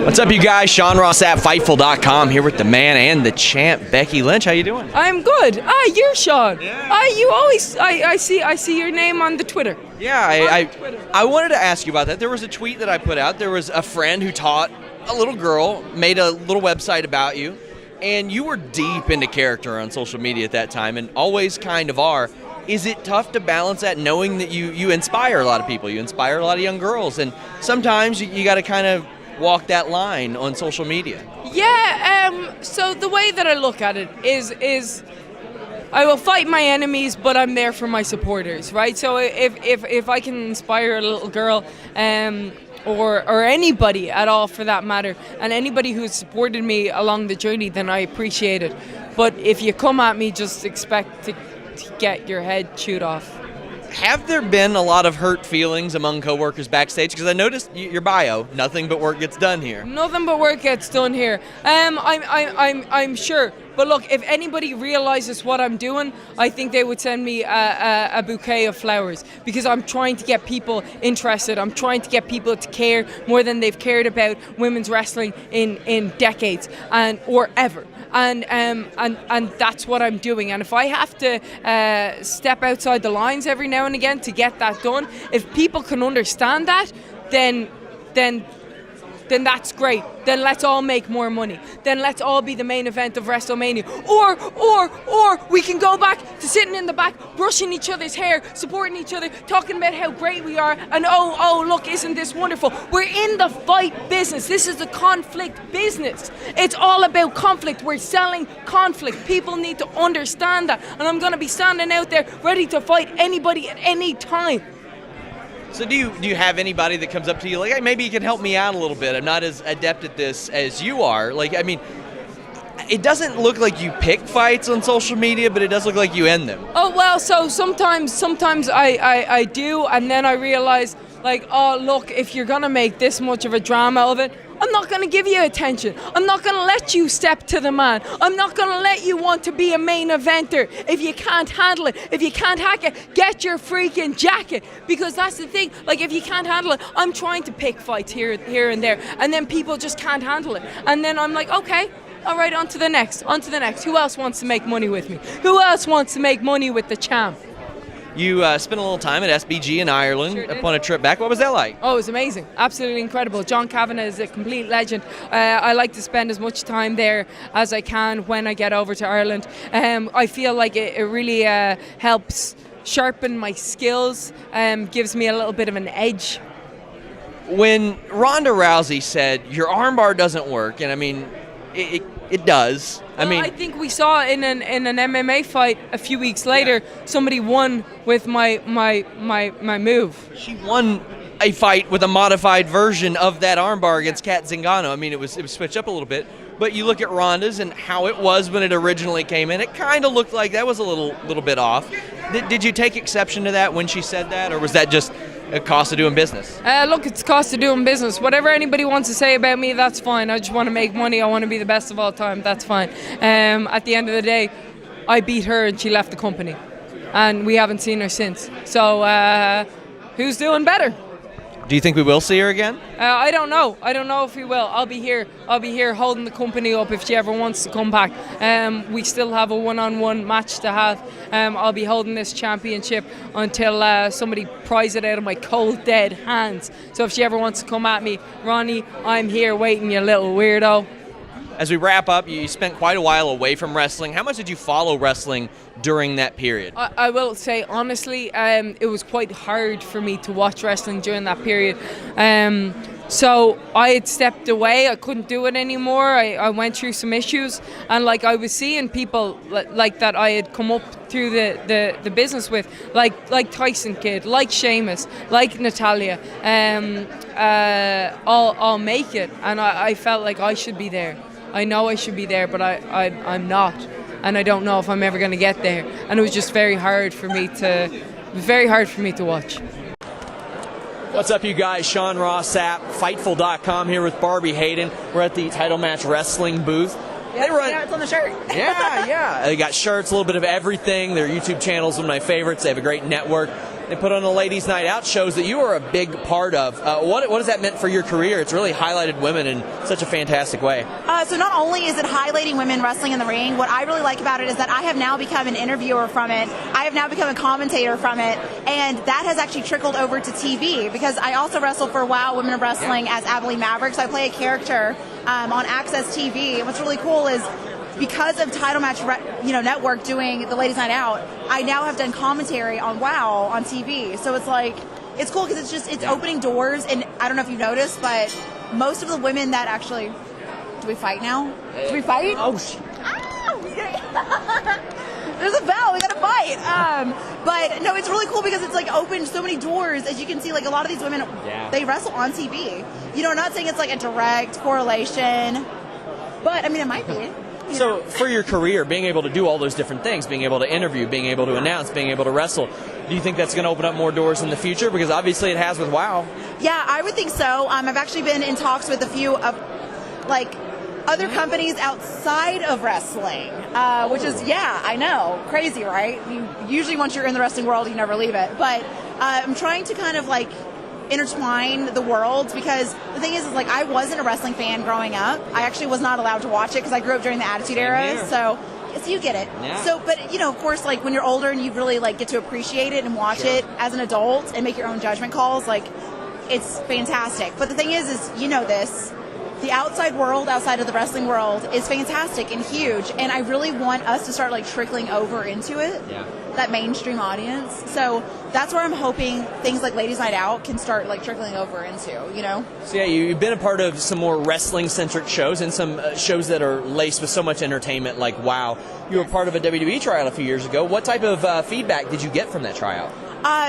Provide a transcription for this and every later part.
What's up, you guys? Sean Ross at Fightful.com here with the man and the champ, Becky Lynch. How you doing? I'm good. You're Sean. Yeah. You always, I see your name on the Twitter. Yeah, I wanted to ask you about that. There was a tweet that I put out. There was a friend who taught a little girl, made a little website about you, and you were deep into character on social media at that time, and always kind of are. Is it tough to balance that, knowing that you inspire a lot of people, you inspire a lot of young girls, and sometimes you got to kind of walk that line on social media? Yeah, so the way that I look at it is I will fight my enemies, but I'm there for my supporters, right? So if I can inspire a little girl, or anybody at all for that matter, and anybody who's supported me along the journey, then I appreciate it. But if you come at me, just expect to get your head chewed off. Have there been a lot of hurt feelings among coworkers backstage? Because I noticed your bio, nothing but work gets done here. Nothing but work gets done here. I'm sure. But look, if anybody realizes what I'm doing, I think they would send me a bouquet of flowers, because I'm trying to get people interested. I'm trying to get people to care more than they've cared about women's wrestling in decades or ever. And that's what I'm doing. And if I have to step outside the lines every now and again to get that done, if people can understand that, then that's great. Then let's all make more money. Then let's all be the main event of WrestleMania. Or we can go back to sitting in the back, brushing each other's hair, supporting each other, talking about how great we are, and oh, look, isn't this wonderful? We're in the fight business. This is the conflict business. It's all about conflict. We're selling conflict. People need to understand that. And I'm going to be standing out there ready to fight anybody at any time. So do you have anybody that comes up to you like, hey, maybe you can help me out a little bit? I'm not as adept at this as you are. Like, I mean, it doesn't look like you pick fights on social media, but it does look like you end them. Oh, well, so sometimes I do, and then I realize, like, oh, look, if you're going to make this much of a drama of it, I'm not going to give you attention. I'm not going to let you step to the man. I'm not going to let you want to be a main eventer. If you can't handle it, if you can't hack it, get your freaking jacket. Because that's the thing. Like, if you can't handle it, I'm trying to pick fights here and there, and then people just can't handle it. And then I'm like, okay, all right, on to the next. Who else wants to make money with me? Who else wants to make money with the champ? You spent a little time at SBG in Ireland. Sure did. Upon a trip back. What was that like? Oh, it was amazing. Absolutely incredible. John Kavanagh is a complete legend. I like to spend as much time there as I can when I get over to Ireland. I feel like it really helps sharpen my skills, gives me a little bit of an edge. When Ronda Rousey said, your armbar doesn't work, and I mean, it does. I think we saw in an MMA fight a few weeks later, somebody won with my move. She won a fight with a modified version of that armbar against Kat Zingano. I mean, it was switched up a little bit, but you look at Ronda's and how it was when it originally came in, it kind of looked like that was a little bit off. Did you take exception to that when she said that, or was that just a cost of doing business? Look, it's cost of doing business. Whatever anybody wants to say about me, that's fine. I just want to make money. I want to be the best of all time. That's fine. At the end of the day, I beat her and she left the company, and we haven't seen her since. So who's doing better? Do you think we will see her again? I don't know. I don't know if we will. I'll be here holding the company up if she ever wants to come back. We still have a one-on-one match to have. I'll be holding this championship until somebody pries it out of my cold, dead hands. So if she ever wants to come at me, Ronnie, I'm here waiting, you little weirdo. As we wrap up, you spent quite a while away from wrestling. How much did you follow wrestling during that period? I will say, honestly, it was quite hard for me to watch wrestling during that period. So I had stepped away. I couldn't do it anymore. I went through some issues, and like I was seeing people like that I had come up through the business with, like Tyson Kidd, like Sheamus, like Natalia, all make it, and I felt like I should be there. I know I should be there, but I'm not, and I don't know if I'm ever going to get there. And it was just very hard for me to watch. What's up, you guys? Sean Ross at Fightful.com here with Barbi Hayden. We're at the Title Match Wrestling booth. Yeah, it's on the shirt. Yeah. They got shirts, a little bit of everything. Their YouTube channel's one of my favorites. They have a great network. They put on a ladies' night out, shows that you are a big part of. What has that meant for your career? It's really highlighted women in such a fantastic way. So not only is it highlighting women wrestling in the ring, what I really like about it is that I have now become an interviewer from it. I have now become a commentator from it, and that has actually trickled over to TV because I also wrestle for WOW Women of Wrestling as Abilene Maverick, so I play a character on Access TV. And what's really cool is because of Title Match Network doing the Ladies Night Out, I now have done commentary on WOW on TV. So it's like, it's cool because it's opening doors. And I don't know if you've noticed, but most of the women that actually, do we fight now? Do we fight? Oh, shit. There's a bell. We got to fight. But no, it's really cool because it's like opened so many doors. As you can see, like a lot of these women, they wrestle on TV. You know, I'm not saying it's like a direct correlation, but I mean, it might be. So for your career, being able to do all those different things, being able to interview, being able to announce, being able to wrestle, do you think that's going to open up more doors in the future? Because obviously it has with WOW. Yeah, I would think so. I've actually been in talks with a few of, like, other companies outside of wrestling, which is, I know, crazy, right? Usually once you're in the wrestling world, you never leave it. But I'm trying to kind of, like, intertwine the worlds because the thing is like I wasn't a wrestling fan growing up. I actually was not allowed to watch it because I grew up during the Attitude Era. So you get it. Yeah. So, but you know, of course, like when you're older and you really like get to appreciate it and watch it as an adult and make your own judgment calls, like it's fantastic. But the thing is you know this. The outside world, outside of the wrestling world, is fantastic and huge, and I really want us to start like trickling over into it, that mainstream audience. So that's where I'm hoping things like Ladies Night Out can start like trickling over into, you know? So you've been a part of some more wrestling-centric shows and some shows that are laced with so much entertainment like WOW. You were part of a WWE tryout a few years ago. What type of feedback did you get from that tryout?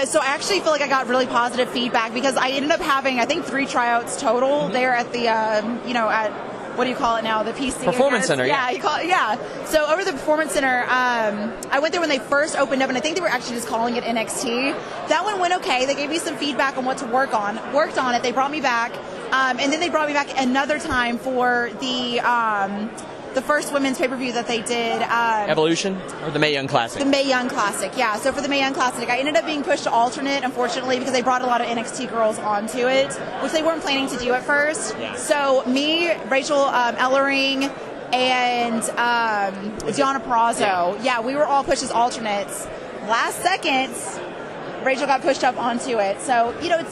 So I actually feel like I got really positive feedback because I ended up having, I think, 3 tryouts total there at the, at, what do you call it now? The PC? Performance Center, yeah. You call it, So over the Performance Center, I went there when they first opened up, and I think they were actually just calling it NXT. That one went okay. They gave me some feedback on what to work on. Worked on it. They brought me back. And then they brought me back another time for the first women's pay-per-view that they did. Evolution or the Mae Young Classic? The Mae Young Classic, yeah. So for the Mae Young Classic, I ended up being pushed to alternate, unfortunately, because they brought a lot of NXT girls onto it, which they weren't planning to do at first. Yeah. So me, Rachel Ellering, and Deonna Purrazzo, we were all pushed as alternates. Last second, Rachel got pushed up onto it. So, you know,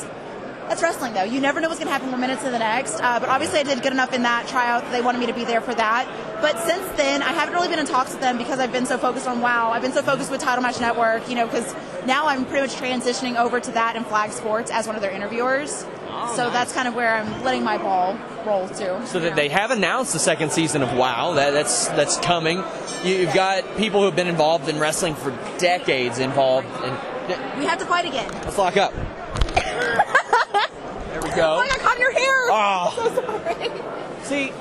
that's wrestling, though. You never know what's going to happen from minute to the next. But obviously I did good enough in that tryout that they wanted me to be there for that. But since then, I haven't really been in talks with them because I've been so focused on WOW. I've been so focused with Title Match Network, you know, because now I'm pretty much transitioning over to that and Flag Sports as one of their interviewers. Oh, so nice. That's kind of where I'm letting my ball roll, too. So that they have announced the second season of WOW. That's coming. You've got people who have been involved in wrestling for decades involved. We have to fight again. Let's lock up. There we go. Oh, I caught your hair. Oh. I'm so sorry. See,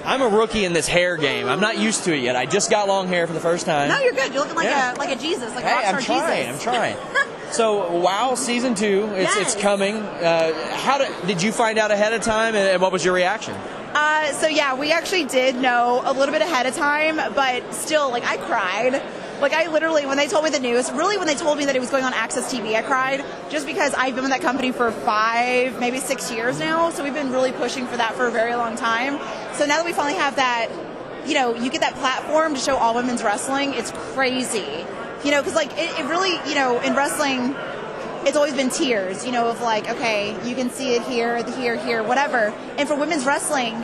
I'm a rookie in this hair game. I'm not used to it yet. I just got long hair for the first time. No, you're good. You're looking like a Jesus, like a rockstar Jesus. I'm trying. So, WOW Season 2, it's coming. Did you find out ahead of time, and what was your reaction? We actually did know a little bit ahead of time, but still, like, I cried. Like, I literally, when they told me the news, really when they told me that it was going on Access TV, I cried, just because I've been with that company for 5, maybe 6 years now, so we've been really pushing for that for a very long time. So now that we finally have that, you know, you get that platform to show all women's wrestling, it's crazy. You know, because, like, it really, you know, in wrestling, it's always been tiers, you know, of like, okay, you can see it here, here, whatever. And for women's wrestling,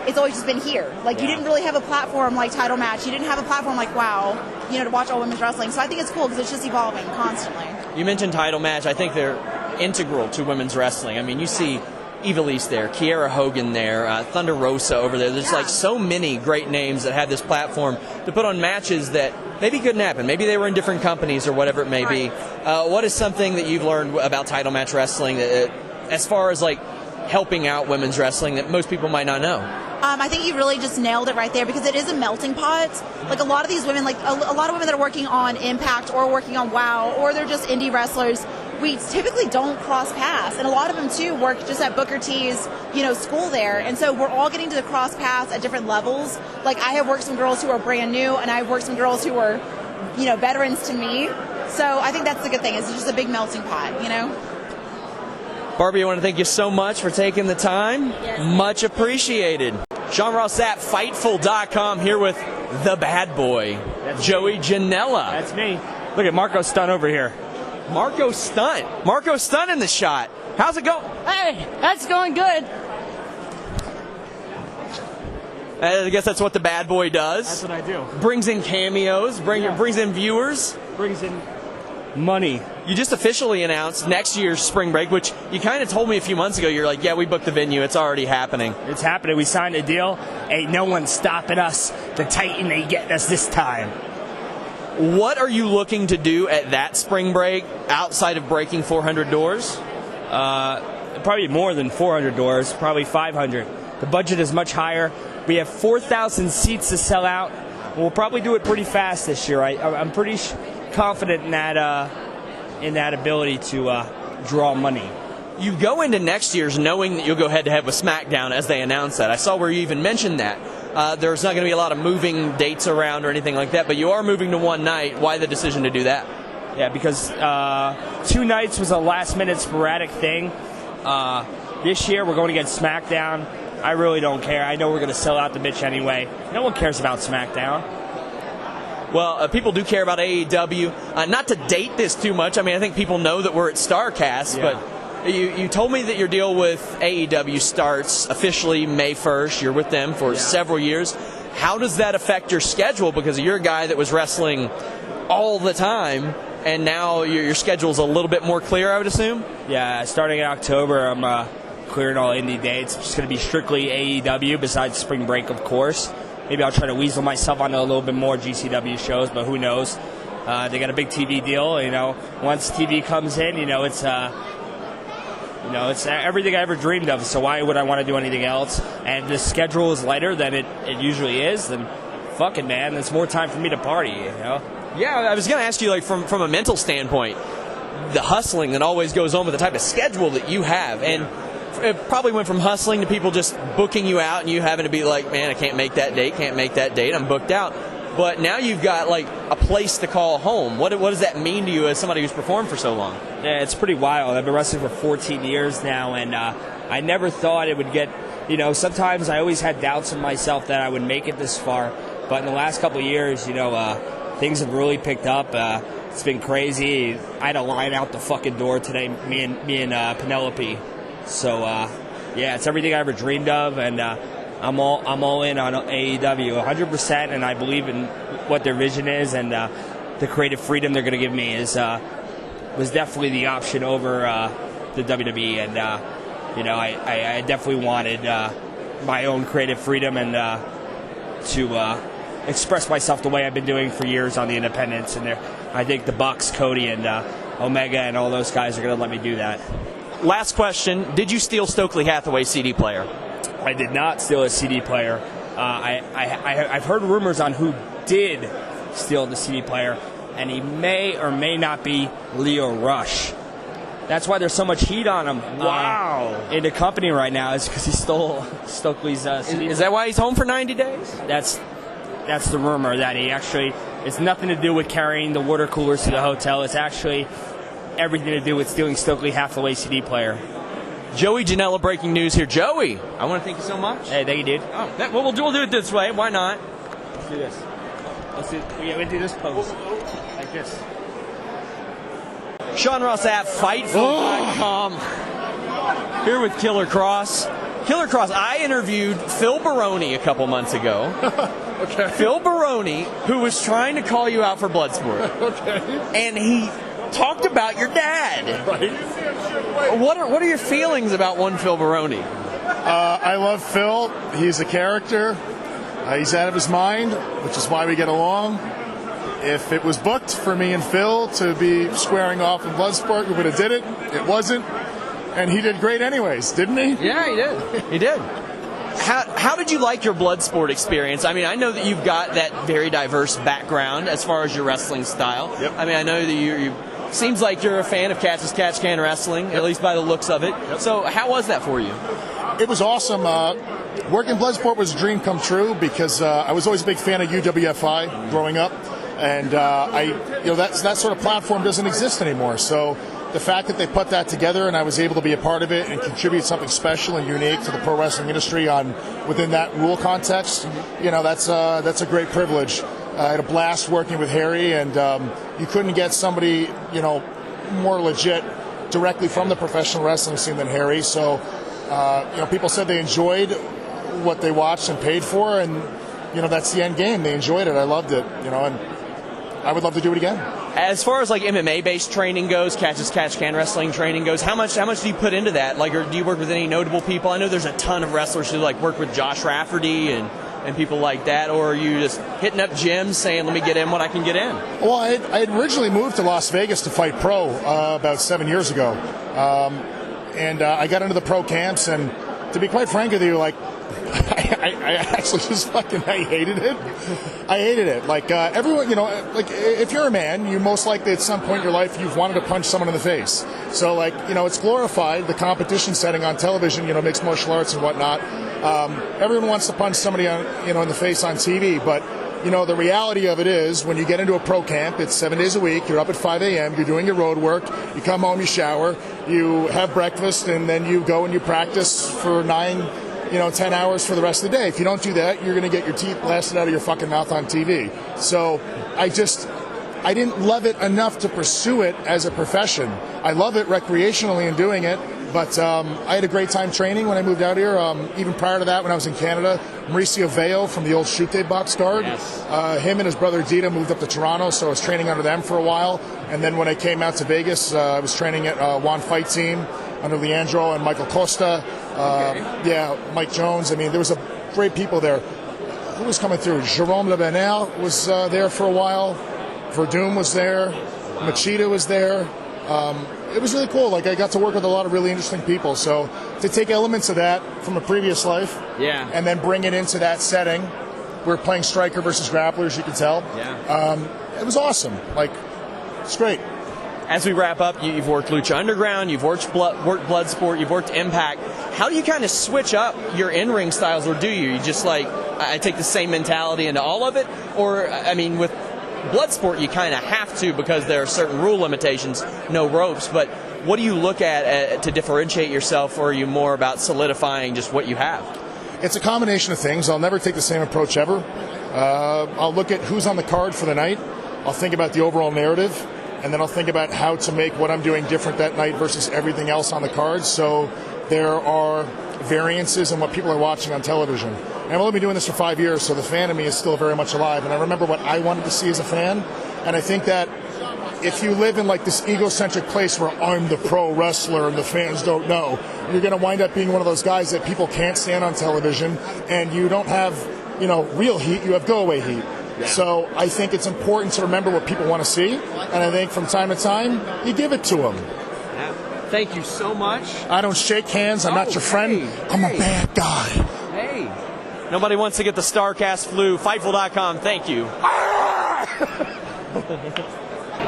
it's always just been here. Like, you didn't really have a platform like Title Match. You didn't have a platform like WOW, you know, to watch all women's wrestling. So I think it's cool because it's just evolving constantly. You mentioned Title Match. I think they're integral to women's wrestling. I mean, you see Evilise there, Kiera Hogan there, Thunder Rosa over there. There's like so many great names that have this platform to put on matches that maybe couldn't happen. Maybe they were in different companies or whatever it may be. What is something that you've learned about Title Match Wrestling that, as far as like helping out women's wrestling that most people might not know? I think you really just nailed it right there because it is a melting pot. Like a lot of these women, like a lot of women that are working on Impact or working on WOW or they're just indie wrestlers, we typically don't cross paths. And a lot of them too work just at Booker T's, you know, school there. And so we're all getting to cross paths at different levels. Like I have worked some girls who are brand new and I've worked some girls who are, you know, veterans to me. So I think that's the good thing. It's just a big melting pot, you know? Barbi, I want to thank you so much for taking the time. Yes. Much appreciated. Sean Ross at Fightful.com here with the bad boy, Joey Janela. That's me. Look at Marco Stunt over here. Marco Stunt. Marco Stunt in the shot. How's it going? Hey, that's going good. I guess that's what the bad boy does. That's what I do. Brings in cameos, brings in viewers. Brings in money. You just officially announced next year's spring break, which you kind of told me a few months ago. You're like, yeah, we booked the venue. It's already happening. It's happening. We signed a deal. Ain't no one stopping us. The Titan ain't getting us this time. What are you looking to do at that spring break outside of breaking 400 doors? Probably more than 400 doors. Probably 500. The budget is much higher. We have 4,000 seats to sell out. We'll probably do it pretty fast this year. I'm pretty confident in that ability to draw money. You go into next year's knowing that you'll go head-to-head with SmackDown as they announce that. I saw where you even mentioned that. There's not going to be a lot of moving dates around or anything like that, but you are moving to one night. Why the decision to do that? Yeah, because 2 nights was a last-minute sporadic thing. This year we're going against SmackDown. I really don't care. I know we're going to sell out the bitch anyway. No one cares about SmackDown. Well, people do care about AEW. Not to date this too much. I mean, I think people know that we're at StarCast, Yeah. but you told me that your deal with AEW starts officially May 1st. You're with them for several years. How does that affect your schedule? Because you're a guy that was wrestling all the time, and now your schedule's a little bit more clear, I would assume? Yeah, starting in October, I'm clearing all indie dates. It's just going to be strictly AEW besides spring break, of course. Maybe I'll try to weasel myself onto a little bit more GCW shows, but who knows? They got a big TV deal. You know, once TV comes in, it's it's everything I ever dreamed of. So why would I want to do anything else? And if the schedule is lighter than it usually is, then fuck it, man. There's more time for me to party. Yeah, I was going to ask you, like, from a mental standpoint, the hustling that always goes on with the type of schedule that you have, and it probably went from hustling to people just booking you out and you having to be like, man, I can't make that date, I'm booked out. But now you've got, like, a place to call home. What does that mean to you as somebody who's performed for so long? Yeah, it's pretty wild. I've been wrestling for 14 years now, and I never thought it would get, sometimes I always had doubts in myself that I would make it this far. But in the last couple of years, things have really picked up. It's been crazy. I had a line out the fucking door today, me and Penelope. So, it's everything I ever dreamed of, and I'm all in on AEW 100%, and I believe in what their vision is, and the creative freedom they're going to give me was definitely the option over the WWE, and I definitely wanted my own creative freedom and to express myself the way I've been doing for years on the independents, and I think the Bucks, Cody, and Omega, and all those guys are going to let me do that. Last question, did you steal Stokely Hathaway's CD player? I did not steal a CD player. I've heard rumors on who did steal the CD player, and he may or may not be Leo Rush. That's why there's so much heat on him. Wow. In the company right now is because he stole Stokely's CD. Is that why he's home for 90 days? That's the rumor, that he actually, it's nothing to do with carrying the water coolers to the hotel. It's actually everything to do with stealing Stokely Hathaway's CD player. Joey Janela, breaking news here. Joey, I want to thank you so much. Hey, thank you, dude. We'll do it this way. Why not? Let's do this. We'll do this pose. Like this. Sean Ross at Fightful.com. Here with Killer Kross. Killer Kross, I interviewed Phil Baroni a couple months ago. Okay. Phil Baroni, who was trying to call you out for Bloodsport. Okay. And he talked about your dad. Right. What are your feelings about one Phil Baroni? I love Phil. He's a character. He's out of his mind, which is why we get along. If it was booked for me and Phil to be squaring off in Bloodsport, we would have did it. It wasn't. And he did great anyways, didn't he? Yeah, he did. He did. How did you like your Bloodsport experience? I mean, I know that you've got that very diverse background as far as your wrestling style. Yep. I mean, I know that you seems like you're a fan of Catch as Catch Can wrestling, at least by the looks of it. Yep. So how was that for you? It was awesome. Working Bloodsport was a dream come true because I was always a big fan of UWFI growing up. And that sort of platform doesn't exist anymore. So the fact that they put that together and I was able to be a part of it and contribute something special and unique to the pro wrestling industry within that rule context, that's a great privilege. I had a blast working with Harry, and you couldn't get somebody, more legit directly from the professional wrestling scene than Harry. So, people said they enjoyed what they watched and paid for, and that's the end game. They enjoyed it. I loved it. And I would love to do it again. As far as like MMA-based training goes, catch-as-catch-can wrestling training goes, how much do you put into that? Like, or do you work with any notable people? I know there's a ton of wrestlers who like work with Josh Rafferty and people like that, or are you just hitting up gyms saying, let me get in what I can get in? Well, I had originally moved to Las Vegas to fight pro about 7 years ago. And I got into the pro camps, and to be quite frank with you, like, I actually just I hated it. I hated it. Like, everyone, like, if you're a man, you most likely at some point in your life, you've wanted to punch someone in the face. So, like, it's glorified, the competition setting on television, mixed martial arts and whatnot. Everyone wants to punch somebody in the face on TV, but the reality of it is when you get into a pro camp, it's 7 days a week, you're up at 5 a.m., you're doing your road work, you come home, you shower, you have breakfast, and then you go and you practice for 10 hours for the rest of the day. If you don't do that, you're going to get your teeth blasted out of your fucking mouth on TV. So I didn't love it enough to pursue it as a profession. I love it recreationally and doing it. But I had a great time training when I moved out here. Even prior to that, when I was in Canada, Mauricio Veo from the old Chute box guard, him and his brother Dita moved up to Toronto, so I was training under them for a while. And then when I came out to Vegas, I was training at One Fight Team under Leandro and Michael Costa. Mike Jones. I mean, there was great people there. Who was coming through? Jerome Le Benel was there for a while. Verdum was there. Machida was there. It was really cool. Like, I got to work with a lot of really interesting people. So to take elements of that from a previous life, and then bring it into that setting, we're playing striker versus grappler, as you can tell. It was awesome. Like, it's great. As we wrap up, you've worked Lucha Underground, you've worked Bloodsport, you've worked Impact. How do you kind of switch up your in-ring styles, or do you? You just I take the same mentality into all of it? Or, I mean, with Bloodsport, you kind of have to because there are certain rule limitations, no ropes. But what do you look at to differentiate yourself, or are you more about solidifying just what you have? It's a combination of things. I'll never take the same approach ever. I'll look at who's on the card for the night. I'll think about the overall narrative, and then I'll think about how to make what I'm doing different that night versus everything else on the card. So there are variances in what people are watching on television. And I've only been doing this for 5 years, so the fan in me is still very much alive. And I remember what I wanted to see as a fan. And I think that if you live in like this egocentric place where I'm the pro wrestler and the fans don't know, you're going to wind up being one of those guys that people can't stand on television, and you don't have, real heat, you have go-away heat. Yeah. So I think it's important to remember what people want to see, and I think from time to time, you give it to them. Yeah. Thank you so much. I don't shake hands. I'm not your friend. I'm a bad guy. Hey. Nobody wants to get the StarCast flu. Fightful.com. Thank you.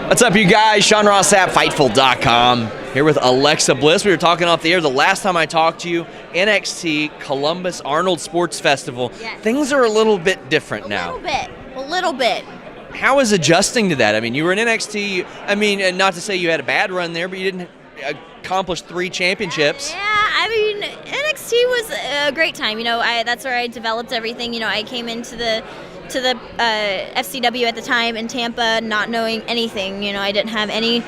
What's up, you guys? Sean Ross Sapp, Fightful.com. Here with Alexa Bliss. We were talking off the air the last time I talked to you. NXT Columbus Arnold Sports Festival. Yes. Things are a little bit different now. A little bit. How is adjusting to that? I mean, you were in NXT. I mean, and not to say you had a bad run there, but you didn't accomplish 3 championships. Yeah, I mean, NXT was a great time. That's where I developed everything. I came into the FCW at the time in Tampa not knowing anything. I didn't have any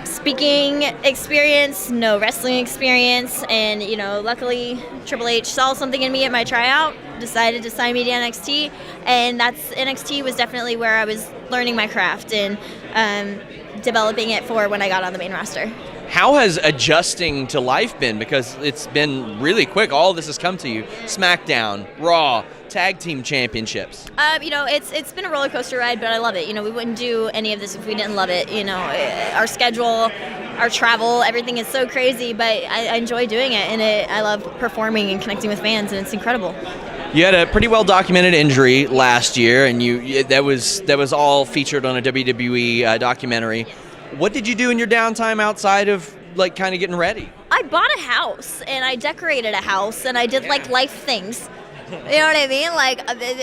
speaking experience, no wrestling experience, and luckily Triple H saw something in me at my tryout, decided to sign me to NXT, and NXT was definitely where I was learning my craft and developing it for when I got on the main roster. How has adjusting to life been? Because it's been really quick. All of this has come to you. SmackDown, Raw, Tag Team Championships. It's been a roller coaster ride, but I love it. We wouldn't do any of this if we didn't love it. Our schedule, our travel, everything is so crazy, but I enjoy doing it, and I love performing and connecting with fans, and it's incredible. You had a pretty well documented injury last year, and that was all featured on a WWE documentary. What did you do in your downtime outside of kind of getting ready? I bought a house and I decorated a house and I did life things. You know what I mean? Like,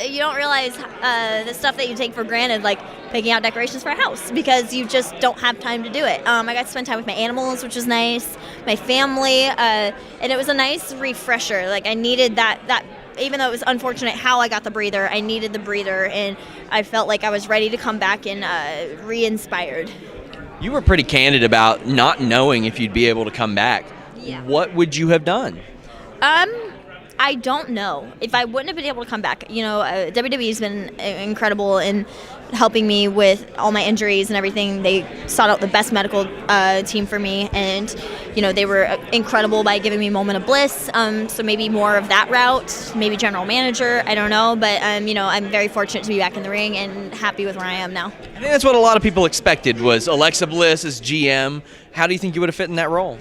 you don't realize the stuff that you take for granted, like picking out decorations for a house, because you just don't have time to do it. I got to spend time with my animals, which was nice, my family, and it was a nice refresher. Like, I needed that even though it was unfortunate how I got the breather, I needed the breather, and I felt like I was ready to come back and re-inspired. You were pretty candid about not knowing if you'd be able to come back. Yeah. What would you have done? I don't know. If I wouldn't have been able to come back, WWE's been incredible in helping me with all my injuries and everything. They sought out the best medical team for me, and they were incredible by giving me moment of bliss. So maybe more of that route, maybe general manager, I don't know, but I'm very fortunate to be back in the ring and happy with where I am now. I think that's what a lot of people expected, was Alexa Bliss as GM. How do you think you would have fit in that role?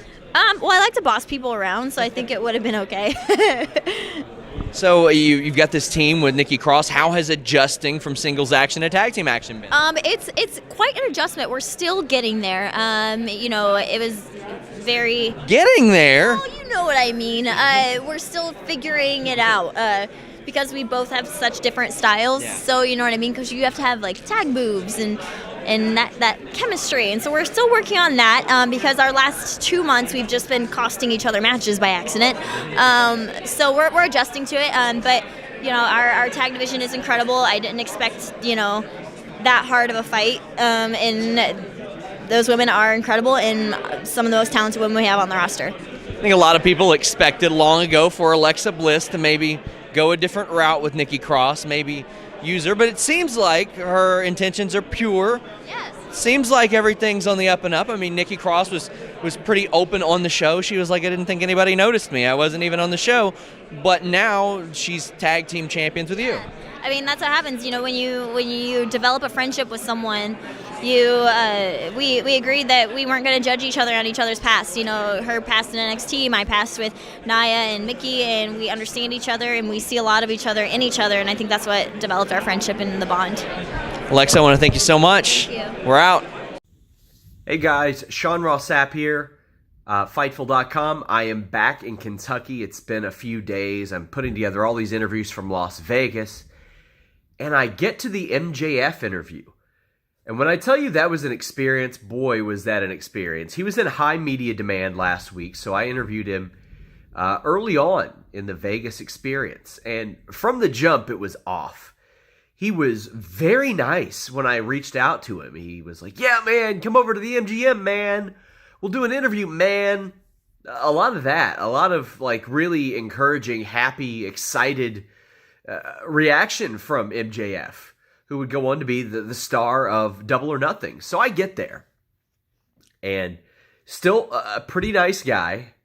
Well, I like to boss people around, so I think it would have been okay. So you've got this team with Nikki Kross. How has adjusting from singles action to tag team action been? It's quite an adjustment. We're still getting there. It was very... Getting there? Well, you know what I mean. We're still figuring it out. Because we both have such different styles. Yeah. So you know what I mean? Because you have to have like tag moves and that chemistry. And so we're still working on that because our last 2 months we've just been costing each other matches by accident. So we're adjusting to it. But our tag division is incredible. I didn't expect that hard of a fight. And those women are incredible and some of the most talented women we have on the roster. I think a lot of people expected long ago for Alexa Bliss to maybe go a different route with Nikki Kross, maybe use her, but it seems like her intentions are pure. Yes. Seems like everything's on the up and up. I mean, Nikki Kross was pretty open on the show. She was like, I didn't think anybody noticed me. I wasn't even on the show. But now she's tag team champions with you. I mean, that's what happens. When you develop a friendship with someone, we agreed that we weren't going to judge each other on each other's past. Her past in NXT, my past with Nia and Mickey, and we understand each other and we see a lot of each other in each other, and I think that's what developed our friendship and the bond. Alexa, I want to thank you so much. Thank you. We're out. Hey guys, Sean Ross Sapp here, Fightful.com. I am back in Kentucky. It's been a few days. I'm putting together all these interviews from Las Vegas, and I get to the MJF interview. And when I tell you that was an experience, boy, was that an experience. He was in high media demand last week, so I interviewed him early on in the Vegas experience. And from the jump, it was off. He was very nice when I reached out to him. He was like, yeah, man, come over to the MGM, man. We'll do an interview, man. A lot of that. A lot of like really encouraging, happy, excited reaction from MJF, who would go on to be the star of Double or Nothing. So I get there. And still a pretty nice guy.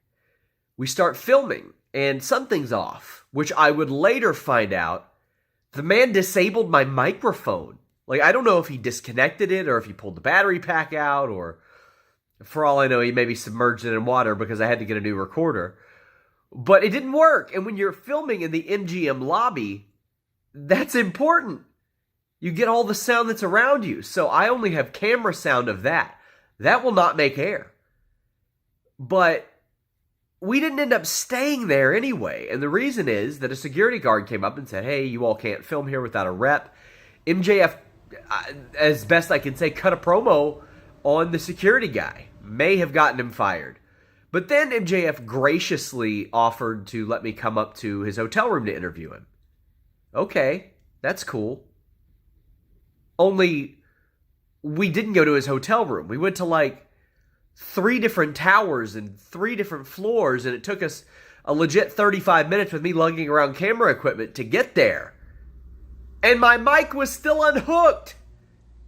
We start filming, and something's off, which I would later find out the man disabled my microphone. Like, I don't know if he disconnected it or if he pulled the battery pack out, or for all I know, he maybe submerged it in water because I had to get a new recorder. But it didn't work. And when you're filming in the MGM lobby, that's important. You get all the sound that's around you. So I only have camera sound of that. That will not make air. But we didn't end up staying there anyway. And the reason is that a security guard came up and said, hey, you all can't film here without a rep. MJF, as best I can say, cut a promo on the security guy. May have gotten him fired. But then MJF graciously offered to let me come up to his hotel room to interview him. Okay, that's cool. Only we didn't go to his hotel room. We went to like 3 different towers and 3 different floors, and it took us a legit 35 minutes with me lugging around camera equipment to get there. And my mic was still unhooked.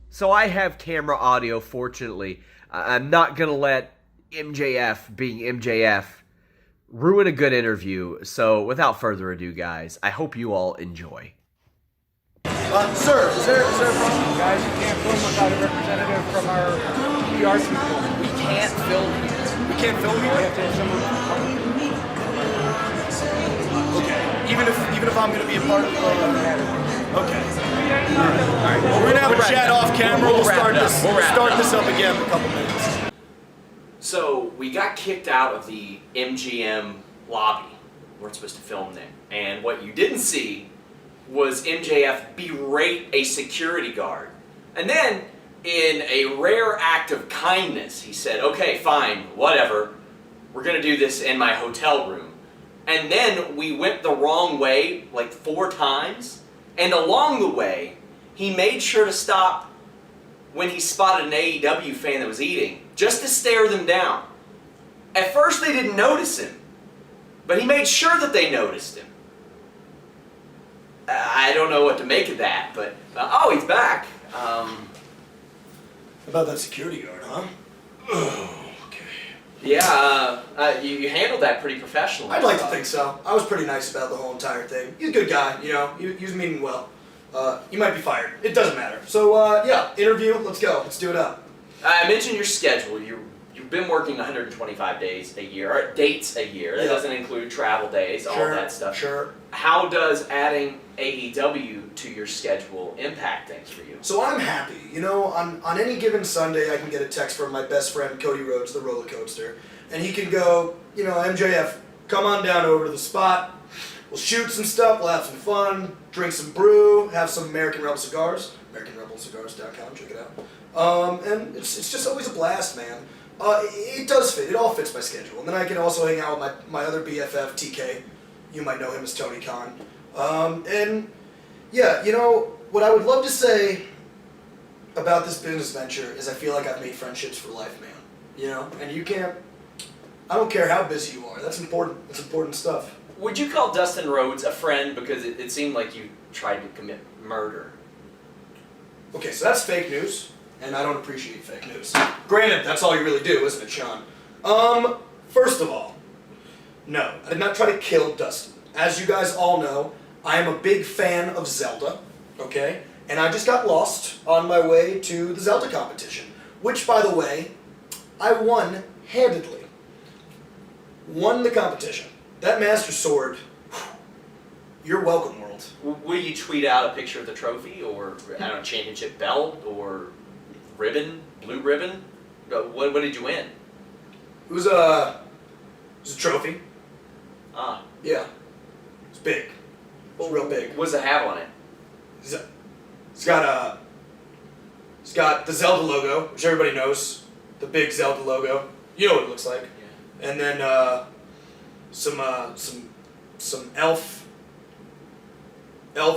So I have camera audio, fortunately. I'm not going to let MJF being MJF ruin a good interview. So without further ado, guys, I hope you all enjoy. Sir, is there a problem? Guys, you can't film without a representative from our PR people. We can't film here. We can't film here? We have to have someone. Okay. Even if I'm going to be a part of the... Okay. All right. Well, we're going to have a chat off camera. We'll start this up again in a couple minutes. So we got kicked out of the MGM lobby. weren't supposed to film there. And what you didn't see was MJF berate a security guard. And then, in a rare act of kindness, he said, okay, fine, whatever. We're going to do this in my hotel room. And then we went the wrong way like 4 times. And along the way, he made sure to stop when he spotted an AEW fan that was eating, just to stare them down. At first they didn't notice him, but he made sure that they noticed him. I don't know what to make of that, but oh, he's back. About that security guard, huh? Oh, okay. Yeah, you handled that pretty professionally. I'd like to think so. I was pretty nice about the whole entire thing. He's a good guy, you know. He was meaning well. You might be fired. It doesn't matter. So, yeah, interview. Let's go. Let's do it up. I mentioned your schedule. You've been working 125 days a year, or dates a year. That doesn't include travel days, all that stuff. Sure. How does adding AEW to your schedule impact things for you? So I'm happy. You know, on any given Sunday, I can get a text from my best friend, Cody Rhodes, the roller coaster, and he can go, you know, MJF, come on down over to the spot. We'll shoot some stuff, we'll have some fun, drink some brew, have some American Rebel cigars, AmericanRebelCigars.com, check it out. And it's just always a blast, man. It does fit, it all fits my schedule. And then I can also hang out with my other BFF, TK. You might know him as Tony Khan. And yeah, you know, what I would love to say about this business venture is I feel like I've made friendships for life, man. You know, and you can't, I don't care how busy you are, that's important. That's important stuff. Would you call Dustin Rhodes a friend because it seemed like you tried to commit murder? Okay, so that's fake news, and I don't appreciate fake news. Granted, that's all you really do, isn't it, Sean? First of all, no, I did not try to kill Dustin. As you guys all know, I am a big fan of Zelda, okay? And I just got lost on my way to the Zelda competition, which, by the way, I won handedly. Won the competition. That Master Sword, you're welcome, world. Will you tweet out a picture of the trophy, or I don't know, championship belt, or ribbon, blue ribbon? What did you win? It was a trophy. Ah. Yeah. It's big. It's real big. What does it have on it? It's got the Zelda logo, which everybody knows. The big Zelda logo. You know what it looks like. Yeah. And then some elf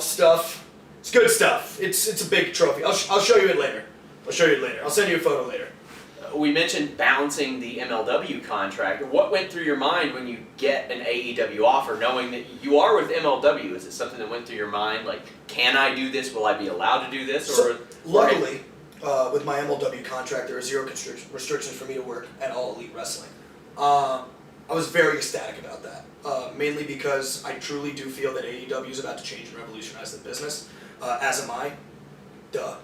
stuff. It's good stuff. It's a big trophy. I'll show you it later. I'll send you a photo later. We mentioned balancing the MLW contract. What went through your mind when you get an AEW offer, knowing that you are with MLW? Is it something that went through your mind, like, can I do this? Will I be allowed to do this? So, luckily, with my MLW contract, there are zero restrictions for me to work at All Elite Wrestling. I was very ecstatic about that, mainly because I truly do feel that AEW is about to change and revolutionize the business, as am I. Duh.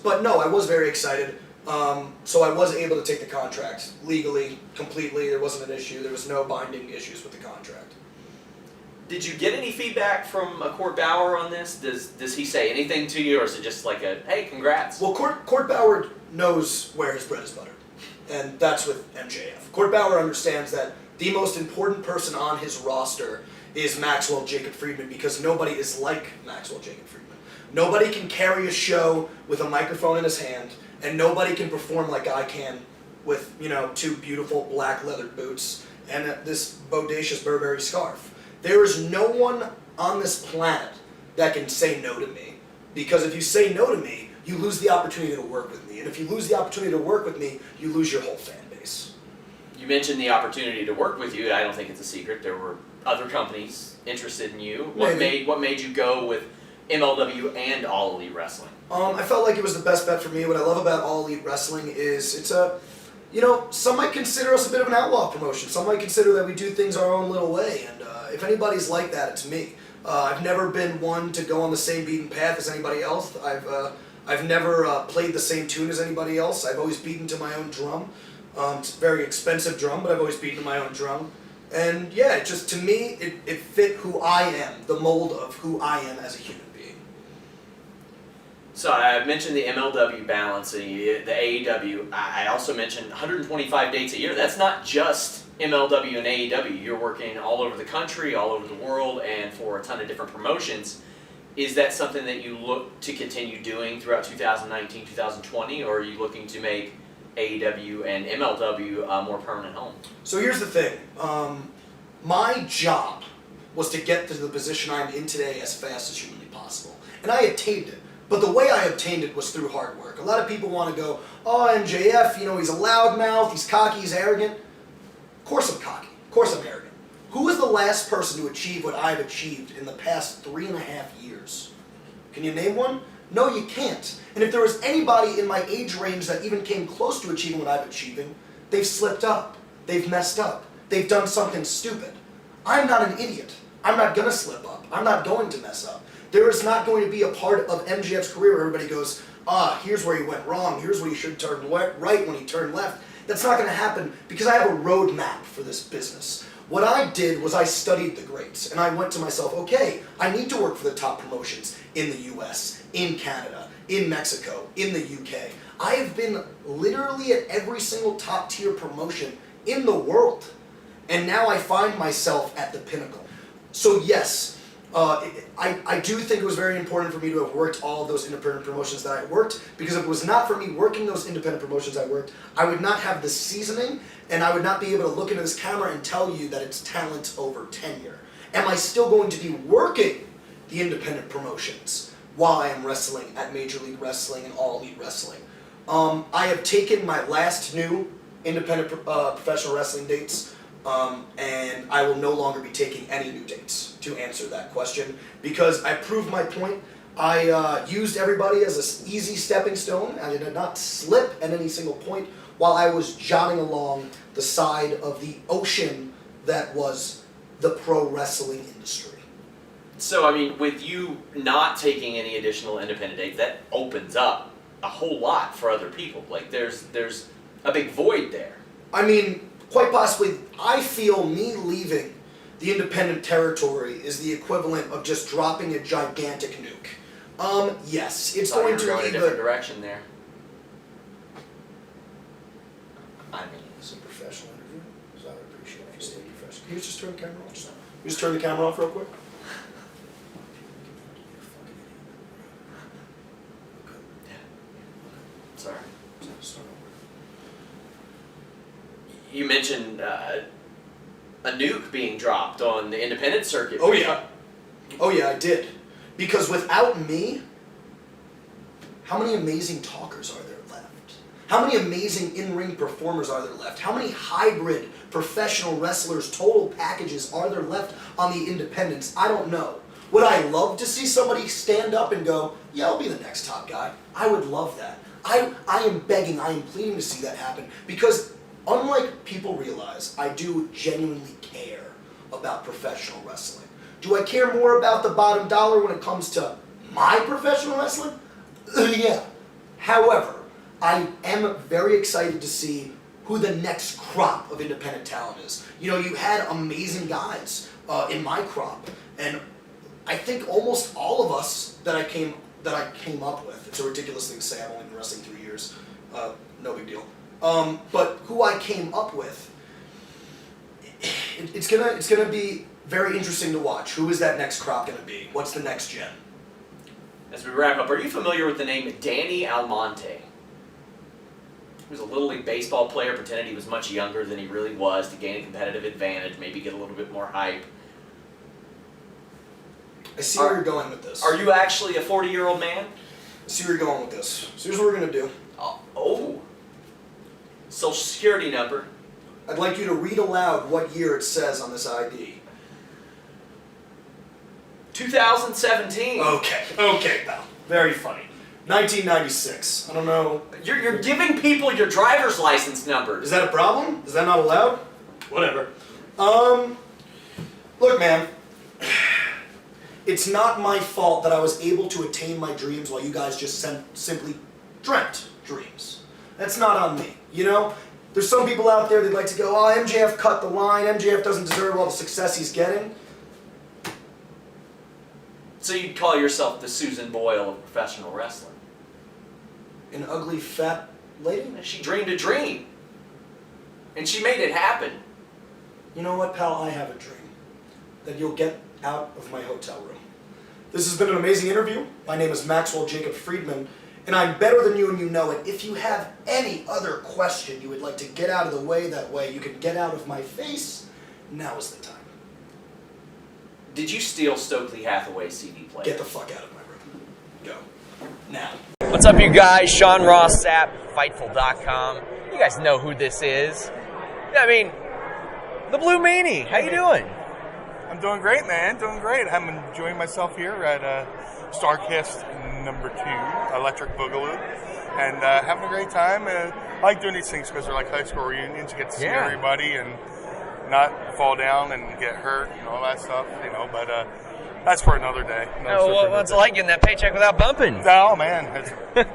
But no, I was very excited. So I was able to take the contract legally, completely. There wasn't an issue. There was no binding issues with the contract. Did you get any feedback from Court Bauer on this? Does he say anything to you, or is it just like a, hey, congrats? Well, Court Bauer knows where his bread is buttered, and that's with MJF. Court Bauer understands that the most important person on his roster is Maxwell Jacob Friedman, because nobody is like Maxwell Jacob Friedman. Nobody can carry a show with a microphone in his hand, and nobody can perform like I can with, you know, 2 beautiful black leather boots and this bodacious Burberry scarf. There is no one on this planet that can say no to me, because if you say no to me, you lose the opportunity to work with me, and if you lose the opportunity to work with me, you lose your whole fan base. You mentioned the opportunity to work with you. I don't think it's a secret. There were other companies interested in you. What made you go with MLW and All Elite Wrestling? I felt like it was the best bet for me. What I love about All Elite Wrestling is it's a, you know, some might consider us a bit of an outlaw promotion. Some might consider that we do things our own little way, and if anybody's like that, it's me. I've never been one to go on the same beaten path as anybody else. I've never played the same tune as anybody else. I've always beaten to my own drum. It's a very expensive drum, but I've always beaten to my own drum. And yeah, it just, to me, it fit who I am, the mold of who I am as a human being. So I mentioned the MLW balance, the AEW. I also mentioned 125 dates a year. That's not just MLW and AEW, you're working all over the country, all over the world, and for a ton of different promotions. Is that something that you look to continue doing throughout 2019, 2020, or are you looking to make AEW and MLW a more permanent home? So here's the thing. My job was to get to the position I'm in today as fast as humanly possible. And I attained it. But the way I obtained it was through hard work. A lot of people want to go, oh, MJF, he's a loudmouth, he's cocky, he's arrogant. Of course I'm cocky. Of course I'm arrogant. Who was the last person to achieve what I've achieved in the past 3.5 years? Can you name one? No, you can't. And if there was anybody in my age range that even came close to achieving what I'm achieving, they've slipped up. They've messed up. They've done something stupid. I'm not an idiot. I'm not going to slip up. I'm not going to mess up. There is not going to be a part of MJF's career where everybody goes, here's where he went wrong. Here's where he should turn right when he turned left. That's not going to happen because I have a roadmap for this business. What I did was I studied the greats, and I went to myself, okay, I need to work for the top promotions in the US, in Canada, in Mexico, in the UK. I have been literally at every single top tier promotion in the world, and now I find myself at the pinnacle. So yes, I do think it was very important for me to have worked all of those independent promotions that I worked, because if it was not for me working those independent promotions I worked, I would not have the seasoning, and I would not be able to look into this camera and tell you that it's talent over tenure. Am I still going to be working the independent promotions while I am wrestling at Major League Wrestling and All Elite Wrestling? I have taken my last new independent professional wrestling dates, and I will no longer be taking any new dates to answer that question, because I proved my point. I used everybody as an easy stepping stone. I did not slip at any single point while I was jogging along the side of the ocean that was the pro wrestling industry. So, I mean, with you not taking any additional independent dates, that opens up a whole lot for other people. Like, there's a big void there. I mean, quite possibly, I feel me leaving the independent territory is the equivalent of just dropping a gigantic nuke. Yes, it's going to go in a leave different direction there. I mean, it's a professional interview, so I would appreciate it if you stay professional. Can you just turn the camera off? Can you just turn the camera off real quick? Sorry. You mentioned a nuke being dropped on the independent circuit. Oh yeah. Oh yeah, I did. Because without me, how many amazing talkers are there left? How many amazing in-ring performers are there left? How many hybrid professional wrestlers, total packages are there left on the independents? I don't know. Would I love to see somebody stand up and go, yeah, I'll be the next top guy? I would love that. I am begging, I am pleading to see that happen, because unlike people realize, I do genuinely care about professional wrestling. Do I care more about the bottom dollar when it comes to my professional wrestling? Yeah. However, I am very excited to see who the next crop of independent talent is. You know, you had amazing guys in my crop, and I think almost all of us that I came up with. It's a ridiculous thing to say. I've only been wrestling 3 years. No big deal. But who I came up with, it's gonna be very interesting to watch. Who is that next crop gonna be? What's the next gen? As we wrap up, are you familiar with the name Danny Almonte? He was a Little League baseball player, pretended he was much younger than he really was to gain a competitive advantage, maybe get a little bit more hype. I see where you're going with this. Are you actually a 40-year-old man? I see where you're going with this. So here's what we're gonna do. Oh. Social Security number. I'd like you to read aloud what year it says on this ID. 2017. Okay, pal. Very funny. 1996. I don't know. You're giving people your driver's license numbers. Is that a problem? Is that not allowed? Whatever. Look, man. It's not my fault that I was able to attain my dreams while you guys just simply dreamt dreams. That's not on me, you know? There's some people out there that'd like to go, oh, MJF cut the line, MJF doesn't deserve all the success he's getting. So you'd call yourself the Susan Boyle of professional wrestling? An ugly, fat lady? She dreamed a dream. And she made it happen. you know what, pal, I have a dream that you'll get out of my hotel room. This has been an amazing interview. My name is Maxwell Jacob Friedman, and I'm better than you and you know it. If you have any other question you would like to get out of the way, that way you can get out of my face, now is the time. Did you steal Stokely Hathaway's CD player? Get the fuck out of my room. Go. Now. What's up, you guys? Sean Ross Sapp, Fightful.com. You guys know who this is. I mean, the Blue Meanie. How you doing? I'm doing great, man. Doing great. I'm enjoying myself here at StarCast number 2, Electric Boogaloo, and having a great time. I like doing these things because they're like high school reunions. You get to see everybody and not fall down and get hurt and all that stuff, you know. But that's for another day. What's it like getting that paycheck without bumping? Oh man, it's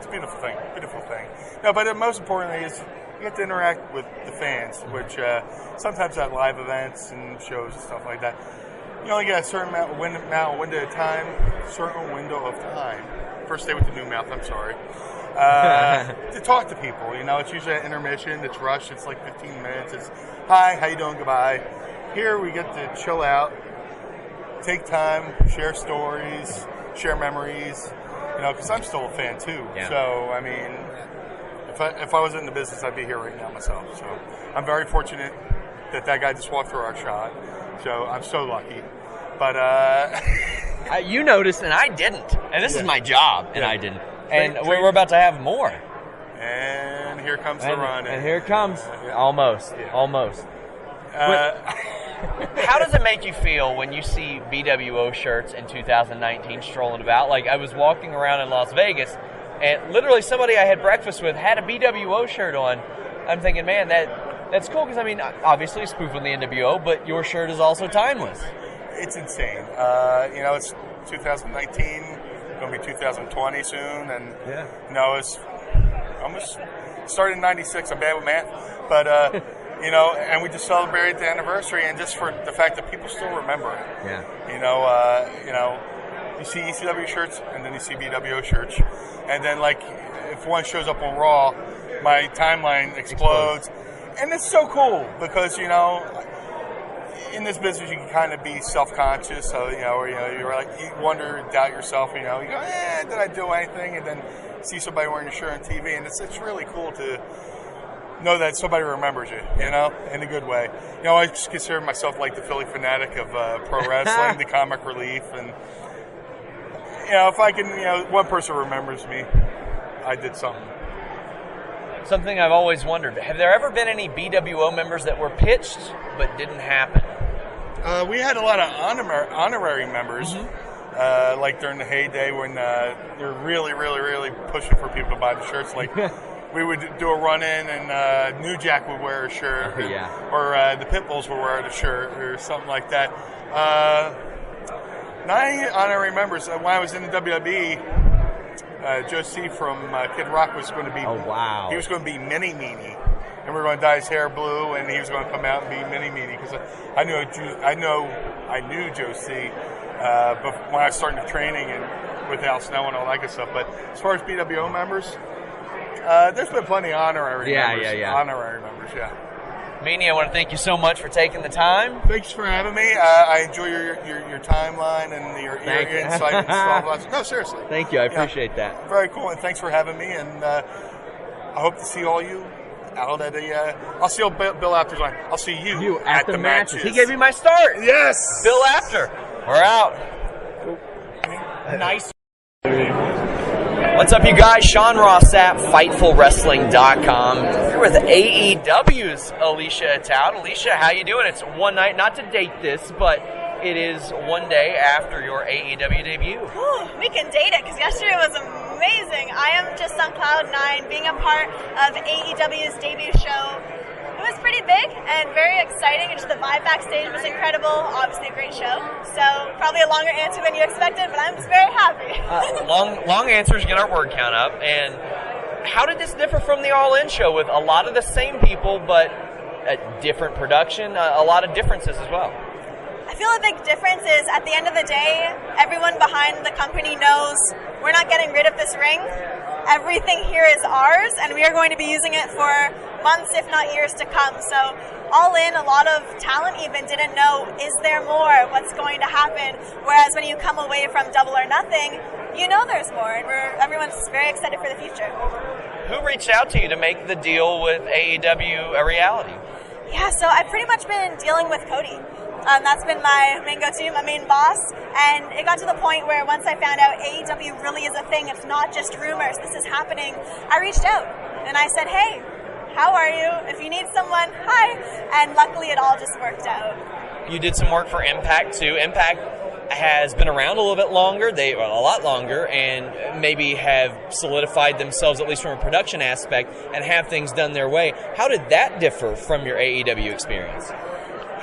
a beautiful thing. Beautiful thing. No, but most importantly is you get to interact with the fans, which sometimes at live events and shows and stuff like that, you only get a certain window of time, First day with the new mouth, I'm sorry. To talk to people, you know, it's usually an intermission, it's rushed, it's like 15 minutes, it's hi, how you doing, goodbye. Here we get to chill out, take time, share stories, share memories, you know, because I'm still a fan too. Yeah. So, I mean, if I was in the business, I'd be here right now myself. So I'm very fortunate that guy just walked through our shot. So I'm so lucky. But you noticed and I didn't. And this is my job and I didn't. And we're about to have more. And here comes the run. And here it comes. Almost. Yeah. Almost. How does it make you feel when you see BWO shirts in 2019 strolling about? Like, I was walking around in Las Vegas, and literally somebody I had breakfast with had a BWO shirt on. I'm thinking, man, that's cool because, I mean, obviously a spoof on the NWO, but your shirt is also timeless. It's insane. You know, it's 2019, going to be 2020 soon, and, you know, it's almost started in 96. I'm bad with math, but... you know, and we just celebrated the anniversary, and just for the fact that people still remember it. Yeah. You know, you see ECW shirts, and then you see BWO shirts, and then like if one shows up on Raw, my timeline explodes, and it's so cool because you know, in this business you can kind of be self-conscious, so you know, or you're like you wonder, doubt yourself, you know, you go, did I do anything? And then see somebody wearing your shirt on TV, and it's really cool to know that somebody remembers you, you know, in a good way. You know, I just consider myself like the Philly fanatic of pro wrestling, the comic relief, and, you know, if I can, you know, one person remembers me, I did something. Something I've always wondered, have there ever been any BWO members that were pitched but didn't happen? We had a lot of honorary members, like during the heyday when they're really, really, really pushing for people to buy the shirts, like... We would do a run-in, and New Jack would wear a shirt, or the Pitbulls would wear the shirt, or something like that. 9 honorary members. When I was in the WWE, Joe C. from Kid Rock was going to be. Oh wow! He was going to be Mini Meanie, and we were going to dye his hair blue, and he was going to come out and be Mini Meanie because I knew Joe C. But when I was starting the training and with Al Snow and all that good stuff. But as far as BWO members. There's been plenty of honorary members. Honorary members, Meanie, I want to thank you so much for taking the time. Thanks for having me. I enjoy your timeline and your insight and stuff. No, seriously. Thank you. I appreciate that. Very cool, and thanks for having me. And I hope to see all you out at I'll see Bill Apter's line. I'll see you at the matches. He gave me my start. Yes. Bill Apter. We're out. Nice. What's up, you guys? Sean Ross at FightfulWrestling.com. Here with AEW's Alicia Atout. Alicia, how you doing? It's one night, not to date this, but it is one day after your AEW debut. Ooh, we can date it because yesterday was amazing. I am just on cloud 9, being a part of AEW's debut show. It was pretty big and very exciting, and just the vibe backstage was incredible. Obviously a great show, so probably a longer answer than you expected, but I'm just very happy. Long answers get our word count up. And how did this differ from the All In show with a lot of the same people, but a different production, a lot of differences as well? I feel a big difference is at the end of the day, everyone behind the company knows we're not getting rid of this ring. Everything here is ours, and we are going to be using it for months, if not years to come. So All In, a lot of talent even didn't know, is there more? What's going to happen? Whereas when you come away from Double or Nothing, you know there's more, and everyone's very excited for the future. Who reached out to you to make the deal with AEW a reality? Yeah, so I've pretty much been dealing with Cody. That's been my main go-to, my main boss, and it got to the point where once I found out AEW really is a thing, it's not just rumors, this is happening, I reached out and I said, hey, how are you? If you need someone, hi. And luckily it all just worked out. You did some work for Impact too. Impact has been around a little bit longer, a lot longer, and maybe have solidified themselves, at least from a production aspect, and have things done their way. How did that differ from your AEW experience?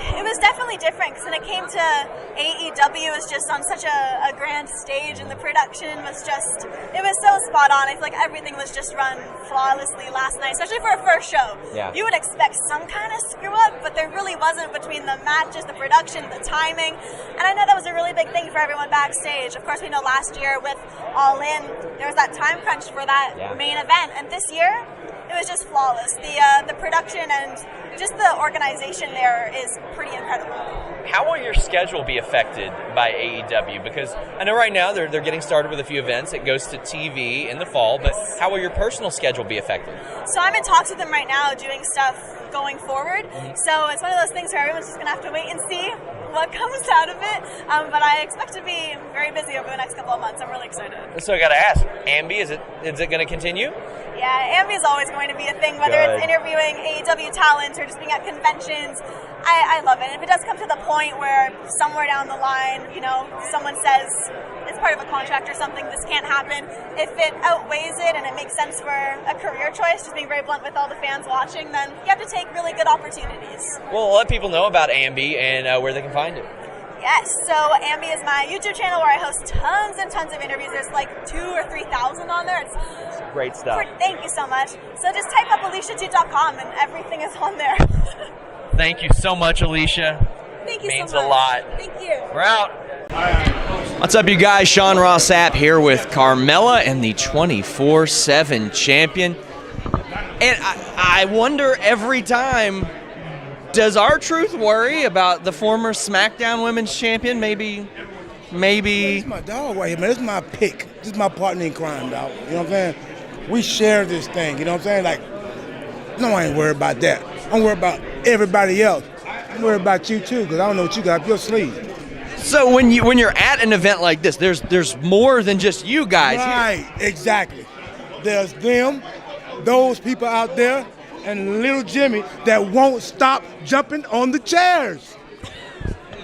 It was definitely different because when it came to AEW, it was just on such a grand stage, and the production was just, it was so spot on. I feel like everything was just run flawlessly last night, especially for a first show. Yeah. You would expect some kind of screw up, but there really wasn't between the matches, the production, the timing, and I know that was a really big thing for everyone backstage. Of course, we know last year with All In, there was that time crunch for that main event, and this year, it was just flawless. The production and just the organization there is pretty incredible. How will your schedule be affected by AEW? Because I know right now they're getting started with a few events. It goes to TV in the fall, but how will your personal schedule be affected? So I'm in talks with them right now doing stuff going forward. So it's one of those things where everyone's just going to have to wait and see what comes out of it. But I expect to be very busy over the next couple of months. I'm really excited. So I got to ask, Ambi, is it going to continue? Yeah, Ambi is always going to be a thing, whether it's interviewing AEW talent or just being at conventions. I love it. And if it does come to the point where somewhere down the line, someone says it's part of a contract or something, this can't happen, if it outweighs it and it makes sense for a career choice, just being very blunt with all the fans watching, then you have to take really good opportunities. Well, let people know about Ambi and where they can find it. Yes, so Ambi is my YouTube channel where I host tons and tons of interviews. There's like 2,000 or 3,000 on there. It's great stuff. Thank you so much. So just type up AliciaTute.com and everything is on there. Thank you so much, Alicia. Thank you Means so much. a lot. Thank you. We're out. What's up, you guys? Sean Ross Sapp here with Carmella and the 24/7 champion. And I wonder every time, does R-Truth worry about the former SmackDown Women's Champion? Maybe. This is my dog right here, man. This is my pick. This is my partner in crime, dog. You know what I'm saying? We share this thing. You know what I'm saying? Like, no, I ain't worried about that. I'm worried about everybody else. I'm worried about you too, because I don't know what you got up your sleeve. So when you're at an event like this, there's more than just you guys. Right, exactly. There's them, those people out there, and little Jimmy that won't stop jumping on the chairs.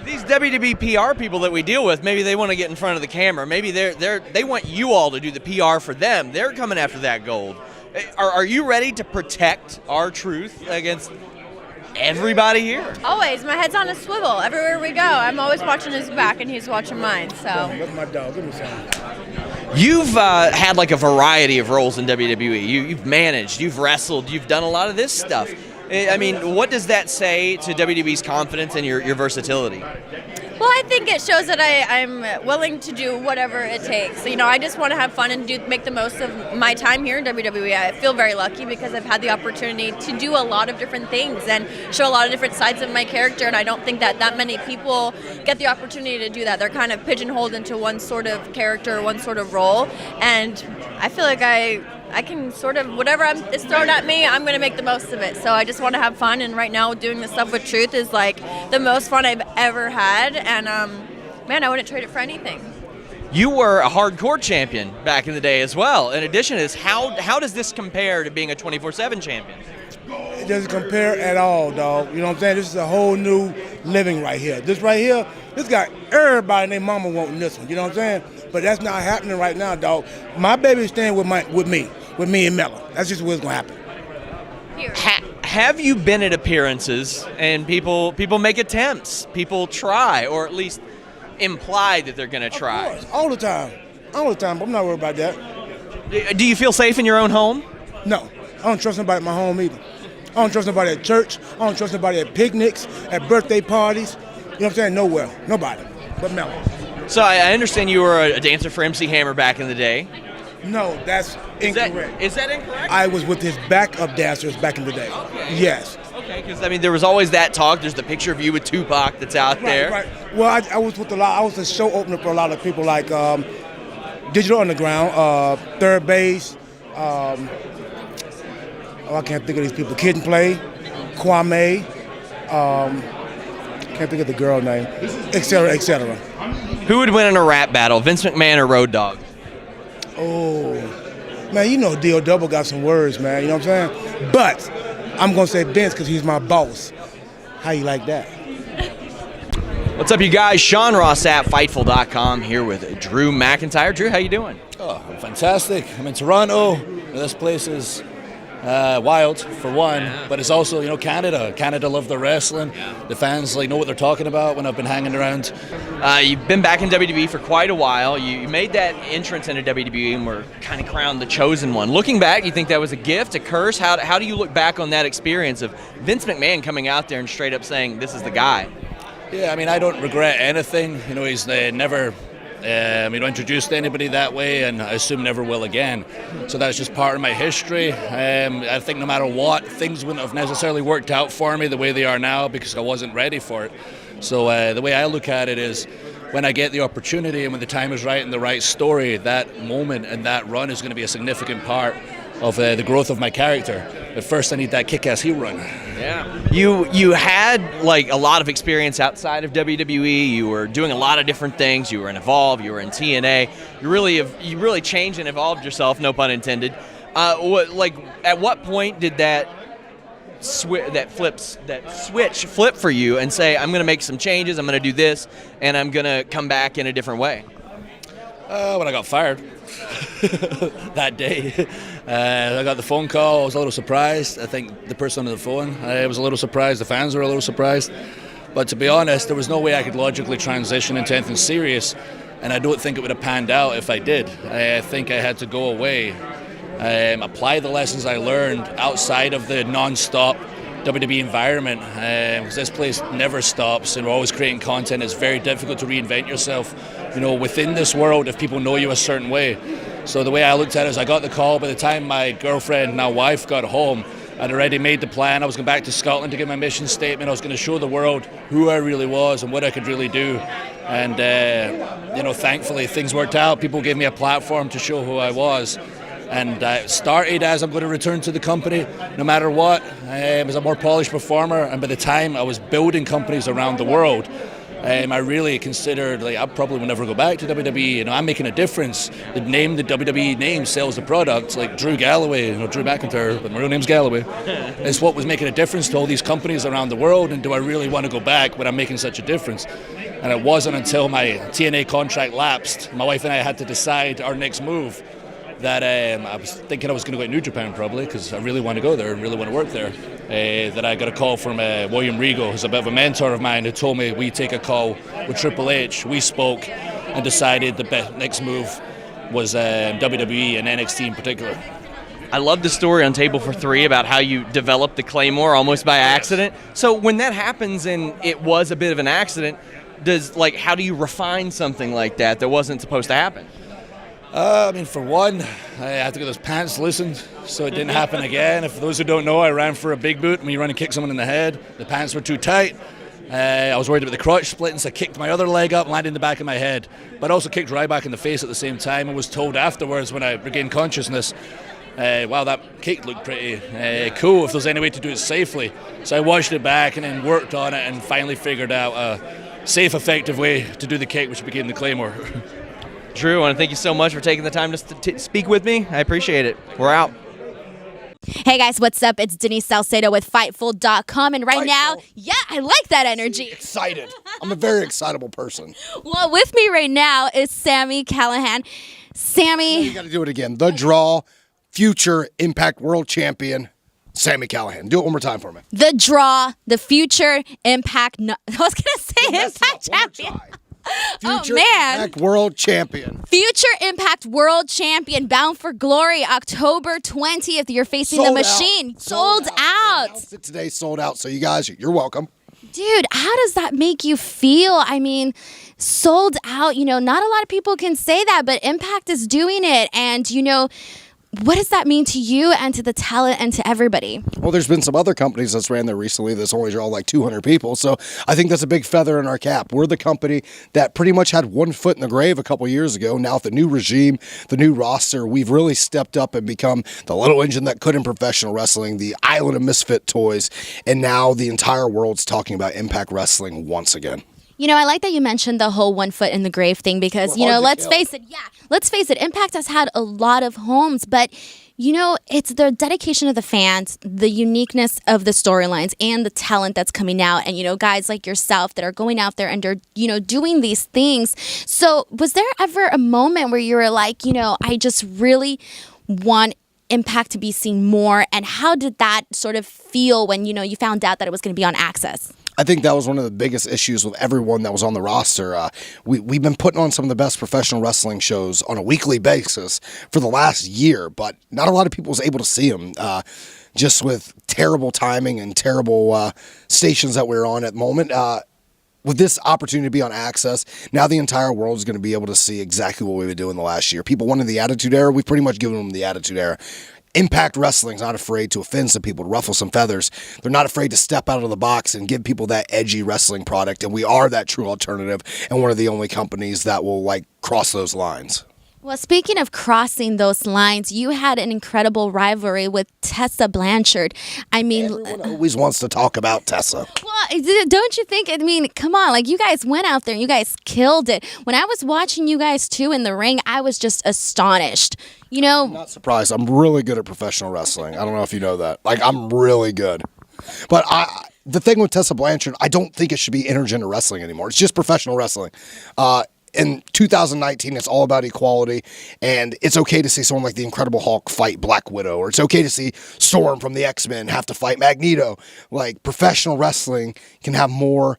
These WWE PR people that we deal with, maybe they want to get in front of the camera. Maybe they want you all to do the PR for them. They're coming after that gold. Are you ready to protect R-Truth against everybody here? Always. My head's on a swivel. Everywhere we go, I'm always watching his back and he's watching mine. So. That's my dog. Give me some. You've had like a variety of roles in WWE. You've managed, you've wrestled, you've done a lot of this stuff. I mean, what does that say to WWE's confidence and your versatility? Well, I think it shows that I'm willing to do whatever it takes. So, I just want to have fun and make the most of my time here in WWE. I feel very lucky because I've had the opportunity to do a lot of different things and show a lot of different sides of my character, and I don't think that many people get the opportunity to do that. They're kind of pigeonholed into one sort of character, one sort of role, and I feel like I can sort of, whatever is thrown at me, I'm going to make the most of it. So I just want to have fun, and right now doing this stuff with Truth is like the most fun I've ever had, and man, I wouldn't trade it for anything. You were a hardcore champion back in the day as well. In addition to this, how does this compare to being a 24/7 champion? It doesn't compare at all, dog. You know what I'm saying? This is a whole new living right here. This right here, this got everybody and their mama wanting this one. You know what I'm saying? But that's not happening right now, dog. My baby's staying with me and Mella. That's just what's gonna happen. Have you been at appearances and people make attempts, people try, or at least imply that they're gonna try? Of course, all the time. But I'm not worried about that. Do you feel safe in your own home? No, I don't trust nobody at my home either. I don't trust nobody at church. I don't trust nobody at picnics, at birthday parties. You know what I'm saying? Nowhere, nobody, but Mella. So I understand you were a dancer for MC Hammer back in the day. No, that's incorrect. Is that incorrect? I was with his backup dancers back in the day. Okay. Yes. Okay, because I mean, there was always that talk. There's the picture of you with Tupac that's out there. Right. Well, I was with a lot. I was a show opener for a lot of people like Digital Underground, Third Base. I can't think of these people. Kid and Play, Kwame. Can't think of the girl name, etc., etc. Who would win in a rap battle, Vince McMahon or Road Dogg? Oh, man, you know D.O. Double got some words, man. You know what I'm saying? But I'm gonna say Vince because he's my boss. How you like that? What's up, you guys? Sean Ross at Fightful.com here with Drew McIntyre. Drew, how you doing? Oh, fantastic. I'm in Toronto. This place is wild, for one, but it's also, Canada. Canada love their wrestling. The fans know what they're talking about when I've been hanging around. You've been back in WWE for quite a while. You made that entrance into WWE and were kind of crowned the chosen one. Looking back, you think that was a gift, a curse? How do you look back on that experience of Vince McMahon coming out there and straight up saying, this is the guy? Yeah, I mean, I don't regret anything. He's never introduced anybody that way, and I assume never will again. So that's just part of my history. I think no matter what, things wouldn't have necessarily worked out for me the way they are now because I wasn't ready for it. So the way I look at it is when I get the opportunity and when the time is right and the right story, that moment and that run is going to be a significant part of the growth of my character. But first I need that kick-ass heel run. Yeah. You had a lot of experience outside of WWE. You were doing a lot of different things. You were in Evolve, you were in TNA. You really changed and evolved yourself, no pun intended. At what point did that switch flip for you and say, I'm going to make some changes, I'm going to do this, and I'm going to come back in a different way? When I got fired that day. I got the phone call. I was a little surprised. I think the person on the phone, I was a little surprised. The fans were a little surprised. But to be honest, there was no way I could logically transition into anything serious, and I don't think it would have panned out if I did. I think I had to go away, apply the lessons I learned outside of the non-stop WWE environment, because this place never stops and we're always creating content. It's very difficult to reinvent yourself, within this world if people know you a certain way. So the way I looked at it is I got the call. By the time my girlfriend, now wife, got home, I'd already made the plan. I was going back to Scotland to give my mission statement. I was going to show the world who I really was and what I could really do. And, thankfully things worked out. People gave me a platform to show who I was. And I started as I'm going to return to the company no matter what, as a more polished performer. And by the time I was building companies around the world, I really considered I probably will never go back to WWE. I'm making a difference. The WWE name sells the product, like Drew Galloway, Drew McIntyre, but my real name's Galloway. It's what was making a difference to all these companies around the world. And do I really want to go back when I'm making such a difference? And it wasn't until my TNA contract lapsed, my wife and I had to decide our next move, that I was thinking I was going to go to New Japan probably because I really want to go there and really want to work there. That I got a call from William Regal, who's a bit of a mentor of mine, who told me we take a call with Triple H. We spoke and decided the next move was WWE and NXT in particular. I love the story on Table for Three about how you developed the Claymore almost by accident. So when that happens and it was a bit of an accident, how do you refine something like that wasn't supposed to happen? For one, I had to get those pants loosened so it didn't happen again. If those who don't know, I ran for a big boot when you run and kick someone in the head. The pants were too tight. I was worried about the crotch splitting, so I kicked my other leg up, landed in the back of my head. But I also kicked Ryback in the face at the same time and was told afterwards when I regained consciousness, wow, that kick looked pretty cool if there's any way to do it safely. So I watched it back and then worked on it and finally figured out a safe, effective way to do the kick, which became the Claymore. Drew, I want to thank you so much for taking the time to speak with me. I appreciate it. We're out. Hey guys, what's up? It's Denise Salcedo with Fightful.com, and right now, I like that energy. Excited. I'm a very excitable person. Well, with me right now is Sami Callihan. Sami. You got to do it again. The Draw, future Impact World Champion, Sami Callihan. Do it one more time for me. The Draw, the future Impact. I was going to say Impact Champion. Future Impact World Champion. Future Impact World Champion, bound for glory, October 20th. You're facing the Machine. Sold out. Today sold out. So you guys, you're welcome. Dude, how does that make you feel? I mean, sold out. Not a lot of people can say that, but Impact is doing it. And, what does that mean to you and to the talent and to everybody? Well, there's been some other companies that's ran there recently that's only draw like 200 people. So I think that's a big feather in our cap. We're the company that pretty much had one foot in the grave a couple years ago. Now with the new regime, the new roster, we've really stepped up and become the little engine that could in professional wrestling, the island of misfit toys. And now the entire world's talking about Impact Wrestling once again. I like that you mentioned the whole one foot in the grave thing because, let's face it, Impact has had a lot of homes, but, it's the dedication of the fans, the uniqueness of the storylines, and the talent that's coming out, and, guys like yourself that are going out there and are, doing these things. So was there ever a moment where you were like, I just really want Impact to be seen more, and how did that sort of feel when, you found out that it was going to be on Access? I think that was one of the biggest issues with everyone that was on the roster. We've been putting on some of the best professional wrestling shows on a weekly basis for the last year, but not a lot of people was able to see them just with terrible timing and terrible stations that we're on at the moment. With this opportunity to be on Access, now the entire world is going to be able to see exactly what we've been doing the last year. People wanted the Attitude Era. We've pretty much given them the Attitude Era. Impact Wrestling's not afraid to offend some people, to ruffle some feathers. They're not afraid to step out of the box and give people that edgy wrestling product, and we are that true alternative and one of the only companies that will cross those lines. Well, speaking of crossing those lines, you had an incredible rivalry with Tessa Blanchard. Everyone always wants to talk about Tessa. Well, don't you think? Come on, you guys went out there and you guys killed it. When I was watching you guys too in the ring, I was just astonished. I'm not surprised. I'm really good at professional wrestling. I don't know if you know that. I'm really good. But the thing with Tessa Blanchard, I don't think it should be intergender wrestling anymore. It's just professional wrestling. In 2019, it's all about equality, and it's okay to see someone like the Incredible Hulk fight Black Widow, or it's okay to see Storm from the X-Men have to fight Magneto. Professional wrestling can have more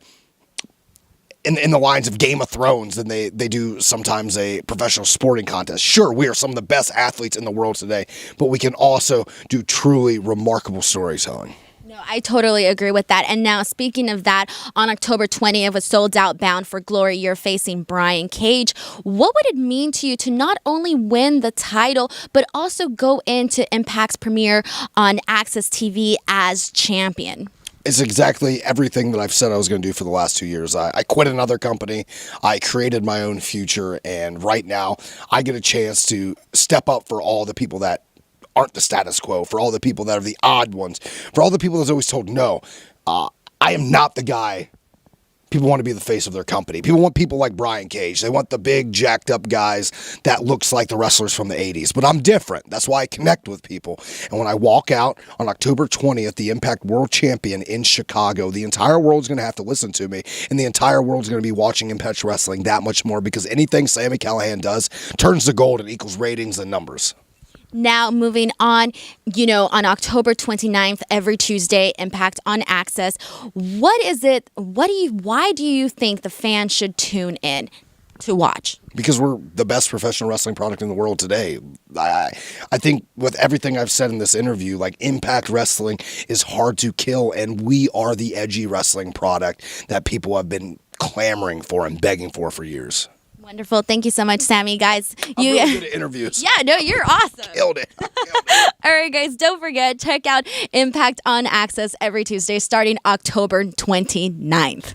in the lines of Game of Thrones than they do sometimes a professional sporting contest. Sure, we are some of the best athletes in the world today, but we can also do truly remarkable storytelling. No, I totally agree with that. And now, speaking of that, on October 20th, a sold-out Bound for Glory, you're facing Brian Cage. What would it mean to you to not only win the title, but also go into Impact's premiere on Access TV as champion? It's exactly everything that I've said I was going to do for the last 2 years. I quit another company. I created my own future. And right now, I get a chance to step up for all the people that aren't the status quo, for all the people that are the odd ones, for all the people that's always told no. I am not the guy. People want to be the face of their company. People want people like Brian Cage. They want the big, jacked up guys that looks like the wrestlers from the 80s. But I'm different. That's why I connect with people. And when I walk out on October 20th, the Impact World Champion in Chicago, the entire world's going to have to listen to me. And the entire world's going to be watching Impact Wrestling that much more, because anything Sami Callihan does turns to gold and equals ratings and numbers. Now, moving on, on October 29th, every Tuesday, Impact on Access. What is it? Why do you think the fans should tune in to watch? Because we're the best professional wrestling product in the world today. I think with everything I've said in this interview, Impact Wrestling is hard to kill, and we are the edgy wrestling product that people have been clamoring for and begging for years. Wonderful. Thank you so much, Sami. Guys, I'm really good at interviews. Yeah, no, you're awesome. Killed it. All right, guys, don't forget, check out Impact on Access every Tuesday starting October 29th.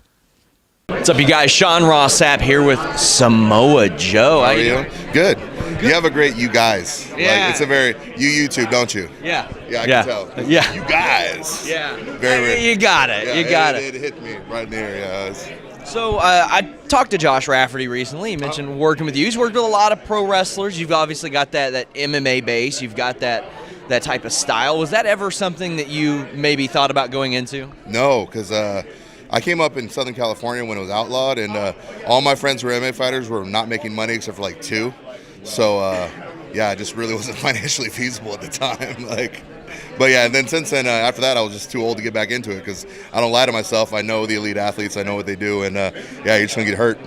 What's up, you guys? Sean Ross Sapp here with Samoa Joe. How are you? Good. You have a great you guys. Yeah. It's a very YouTube, don't you? Yeah. Yeah, I can tell. Yeah. You guys. Yeah. Very. You got it. Yeah, you got it. It hit me right in the ear. Yeah. So I talked to Josh Rafferty recently. He mentioned working with you. He's worked with a lot of pro wrestlers. You've obviously got that MMA base. You've got that type of style. Was that ever something that you maybe thought about going into? No, because I came up in Southern California when it was outlawed, and all my friends who were MMA fighters were not making money except for 2. So it just really wasn't financially feasible at the time. But yeah, and then since then, after that, I was just too old to get back into it, because I don't lie to myself. I know the elite athletes. I know what they do, and you're just going to get hurt.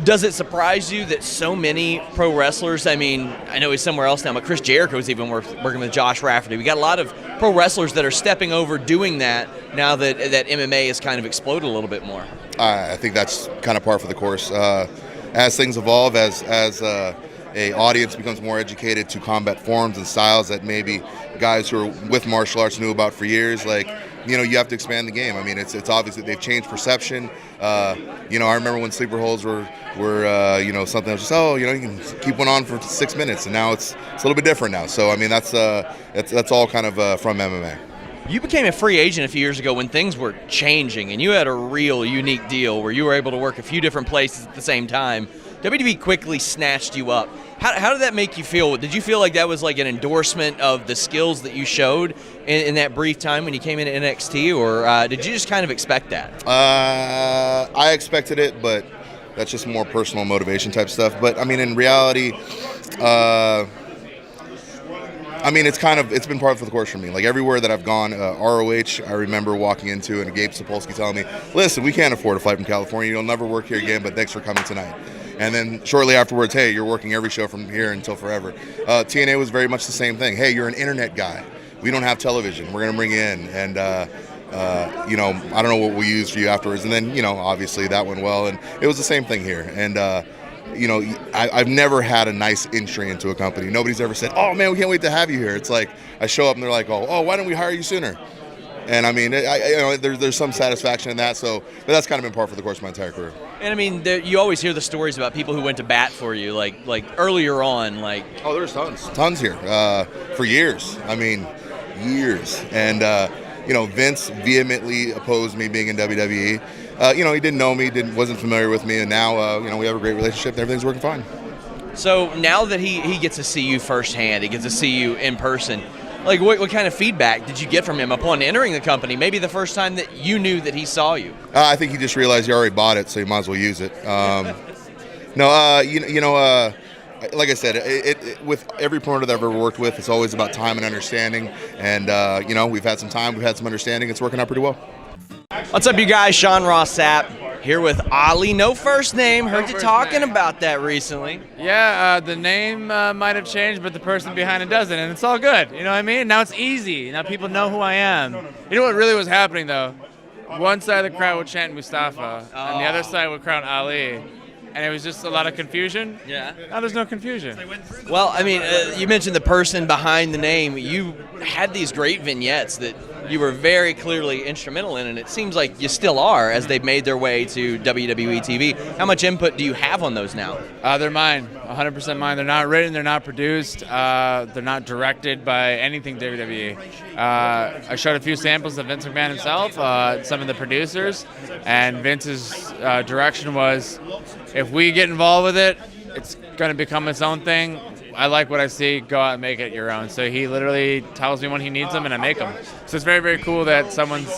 Does it surprise you that so many pro wrestlers, I know he's somewhere else now, but Chris Jericho's even working with Josh Rafferty. We got a lot of pro wrestlers that are stepping over doing that now that MMA has kind of exploded a little bit more. I think that's kind of par for the course. As things evolve, as a audience becomes more educated to combat forms and styles that maybe guys who are with martial arts knew about for years, like, you know, you have to expand the game. I mean, it's obvious that they've changed perception. You know, I remember when sleeper holds were you know, something that was just, oh, you know, you can keep one on for 6 minutes, and now it's a little bit different now. So I mean, that's all kind of from MMA. You became a free agent a few years ago when things were changing, and you had a real unique deal where you were able to work a few different places at the same time. WWE quickly snatched you up. How did that make you feel? Did you feel like that was like an endorsement of the skills that you showed in that brief time when you came into NXT, or did you just kind of expect that? I expected it, but that's just more personal motivation type stuff. But I mean, in reality, I mean, it's been part of the course for me. Like everywhere that I've gone, ROH, I remember walking into and Gabe Sapolsky telling me, listen, we can't afford a flight from California. You'll never work here again, but thanks for coming tonight. And then shortly afterwards, hey, you're working every show from here until forever. TNA was very much the same thing. Hey, you're an internet guy. We don't have television. We're going to bring you in. And, you know, I don't know what we'll use for you afterwards. And then, you know, obviously that went well. And it was the same thing here. And, you know, I've never had a nice entry into a company. Nobody's ever said, oh, man, we can't wait to have you here. It's like I show up and they're like, oh, why don't we hire you sooner? And I mean, you know, there's some satisfaction in that. So, but that's kind of been par for the course of my entire career. And I mean, you always hear the stories about people who went to bat for you, like earlier on, like. Oh, there's tons here for years. I mean, years. And you know, Vince vehemently opposed me being in WWE. You know, he didn't know me, wasn't familiar with me, and now you know, we have a great relationship and everything's working fine. So now that he gets to see you firsthand, he gets to see you in person. Like, what kind of feedback did you get from him upon entering the company? Maybe the first time that you knew that he saw you. I think he just realized you already bought it, so you might as well use it. No, you know, like I said, with every promoter that I've ever worked with, it's always about time and understanding. And you know, we've had some time, we've had some understanding. It's working out pretty well. What's up, you guys? Sean Ross Sapp here with Ali. No first name. Heard you talking about that recently. Yeah, the name might have changed, but the person behind it doesn't, and it's all good. You know what I mean? Now it's easy. Now people know who I am. You know what really was happening, though? One side of the crowd would chant Mustafa, and the other side would chant Ali. And it was just a lot of confusion. Yeah. Now there's no confusion. Well, I mean, you mentioned the person behind the name. You had these great vignettes that you were very clearly instrumental in, and it seems like you still are as they've made their way to WWE TV. How much input do you have on those now? They're mine, 100% mine. They're not written, they're not produced, they're not directed by anything WWE. I showed a few samples of Vince McMahon himself, some of the producers, and Vince's direction was, if we get involved with it, it's going to become its own thing. I like what I see, go out and make it your own. So he literally tells me when he needs them, and I make them. So it's very, very cool that someone's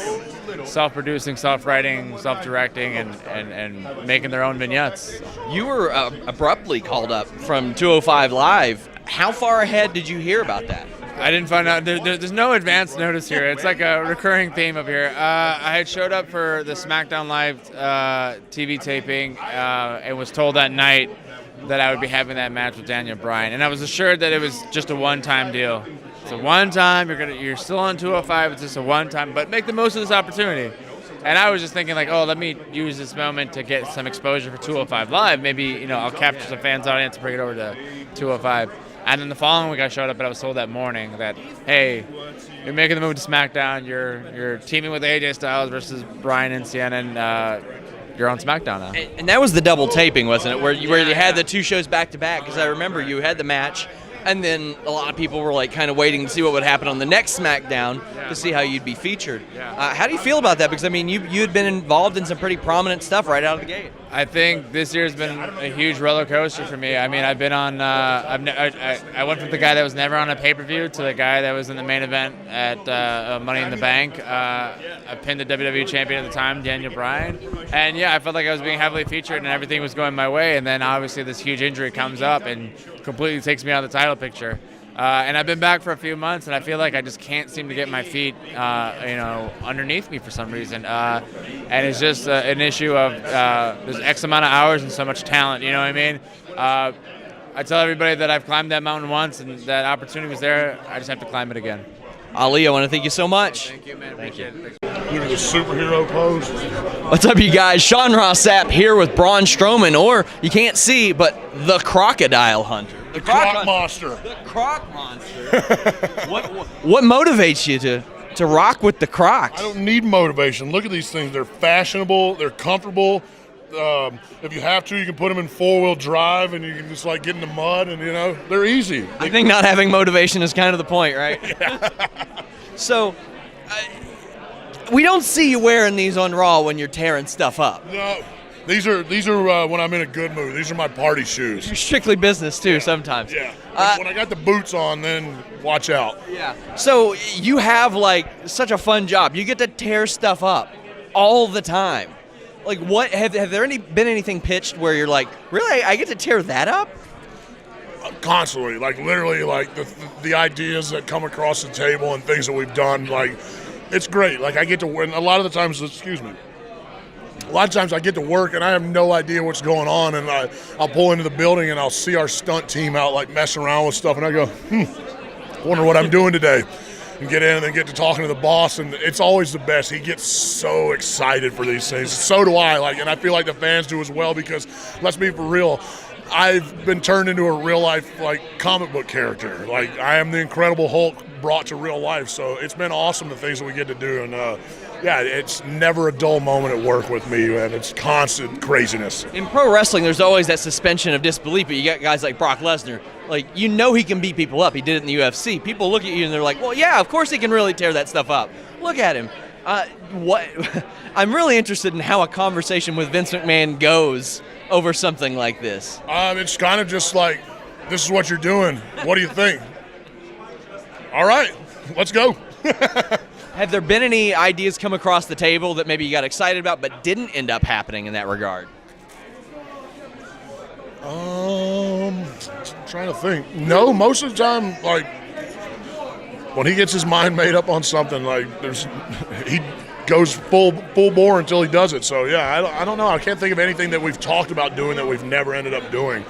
self-producing, self-writing, self-directing, and making their own vignettes. You were abruptly called up from 205 Live. How far ahead did you hear about that? I didn't find out. There's no advance notice here. It's like a recurring theme up here. I had showed up for the SmackDown Live TV taping and was told that night that I would be having that match with Daniel Bryan, and I was assured that it was just a one-time deal. It's a one-time. You're still on 205. It's just a one-time, but make the most of this opportunity. And I was just thinking, like, oh, let me use this moment to get some exposure for 205 Live. Maybe, you know, I'll capture some fans' audience and bring it over to 205. And then the following week I showed up and I was told that morning that, hey, you're making the move to SmackDown. You're teaming with AJ Styles versus Bryan and Sienna, and you're on SmackDown now. And that was the double taping, wasn't it? Where you had the two shows back to back? Because I remember you had the match, and then a lot of people were like kind of waiting to see what would happen on the next SmackDown to see how you'd be featured. How do you feel about that? Because I mean, you had been involved in some pretty prominent stuff right out of the gate. I think this year's been a huge roller coaster for me. I mean, I've been on. I went from the guy that was never on a pay-per-view to the guy that was in the main event at Money in the Bank. I pinned the WWE champion at the time, Daniel Bryan, and yeah, I felt like I was being heavily featured and everything was going my way. And then obviously this huge injury comes up and completely takes me out of the title picture. And I've been back for a few months, and I feel like I just can't seem to get my feet, underneath me for some reason. And it's just an issue of there's X amount of hours and so much talent. You know what I mean? I tell everybody that I've climbed that mountain once, and that opportunity was there. I just have to climb it again. Ali, I want to thank you so much. Thank you, man. Thank you. Do the superhero pose. What's up, you guys? Sean Ross Sapp here with Braun Strowman, or you can't see, but the Crocodile Hunter. The Croc Monster. The Croc Monster. What motivates you to rock with the Crocs? I don't need motivation. Look at these things. They're fashionable. They're comfortable. If you have to, you can put them in 4-wheel drive, and you can just like get in the mud, and they're easy. I think not having motivation is kind of the point, right? So. We don't see you wearing these on Raw when you're tearing stuff up. No, these are when I'm in a good mood. These are my party shoes. You're strictly business too sometimes. Yeah. When I got the boots on, then watch out. Yeah. So you have like such a fun job. You get to tear stuff up all the time. Like, what have there been anything pitched where you're like, really, I get to tear that up? Constantly, like literally, like the ideas that come across the table and things that we've done, like. It's great. Like, I get to work, and a lot of the times I get to work and I have no idea what's going on, and I'll pull into the building and I'll see our stunt team out like messing around with stuff, and I go, wonder what I'm doing today, and get in and then get to talking to the boss, and it's always the best. He gets so excited for these things. So do I, and I feel like the fans do as well, because let's be for real, I've been turned into a real life comic book character. Like, I am the Incredible Hulk brought to real life. So it's been awesome, the things that we get to do, and it's never a dull moment at work with me, and it's constant craziness. In pro wrestling, there's always that suspension of disbelief, but you got guys like Brock Lesnar, he can beat people up. He did it in the UFC. People look at you and they're like, well, yeah, of course he can really tear that stuff up. Look at him. I'm really interested in how a conversation with Vince McMahon goes over something like this. It's kind of just like, this is what you're doing. What do you think? All right, let's go. Have there been any ideas come across the table that maybe you got excited about but didn't end up happening in that regard? Trying to think. No, most of the time, when he gets his mind made up on something, he goes full bore until he does it. So yeah, I don't know. I can't think of anything that we've talked about doing that we've never ended up doing.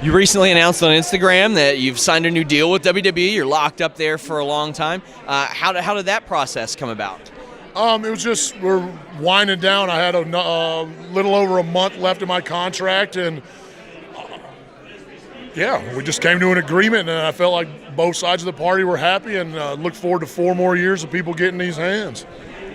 You recently announced on Instagram that you've signed a new deal with WWE. You're locked up there for a long time. How did that process come about? It was just, we're winding down. I had a little over a month left of my contract, and we just came to an agreement, and I felt like both sides of the party were happy, and look forward to 4 more years of people getting these hands.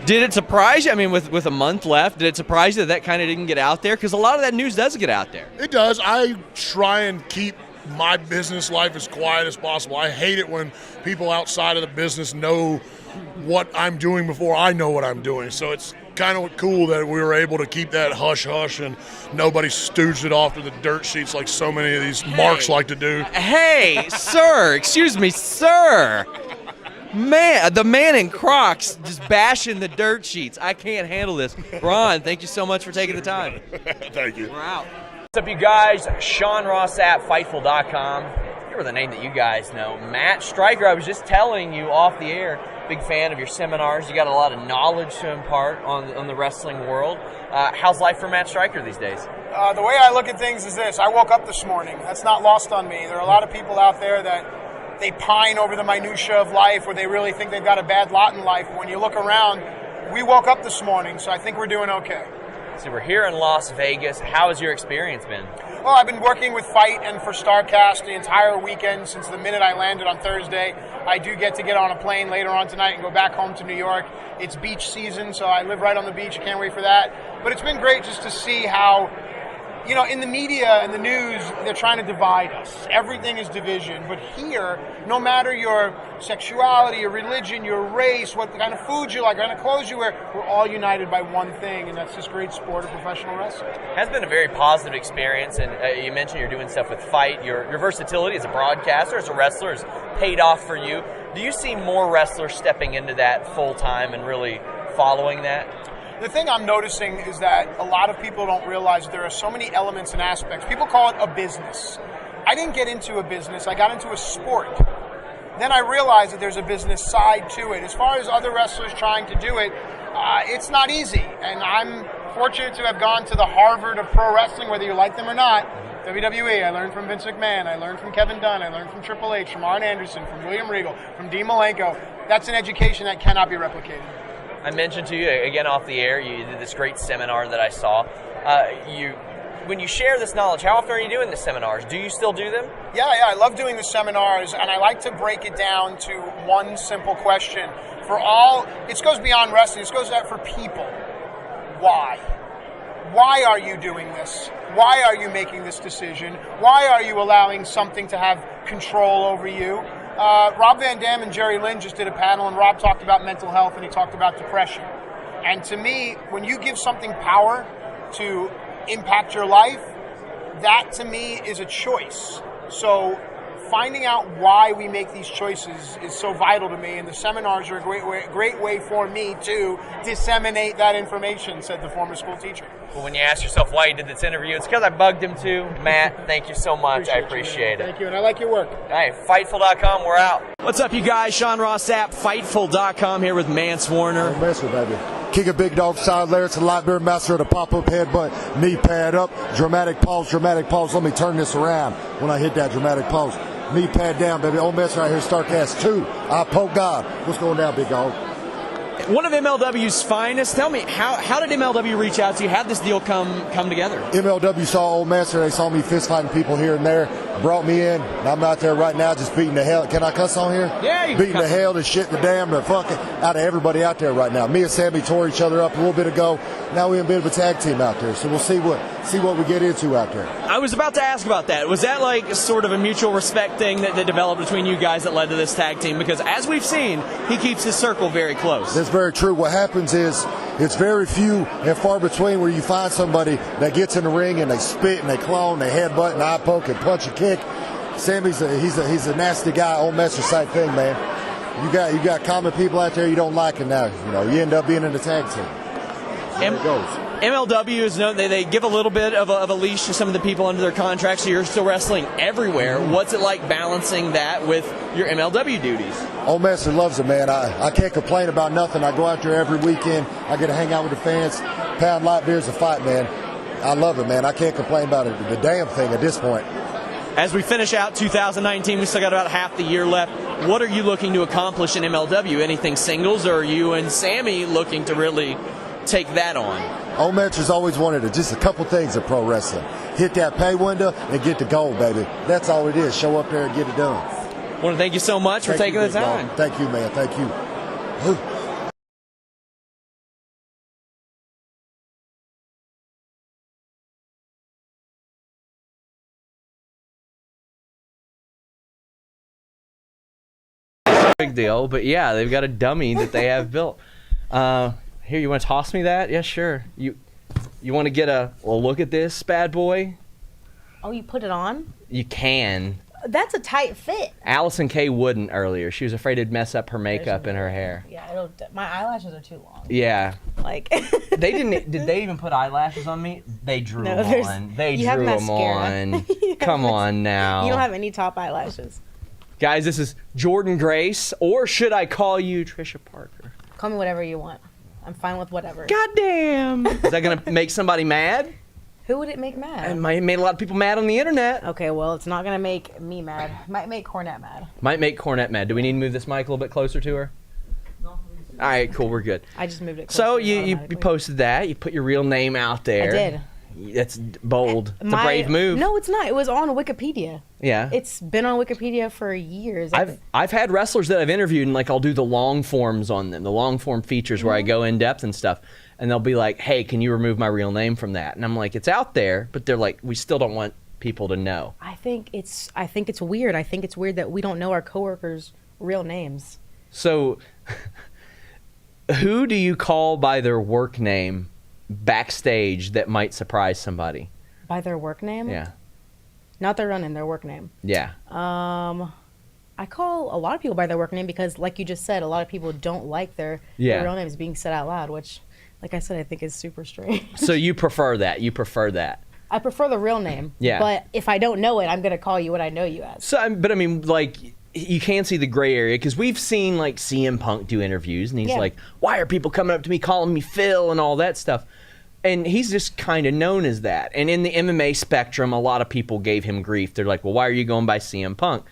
Did it surprise you? I mean, with a month left, did it surprise you that kind of didn't get out there? Because a lot of that news does get out there. It does. I try and keep my business life as quiet as possible. I hate it when people outside of the business know what I'm doing before I know what I'm doing. So it's kind of cool that we were able to keep that hush-hush and nobody stooged it off to the dirt sheets like so many of these marks like to do. Hey, sir, excuse me, sir. Man, the man in Crocs just bashing the dirt sheets. I can't handle this. Braun, thank you so much for taking the time. Thank you. We're out. What's up, you guys? Sean Ross at Fightful.com. Here with a name that you guys know, Matt Striker. I was just telling you off the air, big fan of your seminars. You got a lot of knowledge to impart on the wrestling world. How's life for Matt Striker these days? The way I look at things is this. I woke up this morning. That's not lost on me. There are a lot of people out there that they pine over the minutia of life, or they really think they've got a bad lot in life. When you look around, we woke up this morning, so I think we're doing okay. So we're here in Las Vegas. How has your experience been? Well, I've been working with Fight and for StarCast the entire weekend since the minute I landed on Thursday. I do get to get on a plane later on tonight and go back home to New York. It's beach season, so I live right on the beach. I can't wait for that. But it's been great just to see how, in the media and the news, they're trying to divide us. Everything is division. But here, no matter your sexuality, your religion, your race, what kind of food you like, what kind of clothes you wear, we're all united by one thing, and that's this great sport of professional wrestling. It has been a very positive experience, and you mentioned you're doing stuff with Fight. Your versatility as a broadcaster, as a wrestler, has paid off for you. Do you see more wrestlers stepping into that full-time and really following that? The thing I'm noticing is that a lot of people don't realize there are so many elements and aspects. People call it a business. I didn't get into a business. I got into a sport. Then I realized that there's a business side to it. As far as other wrestlers trying to do it, it's not easy. And I'm fortunate to have gone to the Harvard of pro wrestling, whether you like them or not. WWE, I learned from Vince McMahon, I learned from Kevin Dunn, I learned from Triple H, from Arn Anderson, from William Regal, from Dean Malenko. That's an education that cannot be replicated. I mentioned to you, again off the air, you did this great seminar that I saw. When you share this knowledge, how often are you doing the seminars? Do you still do them? Yeah, I love doing the seminars, and I like to break it down to one simple question. It goes beyond wrestling, it goes out for people. Why? Why are you doing this? Why are you making this decision? Why are you allowing something to have control over you? Rob Van Dam and Jerry Lynn just did a panel, and Rob talked about mental health, and he talked about depression. And to me, when you give something power to impact your life, that to me is a choice. So finding out why we make these choices is so vital to me, and the seminars are a great way for me to disseminate that information, said the former school teacher. Well, when you ask yourself why you did this interview, it's because I bugged him too. Matt, thank you so much. I appreciate it. Thank you, and I like your work. All right, Fightful.com, we're out. What's up, you guys? Sean Ross Sapp, Fightful.com here with Mance Warner. Baby. King of Big Dog Side Lair to the light beer master of the pop-up headbutt, knee pad up, dramatic pause. Let me turn this around when I hit that dramatic pause. Knee pad down, baby. Old mess right here, Starcast 2. I poke God. What's going down, big dog? One of MLW's finest. Tell me, how did MLW reach out to you? How did this deal come together? MLW saw Old Master. They saw me fist fighting people here and there. Brought me in. And I'm out there right now just beating the hell. Can I cuss on here? Yeah, you beating the hell, the shit, the damn, the fucking out of everybody out there right now. Me and Sammy tore each other up a little bit ago. Now we're in a bit of a tag team out there. So we'll see what we get into out there. I was about to ask about that. Was that like sort of a mutual respect thing that developed between you guys that led to this tag team? Because as we've seen, he keeps his circle very close. That's very true. What happens is it's very few and far between where you find somebody that gets in the ring and they spit and they clone, they headbutt and eye poke and punch and kick. Sammy's he's a nasty guy, Old Master type thing, man. You got common people out there you don't like, and now you end up being in the tag team. There it goes. MLW is known, they give a little bit of a leash to some of the people under their contract, so you're still wrestling everywhere. What's it like balancing that with your MLW duties? Old Master loves it, man. I can't complain about nothing. I go out there every weekend. I get to hang out with the fans, pound light beers and fight, man. I love it, man. I can't complain about it. The damn thing at this point. As we finish out 2019, we still got about half the year left. What are you looking to accomplish in MLW? Anything singles, or are you and Sammy looking to really take that on? Old Master's always wanted just a couple things in pro wrestling. Hit that pay window and get the gold, baby. That's all it is. Show up there and get it done. I want to thank you so much for taking the time. Thank you, man. Thank you. Big deal, but yeah, they've got a dummy that they have built. Here, you want to toss me that? Yeah, sure. You want to get look at this bad boy? Oh, you put it on? You can. That's a tight fit. Allison Kay wouldn't earlier. She was afraid it'd mess up her makeup and her hair. Yeah, my eyelashes are too long. Yeah. Like they didn't. Did they even put eyelashes on me? They drew them on. They you drew have them on. Come on now. You don't have any top eyelashes. Guys, this is Jordynne Grace, or should I call you Trisha Parker? Call me whatever you want. I'm fine with whatever. Goddamn. Is that gonna make somebody mad? Who would it make mad? It might made a lot of people mad on the internet. Okay, well, it's not gonna make me mad. Might make Cornette mad. Might make Cornette mad. Do we need to move this mic a little bit closer to her? No. All right, cool. We're good. I just moved it closer. So you posted that. You put your real name out there. I did. That's bold. It's a brave move. No, it's not. It was on Wikipedia. Yeah. It's been on Wikipedia for years. I've had wrestlers that I've interviewed, and I'll do the long forms on them, the long form features where I go in depth and stuff, and they'll be like, "Hey, can you remove my real name from that?" And I'm like, "It's out there," but they're like, "We still don't want people to know." I think it's weird. I think it's weird that we don't know our coworkers' real names. So, who do you call by their work name backstage that might surprise somebody? By their work name? Yeah. Not their run-in, their work name. Yeah. I call a lot of people by their work name because, like you just said, a lot of people don't like their real names being said out loud, which, like I said, I think is super strange. So you prefer that? You prefer that? I prefer the real name. Yeah. But if I don't know it, I'm going to call you what I know you as. So, but I mean, you can see the gray area because we've seen CM Punk do interviews, and he's like, "Why are people coming up to me calling me Phil and all that stuff?" And he's just kind of known as that. And in the MMA spectrum, a lot of people gave him grief. They're like, "Well, why are you going by CM Punk?"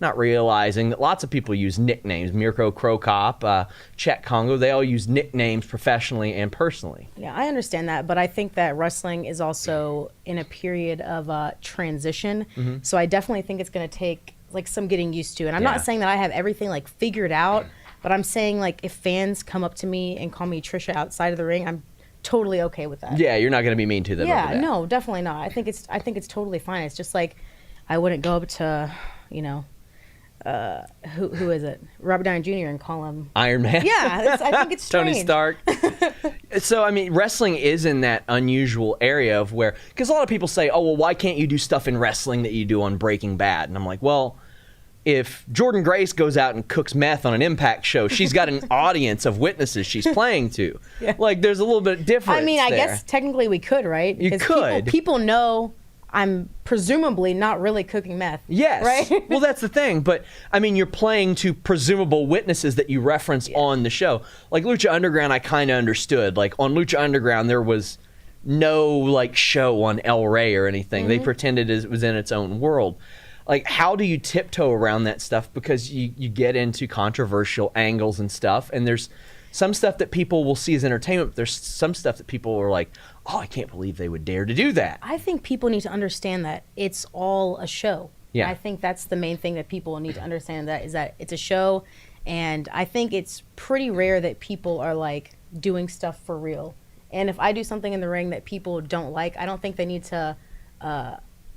not realizing that lots of people use nicknames. Mirko Krokop, Chet Congo, they all use nicknames professionally and personally. Yeah, I understand that, but I think that wrestling is also in a period of transition. So I definitely think it's going to take like some getting used to. And I'm not saying that I have everything like figured out, but I'm saying like if fans come up to me and call me Trisha outside of the ring, I'm totally okay with that. Yeah, you're not going to be mean to them. Yeah, over that. no, definitely not. I think it's totally fine. It's just like I wouldn't go up to, you know, who is it? Robert Downey Jr. and call him Iron Man. Yeah, I think it's strange. Tony Stark. So, I mean, wrestling is in that unusual area of where, because a lot of people say, oh, well, why can't you do stuff in wrestling that you do on Breaking Bad? And I'm like, well, if Jordynne Grace goes out and cooks meth on an Impact show, she's got an audience of witnesses she's playing to. Yeah. Like, there's a little bit of difference I mean, I there. guess technically we could, right? You could. People know I'm presumably not really cooking meth. Yes. Right? Well, that's the thing. But, I mean, you're playing to presumable witnesses that you reference on the show. Like, Lucha Underground, I kind of understood. Like, on Lucha Underground, there was no, like, show on El Rey or anything. They pretended it was in its own world. Like, how do you tiptoe around that stuff? Because you get into controversial angles and stuff, and there's some stuff that people will see as entertainment, but there's some stuff that people are like, oh, I can't believe they would dare to do that. I think people need to understand that it's all a show. Yeah. I think that's the main thing that people need to understand, that is that it's a show, and I think it's pretty rare that people are like doing stuff for real. And if I do something in the ring that people don't like, I don't think they need to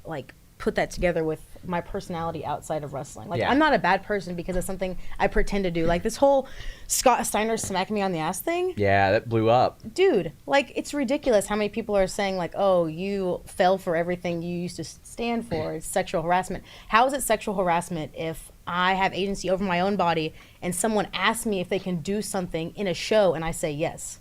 like put that together with my personality outside of wrestling. Like, I'm not a bad person because of something I pretend to do. Like this whole Scott Steiner smacking me on the ass thing. Yeah, that blew up. Dude, like, it's ridiculous how many people are saying like, oh, you fell for everything you used to stand for. It's sexual harassment. How is it sexual harassment if I have agency over my own body and someone asks me if they can do something in a show and I say yes?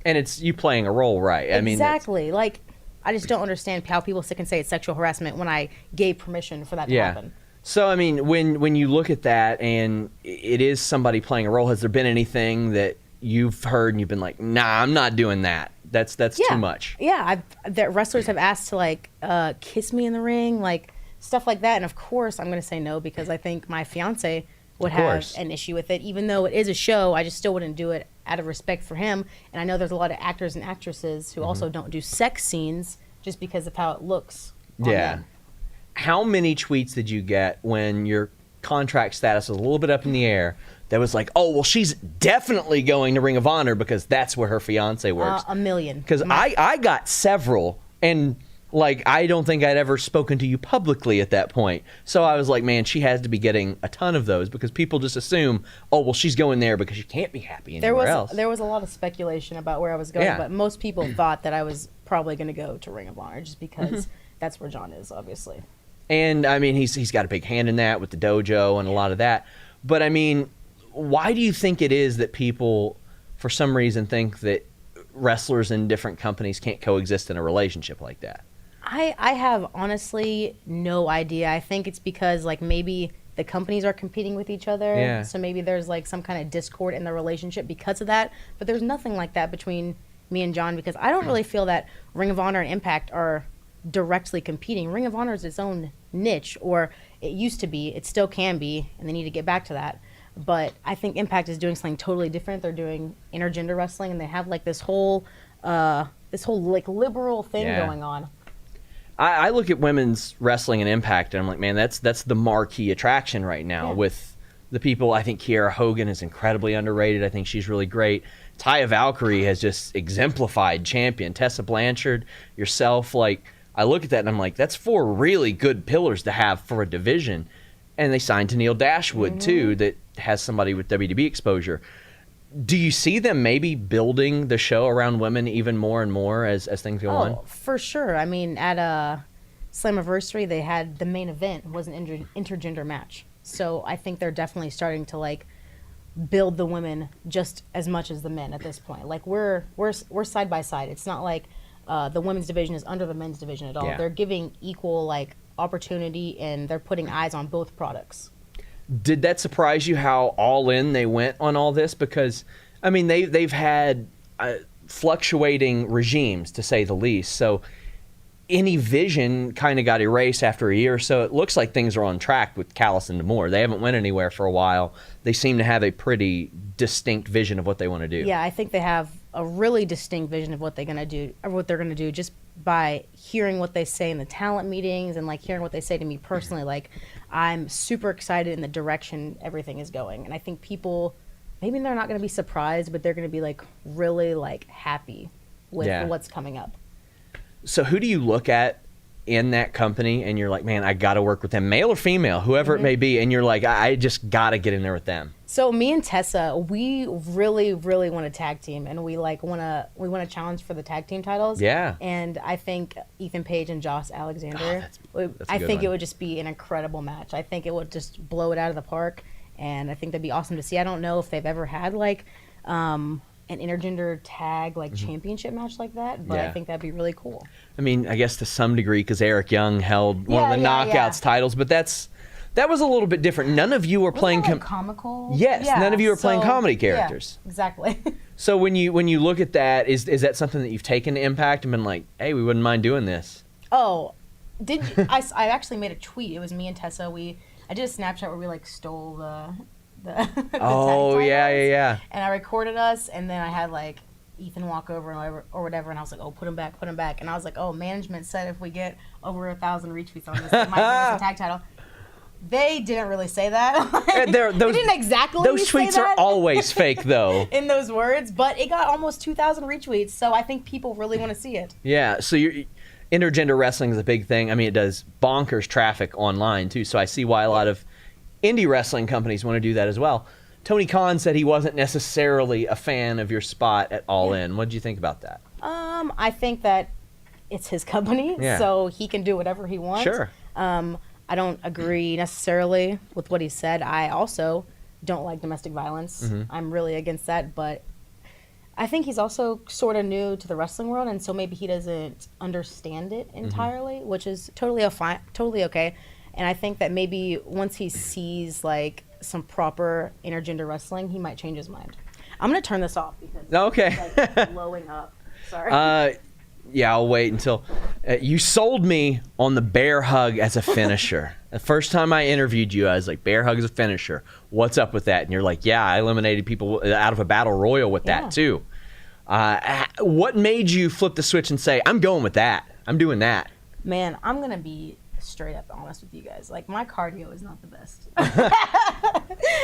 And it's you playing a role, right? I mean, exactly. Like, I just don't understand how people can say it's sexual harassment when I gave permission for that to happen. So, I mean, when you look at that and it is somebody playing a role, has there been anything that you've heard and you've been like, nah, I'm not doing that. That's too much. Yeah, that wrestlers have asked to like kiss me in the ring, like stuff like that. And of course, I'm going to say no because I think my fiance would have an issue with it. Even though it is a show, I just still wouldn't do it out of respect for him. And I know there's a lot of actors and actresses who also don't do sex scenes just because of how it looks on them. How many tweets did you get when your contract status was a little bit up in the air that was like, oh, well, she's definitely going to Ring of Honor because that's where her fiance works? A million. Because I got several, and like, I don't think I'd ever spoken to you publicly at that point. So I was like, man, she has to be getting a ton of those because people just assume, oh, well, she's going there because she can't be happy anywhere else. There was a lot of speculation about where I was going, but most people thought that I was probably going to go to Ring of Honor just because that's where John is, obviously. And, I mean, he's got a big hand in that with the dojo and a lot of that. But, I mean, why do you think it is that people, for some reason, think that wrestlers in different companies can't coexist in a relationship like that? I have honestly no idea. I think it's because like maybe the companies are competing with each other. Yeah. So maybe there's like some kind of discord in the relationship because of that. But there's nothing like that between me and John because I don't really feel that Ring of Honor and Impact are directly competing. Ring of Honor is its own niche, or it used to be. It still can be, and they need to get back to that. But I think Impact is doing something totally different. They're doing intergender wrestling, and they have like this whole like liberal thing going on. I look at women's wrestling and Impact, and I'm like, man, that's the marquee attraction right now with the people. I think Kiera Hogan is incredibly underrated. I think she's really great. Taya Valkyrie has just exemplified champion. Tessa Blanchard, yourself, like, I look at that and I'm like, that's 4 really good pillars to have for a division. And they signed Tennille Dashwood, too, that has somebody with WWE exposure. Do you see them maybe building the show around women even more and more as things go on? For sure. I mean, at Slammiversary, they had the main event was an intergender match. So I think they're definitely starting to like build the women just as much as the men at this point. Like we're side by side. It's not like the women's division is under the men's division at all. Yeah. They're giving equal like opportunity, and they're putting eyes on both products. Did that surprise you how all in they went on all this? Because, I mean, they've had fluctuating regimes, to say the least. So any vision kind of got erased after a year or so. It looks like things are on track with Callis and D'Amore. They haven't went anywhere for a while. They seem to have a pretty distinct vision of what they want to do. Yeah, I think they have a really distinct vision of what they're gonna do, or what they're gonna do, just by hearing what they say in the talent meetings and like hearing what they say to me personally. Like, I'm super excited in the direction everything is going, and I think people, maybe they're not gonna be surprised, but they're gonna be like really like happy with what's coming up. So who do you look at in that company and you're like, man, I got to work with them, male or female, whoever it may be, and you're like, I just got to get in there with them? So me and Tessa, we really, really want to tag team, and we want to challenge for the tag team titles. Yeah. And I think Ethan Page and Josh Alexander, I think it would just be an incredible match. I think it would just blow it out of the park, and I think that'd be awesome to see. I don't know if they've ever had like an intergender tag like championship match like that, but I think that'd be really cool. I mean, I guess to some degree, because Eric Young held one of the Knockouts titles, but that was a little bit different. None of you were playing comical. Yes, none of you were playing comedy characters. Yeah, exactly. So when you look at that, is that something that you've taken to Impact and been like, hey, we wouldn't mind doing this? Oh, did you, I actually made a tweet. It was me and Tessa. I did a Snapchat where we like stole the oh yeah. And I recorded us, and then I had like Ethan walk over or whatever, and I was like, oh, put him back. And I was like, oh, management said if we get over 1,000 retweets on this, they might give us a tag title. They didn't really say that. They didn't exactly those say tweets that are always fake, though. In those words, but it got almost 2,000 retweets, so I think people really want to see it. Yeah, so intergender wrestling is a big thing. I mean, it does bonkers traffic online, too, so I see why a lot of indie wrestling companies want to do that as well. Tony Khan said he wasn't necessarily a fan of your spot at All In. What did you think about that? I think that it's his company, so he can do whatever he wants. Sure. I don't agree necessarily with what he said. I also don't like domestic violence. I'm really against that, but I think he's also sort of new to the wrestling world, and so maybe he doesn't understand it entirely, which is totally okay. And I think that maybe once he sees like some proper intergender wrestling, he might change his mind. I'm gonna turn this off because it's like blowing up. Sorry. Yeah, I'll wait until you sold me on the bear hug as a finisher. The first time I interviewed you, I was like, bear hug as a finisher. What's up with that? And you're like, yeah, I eliminated people out of a battle royal with that too. What made you flip the switch and say, I'm going with that? I'm doing that. Man, I'm gonna be straight up honest with you guys. Like, my cardio is not the best.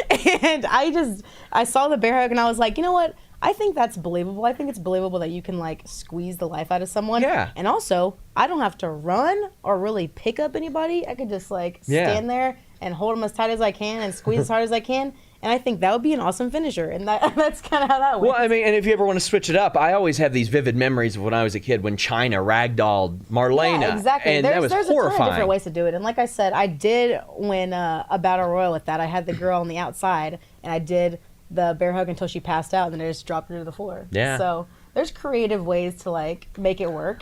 And I saw the bear hug and I was like, you know what? I think that's believable. I think it's believable that you can like squeeze the life out of someone. Yeah. And also, I don't have to run or really pick up anybody. I could just like stand there and hold them as tight as I can and squeeze as hard as I can. And I think that would be an awesome finisher. And that's kind of how that works. Well, I mean, and if you ever want to switch it up, I always have these vivid memories of when I was a kid when China ragdolled Marlena. Yeah, exactly. And that was there's horrifying. a ton of different ways to do it. And like I said, I did win a battle royal with that. I had the girl on the outside, and I did the bear hug until she passed out, and then I just dropped her to the floor. Yeah. So there's creative ways to like make it work.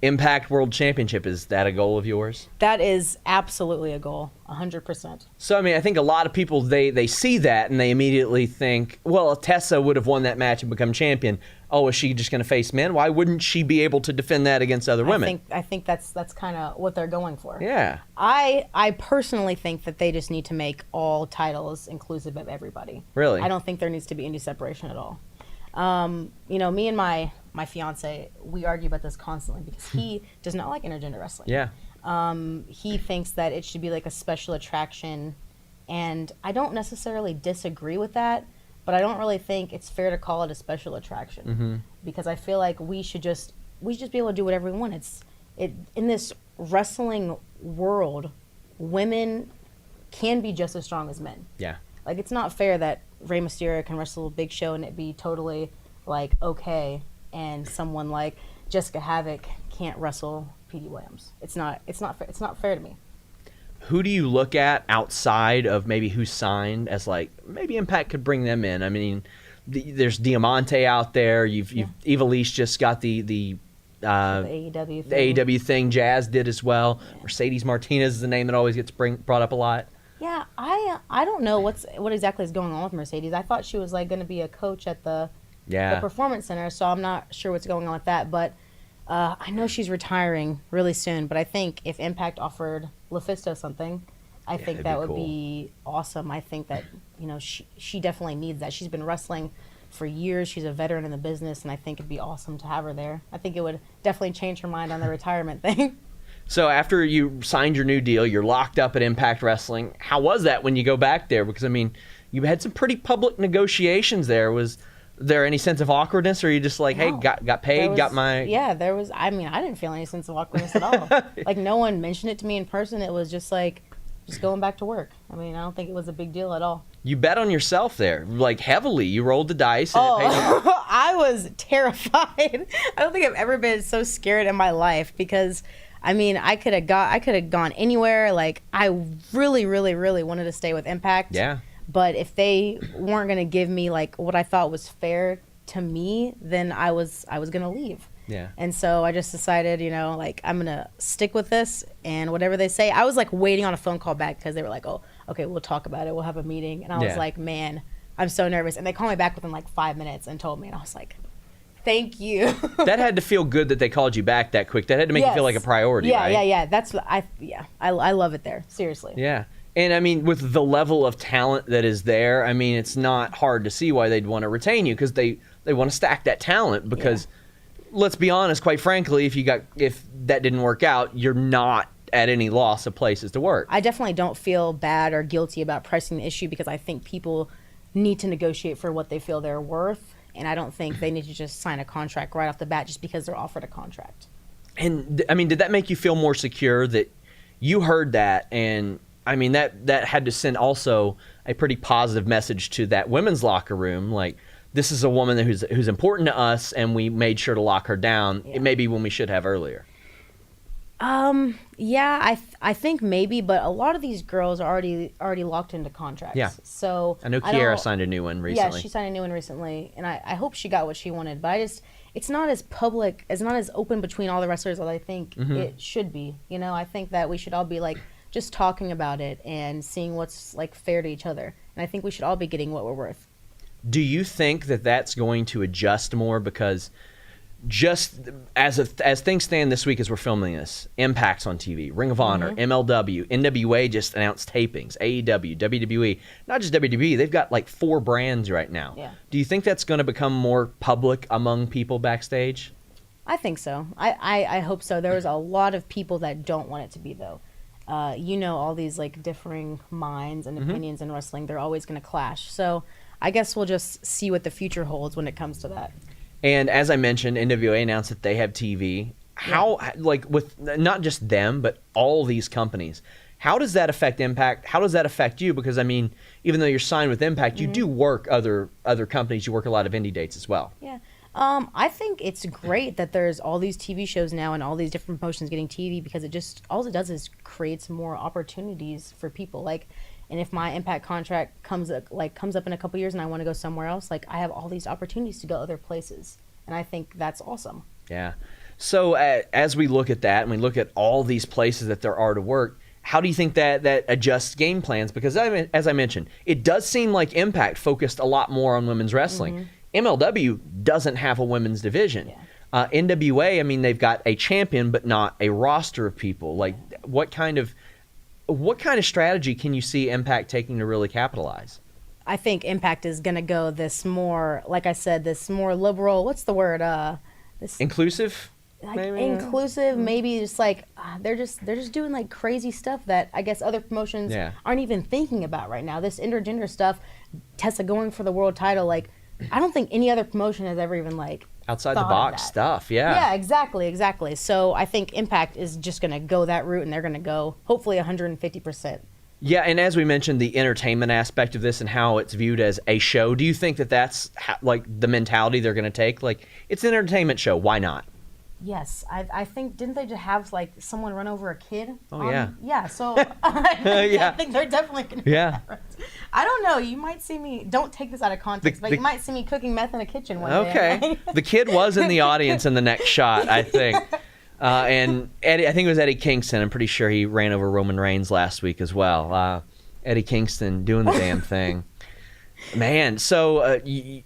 Impact World Championship, is that a goal of yours? That is absolutely a goal, 100%. So, I mean, I think a lot of people, they see that and they immediately think, well, if Tessa would have won that match and become champion, oh, is she just going to face men? Why wouldn't she be able to defend that against other women? I think that's kind of what they're going for. Yeah. I personally think that they just need to make all titles inclusive of everybody. Really? I don't think there needs to be any separation at all. You know, me and my fiance, we argue about this constantly because he does not like intergender wrestling. Yeah. He thinks that it should be like a special attraction, and I don't necessarily disagree with that, but I don't really think it's fair to call it a special attraction because I feel like we should just be able to do whatever we want. In this wrestling world, women can be just as strong as men. Yeah. Like, it's not fair that Rey Mysterio can wrestle Big Show and it be totally like okay, and someone like Jessica Havoc can't wrestle Petey Williams. It's not fair. It's not fair to me. Who do you look at outside of maybe who's signed as like maybe Impact could bring them in? I mean, there's Diamante out there. Eva Lee's just got the AEW thing. Jazz did as well. Yeah. Mercedes Martinez is the name that always gets brought up a lot. Yeah, I don't know what exactly is going on with Mercedes. I thought she was like going to be a coach at the Performance Center, so I'm not sure what's going on with that. But I know she's retiring really soon, but I think if Impact offered LuFisto something, I think that would be awesome. I think that, she definitely needs that. She's been wrestling for years. She's a veteran in the business, and I think it'd be awesome to have her there. I think it would definitely change her mind on the retirement thing. So after you signed your new deal, you're locked up at Impact Wrestling. How was that when you go back there? Because, you had some pretty public negotiations there. Was there any sense of awkwardness, or are you just like, hey, got paid, got my... Yeah, there was. I didn't feel any sense of awkwardness at all. Like, no one mentioned it to me in person. It was just like, just going back to work. I don't think it was a big deal at all. You bet on yourself there, like heavily. You rolled the dice. And it paid off. I was terrified. I don't think I've ever been so scared in my life because, I could have gone anywhere. Like, I really, really, really wanted to stay with Impact. Yeah. But if they weren't going to give me like what I thought was fair to me, then I was going to leave. Yeah. And so I just decided, I'm going to stick with this, and whatever they say. I was like waiting on a phone call back because they were like, oh, okay, we'll talk about it. We'll have a meeting. And I was like, man, I'm so nervous. And they called me back within like 5 minutes and told me, and I was like, thank you. That had to feel good that they called you back that quick. That had to make you feel like a priority, right? Yeah. That's what I love it there. Seriously. Yeah. And with the level of talent that is there, it's not hard to see why they'd want to retain you, because they want to stack that talent. Because let's be honest, quite frankly, if that didn't work out, you're not at any loss of places to work. I definitely don't feel bad or guilty about pressing the issue, because I think people need to negotiate for what they feel they're worth, and I don't think they need to just sign a contract right off the bat just because they're offered a contract. And did that make you feel more secure that you heard that? And that had to send also a pretty positive message to that women's locker room. Like, this is a woman who's important to us, and we made sure to lock her down. It may be when we should have earlier. Yeah, I think maybe, but a lot of these girls are already locked into contracts. Yeah. So I know Kiera signed a new one recently. Yeah, she signed a new one recently, and I hope she got what she wanted. But it's not as public, it's not as open between all the wrestlers as I think it should be. I think that we should all be like just talking about it and seeing what's like fair to each other. And I think we should all be getting what we're worth. Do you think that that's going to adjust more? Because just as things stand this week as we're filming this, Impact's on TV, Ring of Honor, MLW, NWA just announced tapings, AEW, WWE, not just WWE, they've got like 4 brands right now. Yeah. Do you think that's going to become more public among people backstage? I think so. I hope so. There's a lot of people that don't want it to be, though. All these like differing minds and opinions in wrestling, they're always going to clash. So I guess we'll just see what the future holds when it comes to that. And as I mentioned, NWA announced that they have TV. How, with not just them, but all these companies, how does that affect Impact? How does that affect you? Because, even though you're signed with Impact, you do work other companies. You work a lot of indie dates as well. Yeah. I think it's great that there's all these TV shows now and all these different promotions getting TV, because all it does is creates more opportunities for people. And if my Impact contract comes up in a couple years and I want to go somewhere else, I have all these opportunities to go other places, and I think that's awesome. Yeah. So as we look at that and we look at all these places that there are to work, how do you think that adjusts game plans? Because as I mentioned, it does seem like Impact focused a lot more on women's wrestling. MLW doesn't have a women's division. NWA, they've got a champion but not a roster of people. What kind of strategy can you see Impact taking to really capitalize? I think Impact is going to go this more, like I said, this more liberal. What's the word? Inclusive. Inclusive, maybe just they're just doing crazy stuff that I guess other promotions aren't even thinking about right now. This intergender stuff, Tessa going for the world title, I don't think any other promotion has ever even outside the box stuff. Yeah, exactly. So I think Impact is just going to go that route, and they're going to go hopefully 150%. Yeah, and as we mentioned, the entertainment aspect of this and how it's viewed as a show, do you think that that's the mentality they're going to take? It's an entertainment show, why not? Yes, I think, didn't they just have someone run over a kid? Oh, yeah. Yeah, so I think they're definitely going to do that. I don't know, you might see me, don't take this out of context, but you might see me cooking meth in a kitchen one day. Okay. The kid was in the audience in the next shot, I think. And Eddie, I think it was Eddie Kingston. I'm pretty sure he ran over Roman Reigns last week as well. Eddie Kingston doing the damn thing. Man, so we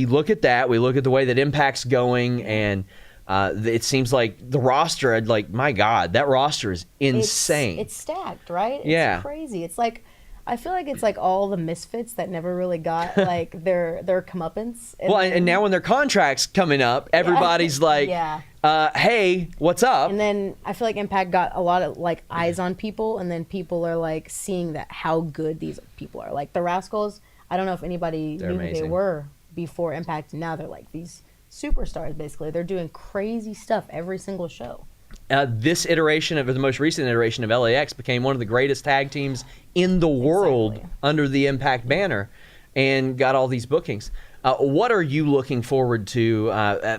look at that. We look at the way that Impact's going, and It seems like the roster, my God, that roster is insane. It's stacked, right? It's Yeah. crazy. It's like, I feel like it's like all the misfits that never really got like their comeuppance. And now when their contracts coming up, everybody's like, yeah. Hey, what's up? And then I feel like Impact got a lot of like eyes on people, and then people are like seeing that how good these people are. Like the Rascals, I don't know if anybody They're knew who they amazing. were before Impact, and now they're like these superstars basically. They're doing crazy stuff every single show. This iteration of the most recent iteration of LAX became one of the greatest tag teams in the world under the Impact banner, and got all these bookings. What are you looking forward to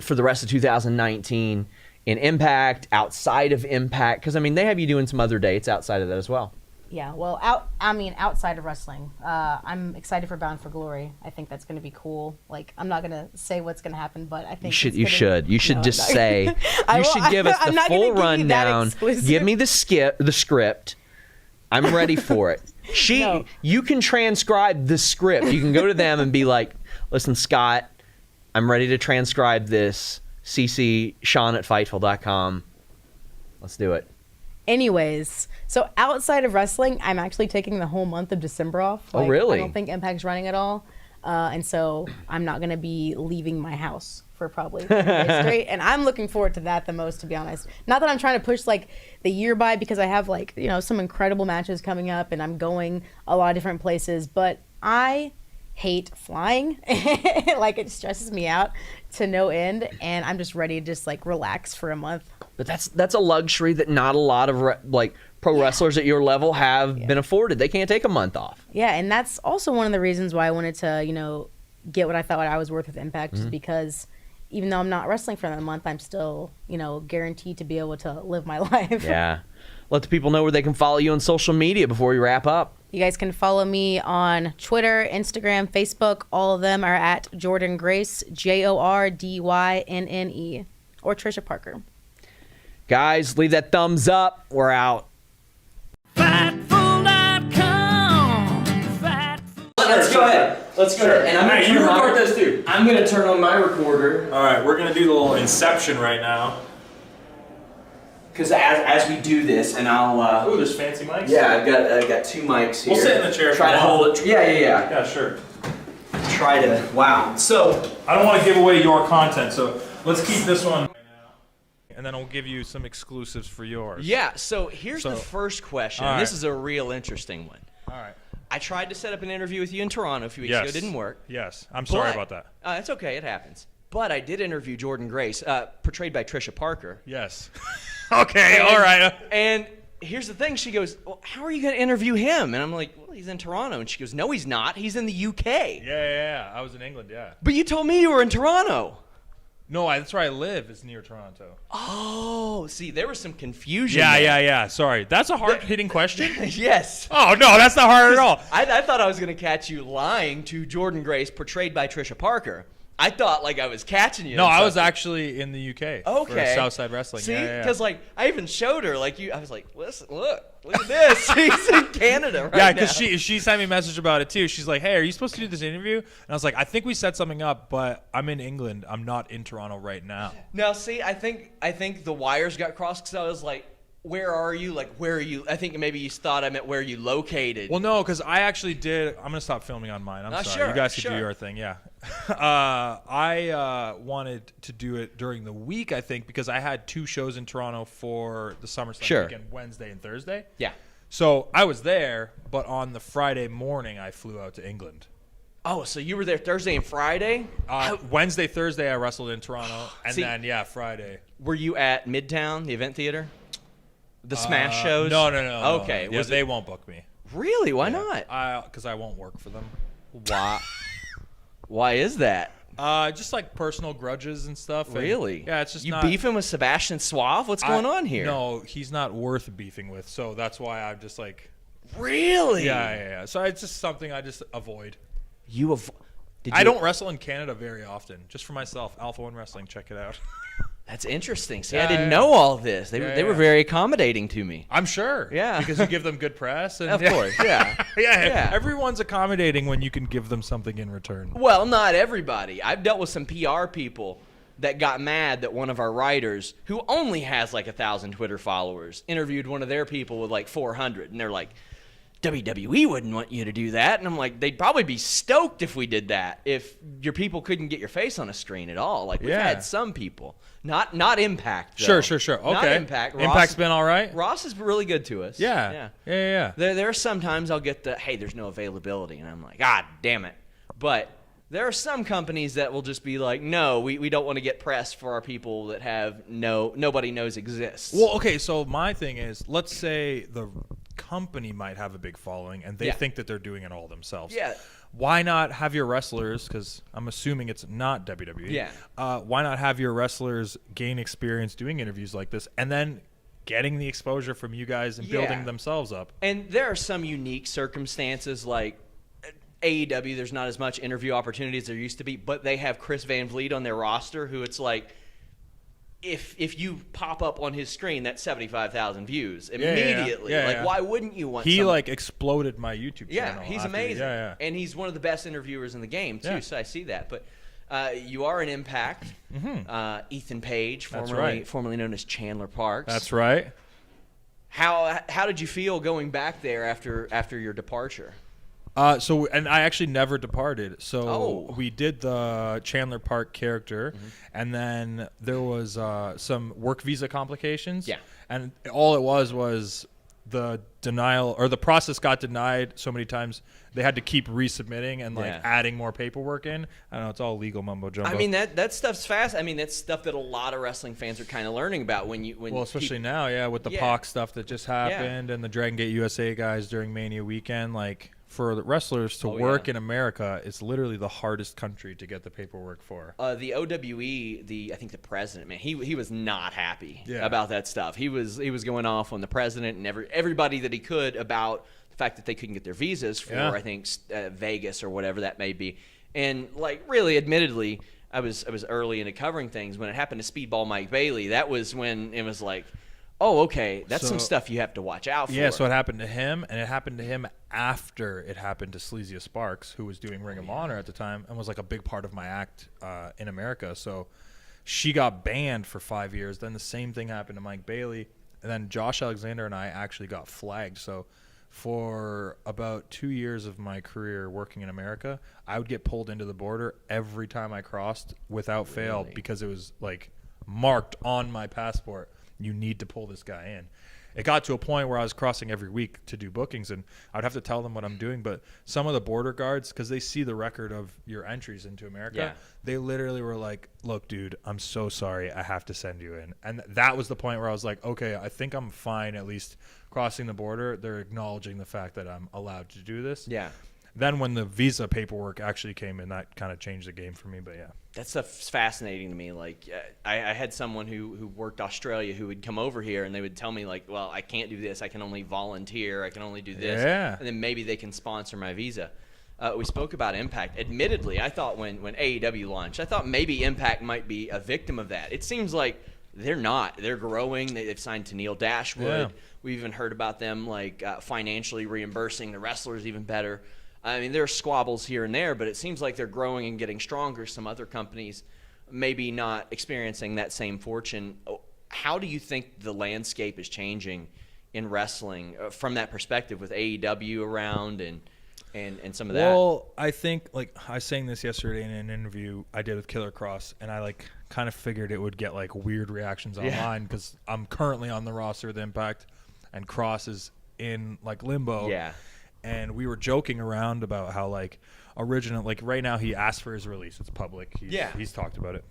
for the rest of 2019 in Impact, outside of Impact? Because I mean, they have you doing some other dates outside of that as well. Yeah, well, outside of wrestling, I'm excited for Bound for Glory. I think that's going to be cool. Like, I'm not going to say what's going to happen, but I think You should just say. You should give us the full rundown. Give me the script. I'm ready for it. You can transcribe the script. You can go to them and be like, "Listen, Scott, I'm ready to transcribe this. CC Sean at Fightful.com. Let's do it." Anyways, so outside of wrestling, I'm actually taking the whole month of December off. Oh, really? I don't think Impact's running at all. And so I'm not going to be leaving my house for probably 3 days straight. And I'm looking forward to that the most, to be honest. Not that I'm trying to push like the year by, because I have like, some incredible matches coming up and I'm going a lot of different places, but I hate flying. Like, it stresses me out to no end, and I'm just ready to just like relax for a month. But that's a luxury that not a lot of pro wrestlers at your level have been afforded. They can't take a month off. Yeah, and that's also one of the reasons why I wanted to, get what I thought I was worth with Impact, just because even though I'm not wrestling for that month, I'm still, guaranteed to be able to live my life. Yeah. Let the people know where they can follow you on social media before we wrap up. You guys can follow me on Twitter, Instagram, Facebook. All of them are at Jordynne Grace, JORDYNNE, or Trisha Parker. Guys, leave that thumbs up. We're out. Let's go ahead. And I'm you record this too. I'm going to turn on my recorder. All right, we're going to do the little inception right now. Because as we do this, and I'll... Ooh, there's fancy mics? Yeah, I've got 2 mics here. We'll sit in the chair. Try to hold it. Yeah. Yeah, sure. Try to... Wow. So... I don't want to give away your content, so let's keep this one. And then I'll give you some exclusives for yours. Yeah, so here's the first question. Right. This is a real interesting one. All right. I tried to set up an interview with you in Toronto a few weeks ago. It didn't work. Yes, I'm sorry about that. It's okay. It happens. But I did interview Jordynne Grace, portrayed by Trisha Parker. Yes. Okay, all right. And here's the thing. She goes, well, how are you going to interview him? And I'm like, well, he's in Toronto. And she goes, no, he's not. He's in the UK. Yeah. I was in England, yeah. But you told me you were in Toronto. No, that's where I live. It's near Toronto. Oh, see, there was some confusion. Yeah. Sorry. That's a hard-hitting question? Yes. Oh, no, that's not hard at all. I thought I was going to catch you lying to Jordynne Grace, portrayed by Trisha Parker. I thought like I was catching you. No, I was actually in the UK. Okay. For Southside Wrestling. See, because like I even showed her like I was like, listen, look at this. She's in Canada right now. Yeah, because she sent me a message about it too. She's like, hey, are you supposed to do this interview? And I was like, I think we set something up, but I'm in England. I'm not in Toronto right now. Now, see, I think the wires got crossed because I was like, where are you? Like, where are you? I think maybe you thought I meant where you located. Well, no, because I actually did. I'm going to stop filming on mine. I'm sorry. Sure, you guys can sure. do your thing, yeah. I wanted to do it during the week, I think, because I had 2 shows in Toronto for the SummerSlam weekend, Wednesday and Thursday. Yeah. So I was there, but on the Friday morning, I flew out to England. Oh, so you were there Thursday and Friday? Wednesday, Thursday, I wrestled in Toronto, and then, Friday. Were you at Midtown, the event theater? The Smash shows? No. Okay. Yeah, they won't book me. Really? Why not? Because I won't work for them. Why? Why is that? Just like personal grudges and stuff. Really? Yeah, it's just you not... beefing with Sebastian Suave? What's going on here? No, he's not worth beefing with, so that's why I'm just like... Really? Yeah. So it's just something I just avoid. I don't wrestle in Canada very often. Just for myself. Alpha One Wrestling, check it out. That's interesting. See, I didn't know all this. They were very accommodating to me. I'm sure. Yeah. Because you give them good press. And of course, yeah. Yeah. Everyone's accommodating when you can give them something in return. Well, not everybody. I've dealt with some PR people that got mad that one of our writers, who only has like 1,000 Twitter followers, interviewed one of their people with like 400, and they're like, WWE wouldn't want you to do that. And I'm like, they'd probably be stoked if we did that, if your people couldn't get your face on a screen at all. Like, we've had some people. Not Impact, though. Sure. Okay. Not Impact. Impact's been all right? Ross is really good to us. Yeah. There are sometimes I'll get the, hey, there's no availability. And I'm like, God damn it. But there are some companies that will just be like, no, we don't want to get press for our people that have nobody knows exists. Well, okay, so my thing is, let's say the company might have a big following and they think that they're doing it all themselves. Yeah. Why not have your wrestlers, because I'm assuming it's not WWE. Yeah. Why not have your wrestlers gain experience doing interviews like this and then getting the exposure from you guys and building themselves up? And there are some unique circumstances, like AEW, there's not as much interview opportunity as there used to be, but they have Chris Van Vliet on their roster, who it's like, if you pop up on his screen, that's 75,000 views immediately. Yeah. Why wouldn't you want? He exploded my YouTube channel. Yeah, he's amazing. And he's one of the best interviewers in the game too. So I see that. But you are an Impact. Ethan Page, formerly known as Chandler Parks. That's right. How did you feel going back there after your departure? And I actually never departed. So we did the Chandler Park character, and then there was some work visa complications. Yeah. And all it was the denial, or the process got denied so many times they had to keep resubmitting and adding more paperwork in. I don't know, it's all legal mumbo jumbo. I mean, that stuff's fast. I mean, that's stuff that a lot of wrestling fans are kind of learning about especially now, with the POC stuff that just happened and the Dragon Gate USA guys during Mania weekend, like, for the wrestlers to work in America, it's literally the hardest country to get the paperwork for. The OWE, I think the president, man, he was not happy about that stuff. He was going off on the president and everybody that he could about the fact that they couldn't get their visas for I think Vegas or whatever that may be. And like, really, admittedly, I was early into covering things when it happened to Speedball Mike Bailey. That was when it was like, oh, okay, that's some stuff you have to watch out for. Yeah, so it happened to him, and it happened to him after it happened to Sleazia Sparks, who was doing Ring of Honor at the time and was like a big part of my act in America. So she got banned for 5 years. Then the same thing happened to Mike Bailey. And then Josh Alexander and I actually got flagged. So for about 2 years of my career working in America, I would get pulled into the border every time I crossed without fail because it was like marked on my passport. You need to pull this guy in. It got to a point where I was crossing every week to do bookings, and I'd have to tell them what I'm doing. But some of the border guards, because they see the record of your entries into America, they literally were like, look, dude, I'm so sorry. I have to send you in. And that was the point where I was like, okay, I think I'm fine at least crossing the border. They're acknowledging the fact that I'm allowed to do this. Yeah. Then when the visa paperwork actually came in, that kind of changed the game for me. But yeah, that stuff's fascinating to me. Like, I had someone who worked Australia who would come over here and they would tell me like, well, I can't do this. I can only volunteer. I can only do this. Yeah. And then maybe they can sponsor my visa. We spoke about Impact. Admittedly, I thought when AEW launched, I thought maybe Impact might be a victim of that. It seems like they're not. They're growing. They've signed to Neil Dashwood. Yeah. We even heard about them like financially reimbursing the wrestlers even better. I mean, there are squabbles here and there, but it seems like they're growing and getting stronger. Some other companies maybe not experiencing that same fortune. How do you think the landscape is changing in wrestling from that perspective with AEW around and some of that? Well, I think, like, I was saying this yesterday in an interview I did with Killer Kross, and I like kind of figured it would get like weird reactions online because I'm currently on the roster with Impact, and Kross is in like limbo. Yeah. And we were joking around about how, like, right now he asked for his release. It's public. He's talked about it.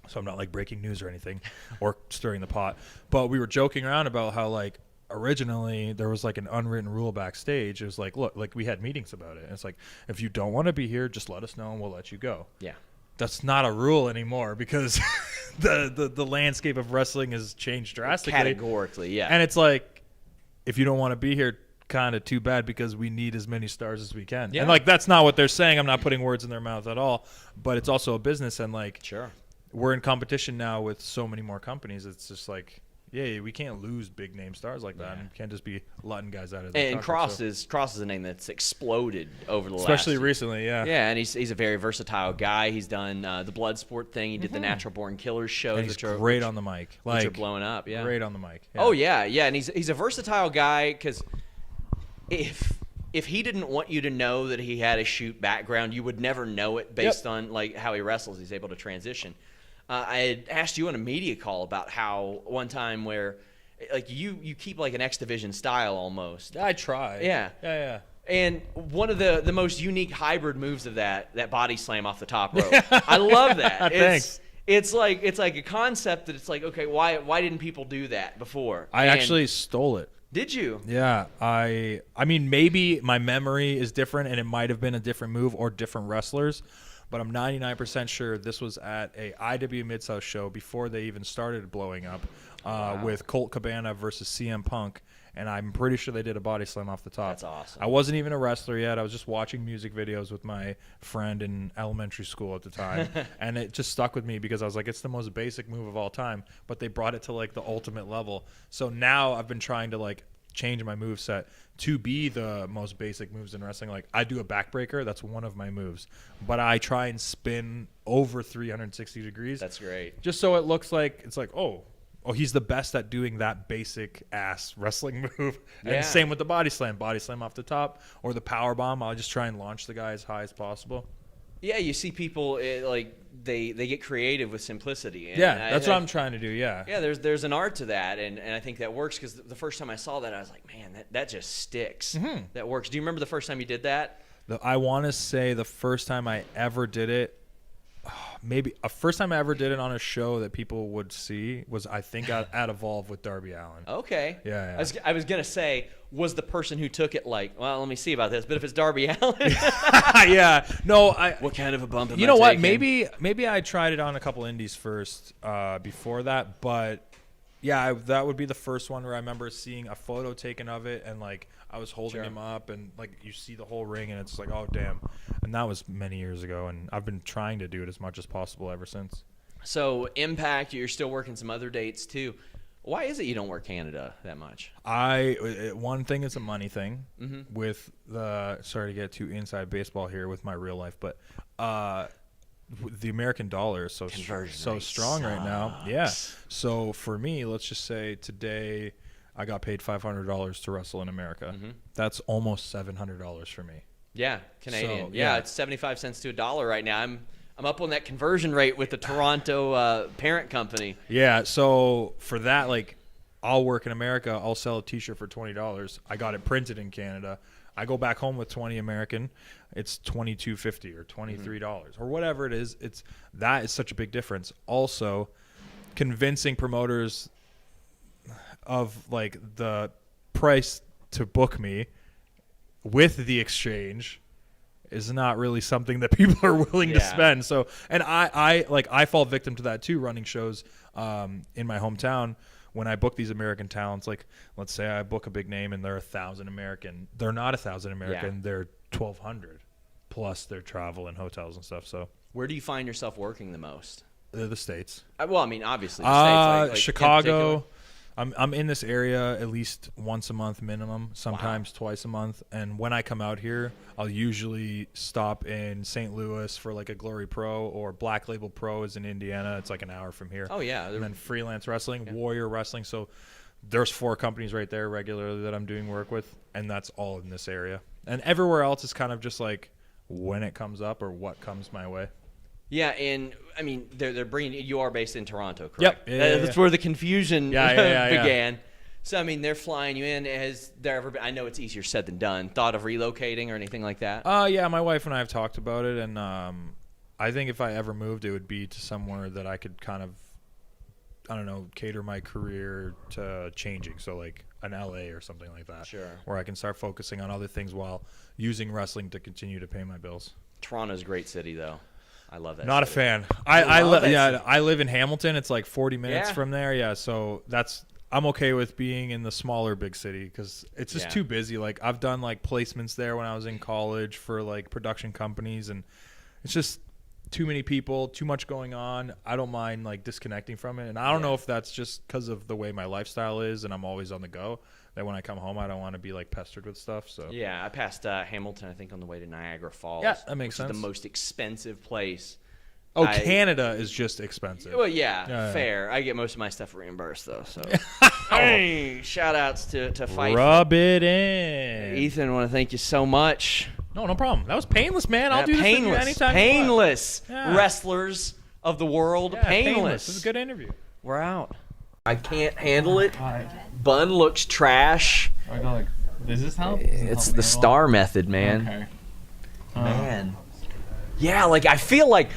So I'm not, like, breaking news or anything or stirring the pot. But we were joking around about how, like, originally there was, like, an unwritten rule backstage. It was like, look, like, we had meetings about it. And it's like, if you don't want to be here, just let us know and we'll let you go. Yeah. That's not a rule anymore because the landscape of wrestling has changed drastically. Categorically, yeah. And it's like, if you don't want to be here, kind of too bad because we need as many stars as we can. And like, that's not what they're saying. I'm not putting words in their mouth at all, but it's also a business, and like, sure, we're in competition now with so many more companies. It's just like, Yeah, we can't lose big name stars like that. And can't just be letting guys out of the And Kross is a name that's exploded over the especially last recently, yeah. Yeah, and he's a very versatile guy. He's done the Bloodsport thing. He did the Natural Born Killers shows, And he's great on the mic. Which are blowing up. Yeah, great on the mic. Oh yeah, and he's a versatile guy because if he didn't want you to know that he had a shoot background, you would never know it based on like how he wrestles. He's able to transition. I had asked you on a media call about how one time where like you keep like an X Division style almost. I try. Yeah. And one of the most unique hybrid moves of that body slam off the top rope. I love that. Thanks. It's like a concept that it's like, okay, why didn't people do that before? I actually stole it. Did you? Yeah, I mean, maybe my memory is different and it might have been a different move or different wrestlers, but I'm 99% sure this was at a IW Mid-South show before they even started blowing up with Colt Cabana versus CM Punk, and I'm pretty sure they did a body slam off the top. That's awesome. I wasn't even a wrestler yet. I was just watching music videos with my friend in elementary school at the time, and it just stuck with me because I was like, it's the most basic move of all time, but they brought it to like the ultimate level. So now I've been trying to like change my moveset to be the most basic moves in wrestling. Like I do a backbreaker, that's one of my moves, but I try and spin over 360 degrees. That's great. Just so it looks like it's like, oh, he's the best at doing that basic ass wrestling move. Yeah. And same with the body slam off the top or the power bomb. I'll just try and launch the guy as high as possible. Yeah, you see people like they get creative with simplicity. And that's what I'm trying to do. Yeah. Yeah, there's an art to that, and I think that works because the first time I saw that, I was like, man, that just sticks. That works. Do you remember the first time you did that? I want to say the first time I ever did it, maybe a first time I ever did it on a show that people would see was I think at Evolve with Darby Allin. Okay. Yeah. I was gonna say, was the person who took it like, well, let me see about this, but if it's Darby Allin, yeah. No, what kind of a bump am you know I what? taking? Maybe I tried it on a couple indies first before that, but yeah, that would be the first one where I remember seeing a photo taken of it and like I was holding him up and like you see the whole ring and it's like, oh damn. And that was many years ago and I've been trying to do it as much as possible ever since. So Impact, you're still working some other dates too. Why is it you don't work Canada that much? One thing is a money thing with sorry to get too inside baseball here with my real life, but the American dollar is so strong right now. Yeah. So for me, let's just say today I got paid $500 to wrestle in America. That's almost $700 for me. Yeah, Canadian. So, yeah, it's 75 cents to $1 right now. I'm up on that conversion rate with the Toronto parent company. Yeah, so for that, like, I'll work in America. I'll sell a T-shirt for $20. I got it printed in Canada. I go back home with 20 American. It's $22.50 or $23 or whatever it is. That is such a big difference. Also, convincing promoters of like the price to book me with the exchange is not really something that people are willing to spend. So, and I fall victim to that too, running shows in my hometown. When I book these American talents, like let's say I book a big name and they're 1,000 American, they're not 1,000 American, they're 1,200 plus their travel and hotels and stuff. So where do you find yourself working the most? The States. Well, I mean, obviously the States. Like Chicago. I'm in this area at least once a month minimum, sometimes twice a month. And when I come out here, I'll usually stop in St. Louis for like a Glory Pro, or Black Label Pro is in Indiana. It's like an hour from here. Oh, yeah. And then Freelance Wrestling, Warrior Wrestling. So there's 4 companies right there regularly that I'm doing work with, and that's all in this area. And everywhere else is kind of just like when it comes up or what comes my way. Yeah, and I mean, they're bringing. You are based in Toronto, correct? Yep. That's where the confusion began. Yeah. So I mean, they're flying you in. Has there ever been? I know it's easier said than done. Thought of relocating or anything like that? Yeah, my wife and I have talked about it, and I think if I ever moved, it would be to somewhere that I could kind of, I don't know, cater my career to changing. So like an LA or something like that. Sure. Where I can start focusing on other things while using wrestling to continue to pay my bills. Toronto's a great city, though. I love that. Not city. a fan. I live in Hamilton. It's like 40 minutes from there. Yeah, so I'm okay with being in the smaller big city because it's just too busy. Like I've done like placements there when I was in college for like production companies, and it's just too many people, too much going on. I don't mind like disconnecting from it. And I don't know if that's just because of the way my lifestyle is and I'm always on the go, that when I come home, I don't want to be like pestered with stuff. So yeah, I passed Hamilton, I think, on the way to Niagara Falls. Yeah, that makes which sense. is the most expensive place. Oh, Canada is just expensive. Well, yeah, fair. I get most of my stuff reimbursed, though. So, hey, shout-outs to Fight. Rub it in. Ethan, I want to thank you so much. No problem. That was painless, man. I'll do this with you anytime. Painless wrestlers of the world. Yeah, painless. This is a good interview. We're out. I can't handle it. Bun looks trash. Does this help? It's the star method, man. Okay. Man. Yeah, like I feel like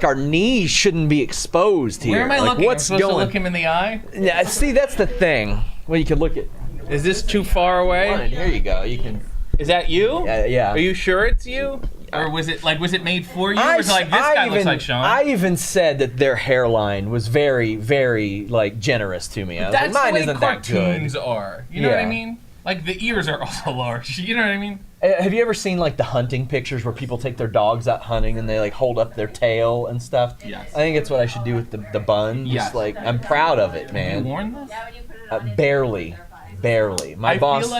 our knees shouldn't be exposed here. Where am I like, looking? What's I'm supposed going? to look him in the eye? Yeah, see, that's the thing. Well, you can look at. Is this too far away? Here you go. You can. Is that you? Yeah. Are you sure it's you? Or was it made for you? Or was it like, this guy looks like Sean? I even said that their hairline was very, very like generous to me. I was That's like, mine the way isn't that good. cartoons are. You know what I mean? Like the ears are also large. You know what I mean? Have you ever seen like the hunting pictures where people take their dogs out hunting and they like hold up their tail and stuff? Yes. I think it's what I should do with the bun. Yes. Just like I'm proud of it, man. Have you worn this? Barely. My boss.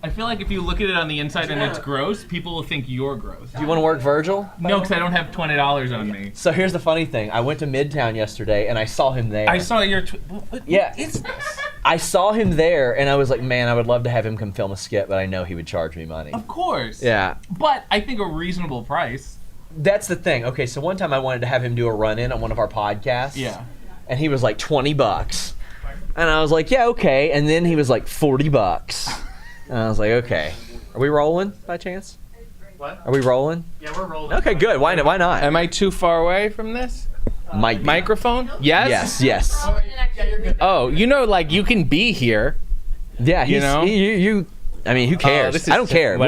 I feel like if you look at it on the inside and it's gross, people will think you're gross. Do you want to work Virgil? No, because I don't have $20 on me. So here's the funny thing. I went to Midtown yesterday and I saw him there. I saw your. What is this? I saw him there and I was like, man, I would love to have him come film a skit, but I know he would charge me money. Of course. Yeah. But I think a reasonable price. That's the thing. Okay, so one time I wanted to have him do a run-in on one of our podcasts. Yeah. And he was like $20. And I was like, yeah, okay. And then he was like $40. And I was like, okay. Are we rolling by chance? What? Are we rolling? Yeah, we're rolling. Okay, good. Why not? Am I too far away from this? Microphone? Yes? Yes. Oh, like you can be here. Yeah, you know? I mean, who cares? I don't care.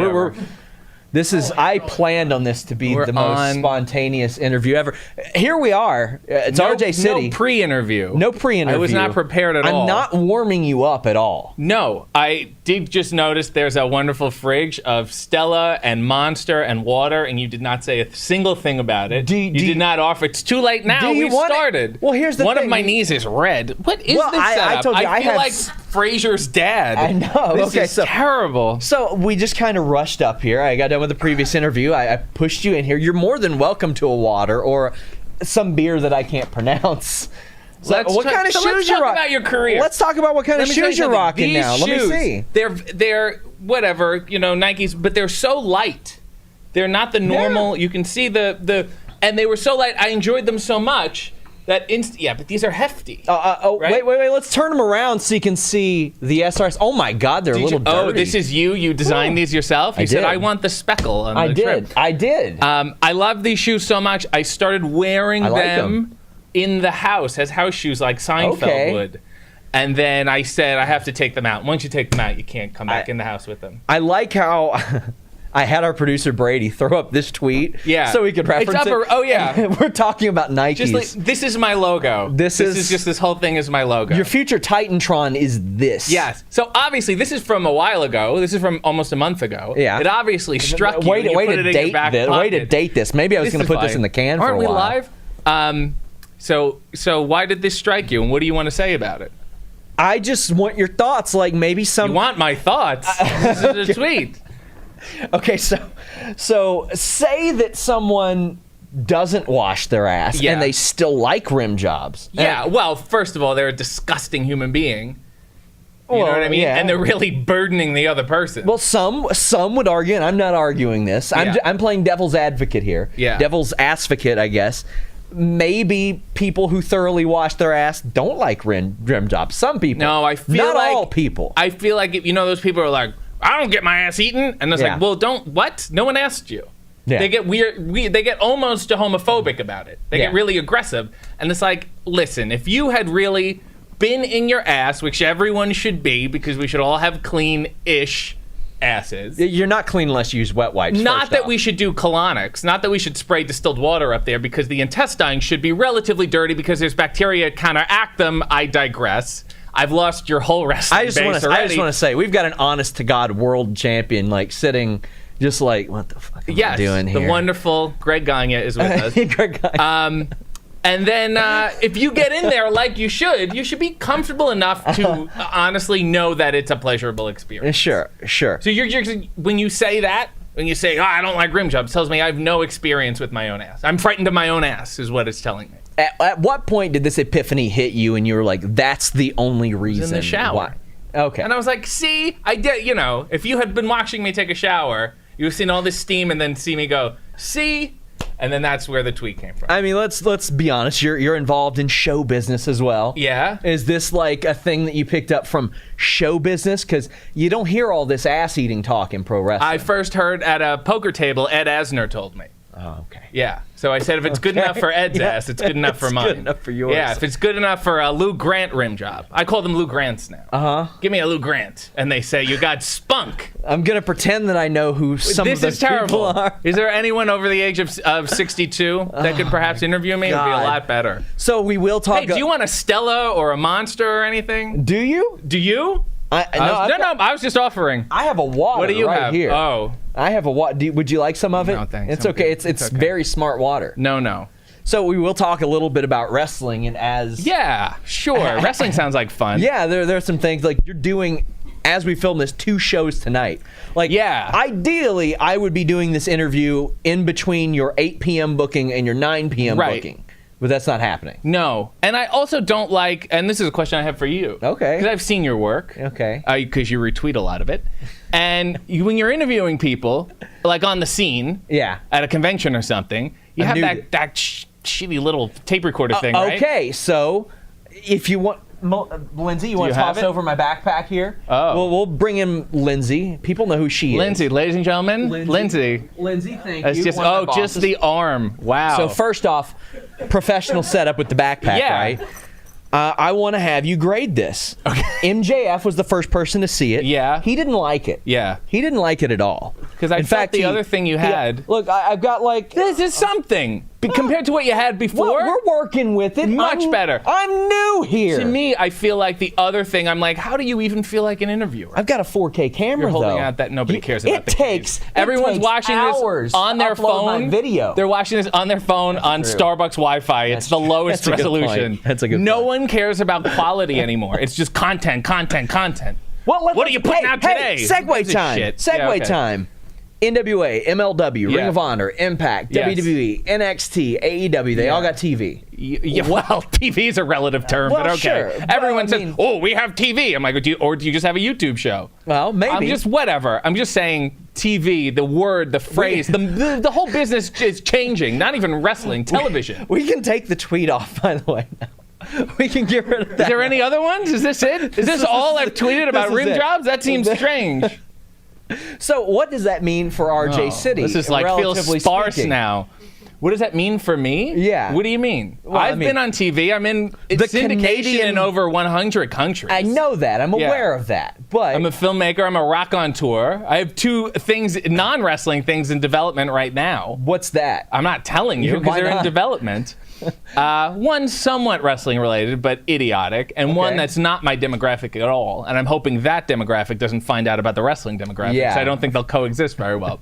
I planned on this to be the most spontaneous interview ever. Here we are. It's RJ City. No pre-interview. No pre-interview. I was not prepared at all. I'm not warming you up at all. No, I did just notice there's a wonderful fridge of Stella and Monster and water, and you did not say a single thing about it. You did not offer. It's too late now. We've started. Well, here's the thing. One of my knees is red. What is this setup? I told you I feel like Frasier's dad. I know. This is terrible. So we just kind of rushed up here. I got done with the previous interview. I pushed you in here. You're more than welcome to a water or some beer that I can't pronounce. Let's talk about your career. Let's talk about what kind of shoes you're rocking now. Let me see. They're whatever, Nikes, but they're so light. They're not the normal. You can see and they were so light. I enjoyed them so much that but these are hefty. Right? Wait. Let's turn them around so you can see the SRS. Oh my God, they're a little dirty. Oh, this is you. You designed these yourself. You said I want the speckle on the trim. I did. I love these shoes so much. I started wearing them in the house as house shoes, like Seinfeld would. And then I said I have to take them out. Once you take them out, you can't come back in the house with them. I like how I had our producer Brady throw up this tweet so we could reference it. We're talking about Nikes. Just like, this is my logo. This is just this whole thing is my logo. Your future Titantron is this. Yes. So obviously this is from a while ago. This is from almost a month ago. Yeah. It obviously struck you. Way to date this. Maybe I was going to put this in the can for a while. Aren't we live? So why did this strike you, and what do you want to say about it? I just want your thoughts. Like maybe some. You want my thoughts? This is a tweet. Okay, so say that someone doesn't wash their ass and they still like rim jobs. Yeah. Well, first of all, they're a disgusting human being. You know what I mean? Yeah. And they're really burdening the other person. Well, some would argue, and I'm not arguing this. I'm playing devil's advocate here. Yeah. Devil's assvocate, I guess. Maybe people who thoroughly wash their ass don't like rim jobs. Some people. No, I feel not like all people. I feel like those people are like, I don't get my ass eaten, and it's like, well, what? No one asked you. Yeah. They get weird. They get almost homophobic about it. They get really aggressive, and it's like, listen, if you had really been in your ass, which everyone should be, because we should all have clean-ish asses. You're not clean unless you use wet wipes. Not that we should do colonics. Not that we should spray distilled water up there, because the intestine should be relatively dirty because there's bacteria counteract them. I digress. I've lost your whole wrestling base already. I just want to say, we've got an honest-to-God world champion, like, sitting Just like, what the fuck am I doing here? The wonderful Greg Gagne is with us. Greg Gagne. And then if you get in there like you should be comfortable enough to honestly know that it's a pleasurable experience. Sure. So you're when you say that, when you say, I don't like rim jobs, it tells me I have no experience with my own ass. I'm frightened of my own ass is what it's telling me. At what point did this epiphany hit you and you were like, that's the only reason? In the shower. Why? Okay. And I was like, see, I did, if you had been watching me take a shower, you would have seen all this steam and then see me go, see? And then that's where the tweet came from. I mean, let's be honest. You're involved in show business as well. Yeah. Is this like a thing that you picked up from show business? Because you don't hear all this ass-eating talk in pro wrestling. I first heard at a poker table, Ed Asner told me. Oh, okay. Yeah. So I said, if it's good enough for Ed's ass, it's good enough for mine. It's good enough for yours. Yeah, if it's good enough for a Lou Grant rim job. I call them Lou Grants now. Uh-huh. Give me a Lou Grant. And they say, you got spunk. I'm going to pretend that I know who some of those people are. Is there anyone over the age of 62 that could perhaps interview me? It would be a lot better. So we will talk. Hey, do you want a Stella or a Monster or anything? Do you? Do you? No, I was just offering. I have a water. What do you right have? Here. Oh. I have a water. Would you like some of it? No, thanks. It's okay. It's okay. very smart water. No. So we will talk a little bit about wrestling and as. Yeah, sure. Wrestling sounds like fun. Yeah, there's some things like you're doing. As we film this, 2 shows tonight. Like, yeah. Ideally, I would be doing this interview in between your 8 p.m. booking and your 9 p.m. booking. But that's not happening. No. And I also don't like, and this is a question I have for you. Okay. Because I've seen your work. Okay. Because you retweet a lot of it. And when you're interviewing people, like on the scene, at a convention or something, you have that shitty little tape recorder thing, right? Okay, so if you want... Lindsay, you want to toss over my backpack here? Oh. We'll bring in Lindsay. People know who she is. Lindsay, ladies and gentlemen. Lindsay, thank you. Just the arm. Wow. So first off, professional setup with the backpack, right? I want to have you grade this. Okay. MJF was the first person to see it. Yeah. He didn't like it. Yeah. He didn't like it at all. Because in fact, the other thing you had. Look, I've got like. This is something. Compared to what you had before. Well, we're working with it. Much better. I'm new here. To me, I feel like the other thing, I'm like, how do you even feel like an interviewer? I've got a 4K camera, You're holding though. out that nobody cares about. Everyone's watching this on their phone. Video. They're watching this on their phone on Starbucks Wi-Fi. It's the lowest resolution. That's a good point. No one cares about quality anymore. It's just content. Well, what are you putting out today? Segue time. Segue time. NWA, MLW, Ring of Honor, Impact, WWE, NXT, AEW, they all got TV. Well, TV is a relative term, but okay. Sure. Everyone says, we have TV. I'm like, do you just have a YouTube show? Well, maybe. I'm just whatever. I'm just saying TV, the word, the phrase, the whole business is changing. Not even wrestling, television. We can take the tweet off, by the way, now. We can get rid of that. Is there any other ones? Is this it? Is this all I've tweeted about rim jobs? That seems strange. So what does that mean for RJ City? This is like feels sparse now. What does that mean for me? Yeah. What do you mean? Well, I've been on TV. I'm in syndication in over 100 countries. I know that. I'm aware of that. But I'm a filmmaker. I'm a raconteur. I have 2 things, non-wrestling things in development right now. What's that? I'm not telling you because they're in development. One somewhat wrestling related, but idiotic, and one that's not my demographic at all. And I'm hoping that demographic doesn't find out about the wrestling demographic. Yeah. I don't think they'll coexist very well.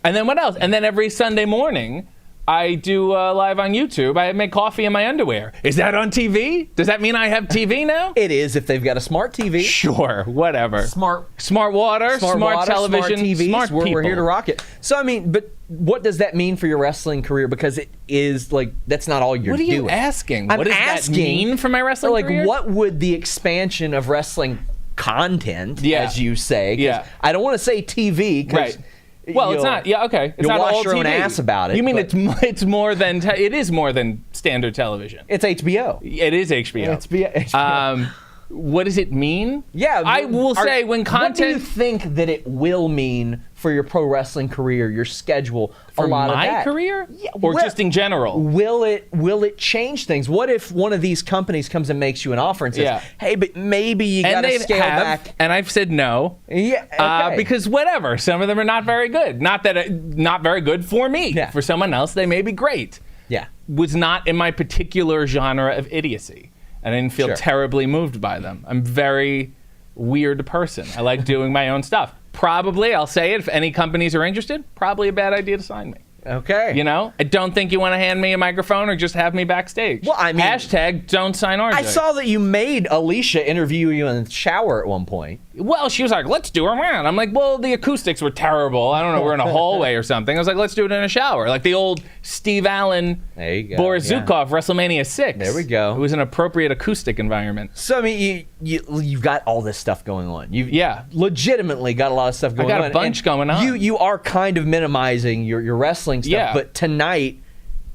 And then what else? And then every Sunday morning, I do live on YouTube. I make coffee in my underwear. Is that on TV? Does that mean I have TV now? It is if they've got a smart TV. Sure, whatever. Smart water, smart television, smart TVs. smart people. We're here to rock it. So, I mean, but what does that mean for your wrestling career? Because it is, like, that's not all you're doing. What are you asking? I'm what does asking, that mean for my wrestling career? Like, what would the expansion of wrestling content, as you say? Yeah. I don't want to say TV. Right. Well, it's not. Yeah, okay. It's you'll not wash all your TV. own ass about it. You mean it's more than it is more than standard television? It's HBO. It is HBO. HBO. What does it mean? Yeah, I will say when content. What do you think that it will mean for your pro wrestling career, your schedule, for a lot of my that? career, or just in general? Will it change things? What if one of these companies comes and makes you an offer and says, "Hey, but maybe you got to scale back"? And I've said no. Yeah, okay. Because whatever, some of them are not very good. Not very good for me. Yeah. For someone else, they may be great. Yeah, was not in my particular genre of idiocy. And I didn't feel terribly moved by them. I'm a very weird person. I like doing my own stuff. probably, I'll say it, if any companies are interested, probably a bad idea to sign me. Okay. You know, I don't think you want to hand me a microphone or just have me backstage. Well, I mean, hashtag don't sign RJ. I saw that you made Alicia interview you in the shower at one point. Well, she was like, let's do it around. I'm like, well, the acoustics were terrible. I don't know, we're in a hallway or something. I was like, let's do it in a shower. Like the old Steve Allen, there you go. Boris Zukov, WrestleMania 6. There we go. It was an appropriate acoustic environment. So, I mean, you've got all this stuff going on. You've legitimately got a lot of stuff going on. I got a bunch going on. You are kind of minimizing your wrestling stuff, but tonight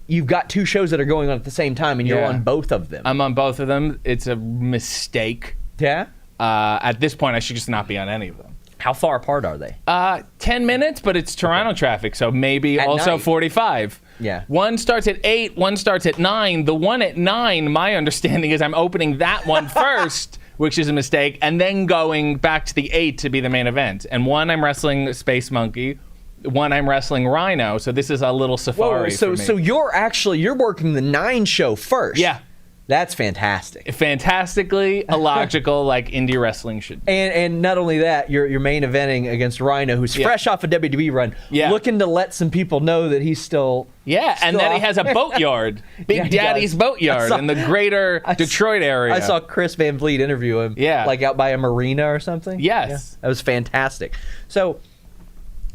you've got 2 shows that are going on at the same time, and you're on both of them. I'm on both of them. It's a mistake. Yeah? At this point, I should just not be on any of them. How far apart are they? 10 minutes, but it's Toronto traffic, so maybe At also night. 45. Yeah. One starts at 8, one starts at 9. The one at 9, my understanding is I'm opening that one first, which is a mistake, and then going back to the 8 to be the main event. And one, I'm wrestling Space Monkey. One, I'm wrestling Rhino, so this is a little safari for me. So you're working the 9 show first. Yeah. That's fantastic. Fantastically illogical, like indie wrestling should be. And not only that, you're main eventing against Rhino, who's fresh off a WWE run, looking to let some people know that he's still and then he has a boatyard, Big Daddy's boatyard in the greater Detroit area. I saw Chris Van Vliet interview him, like out by a marina or something. Yes. That was fantastic. So,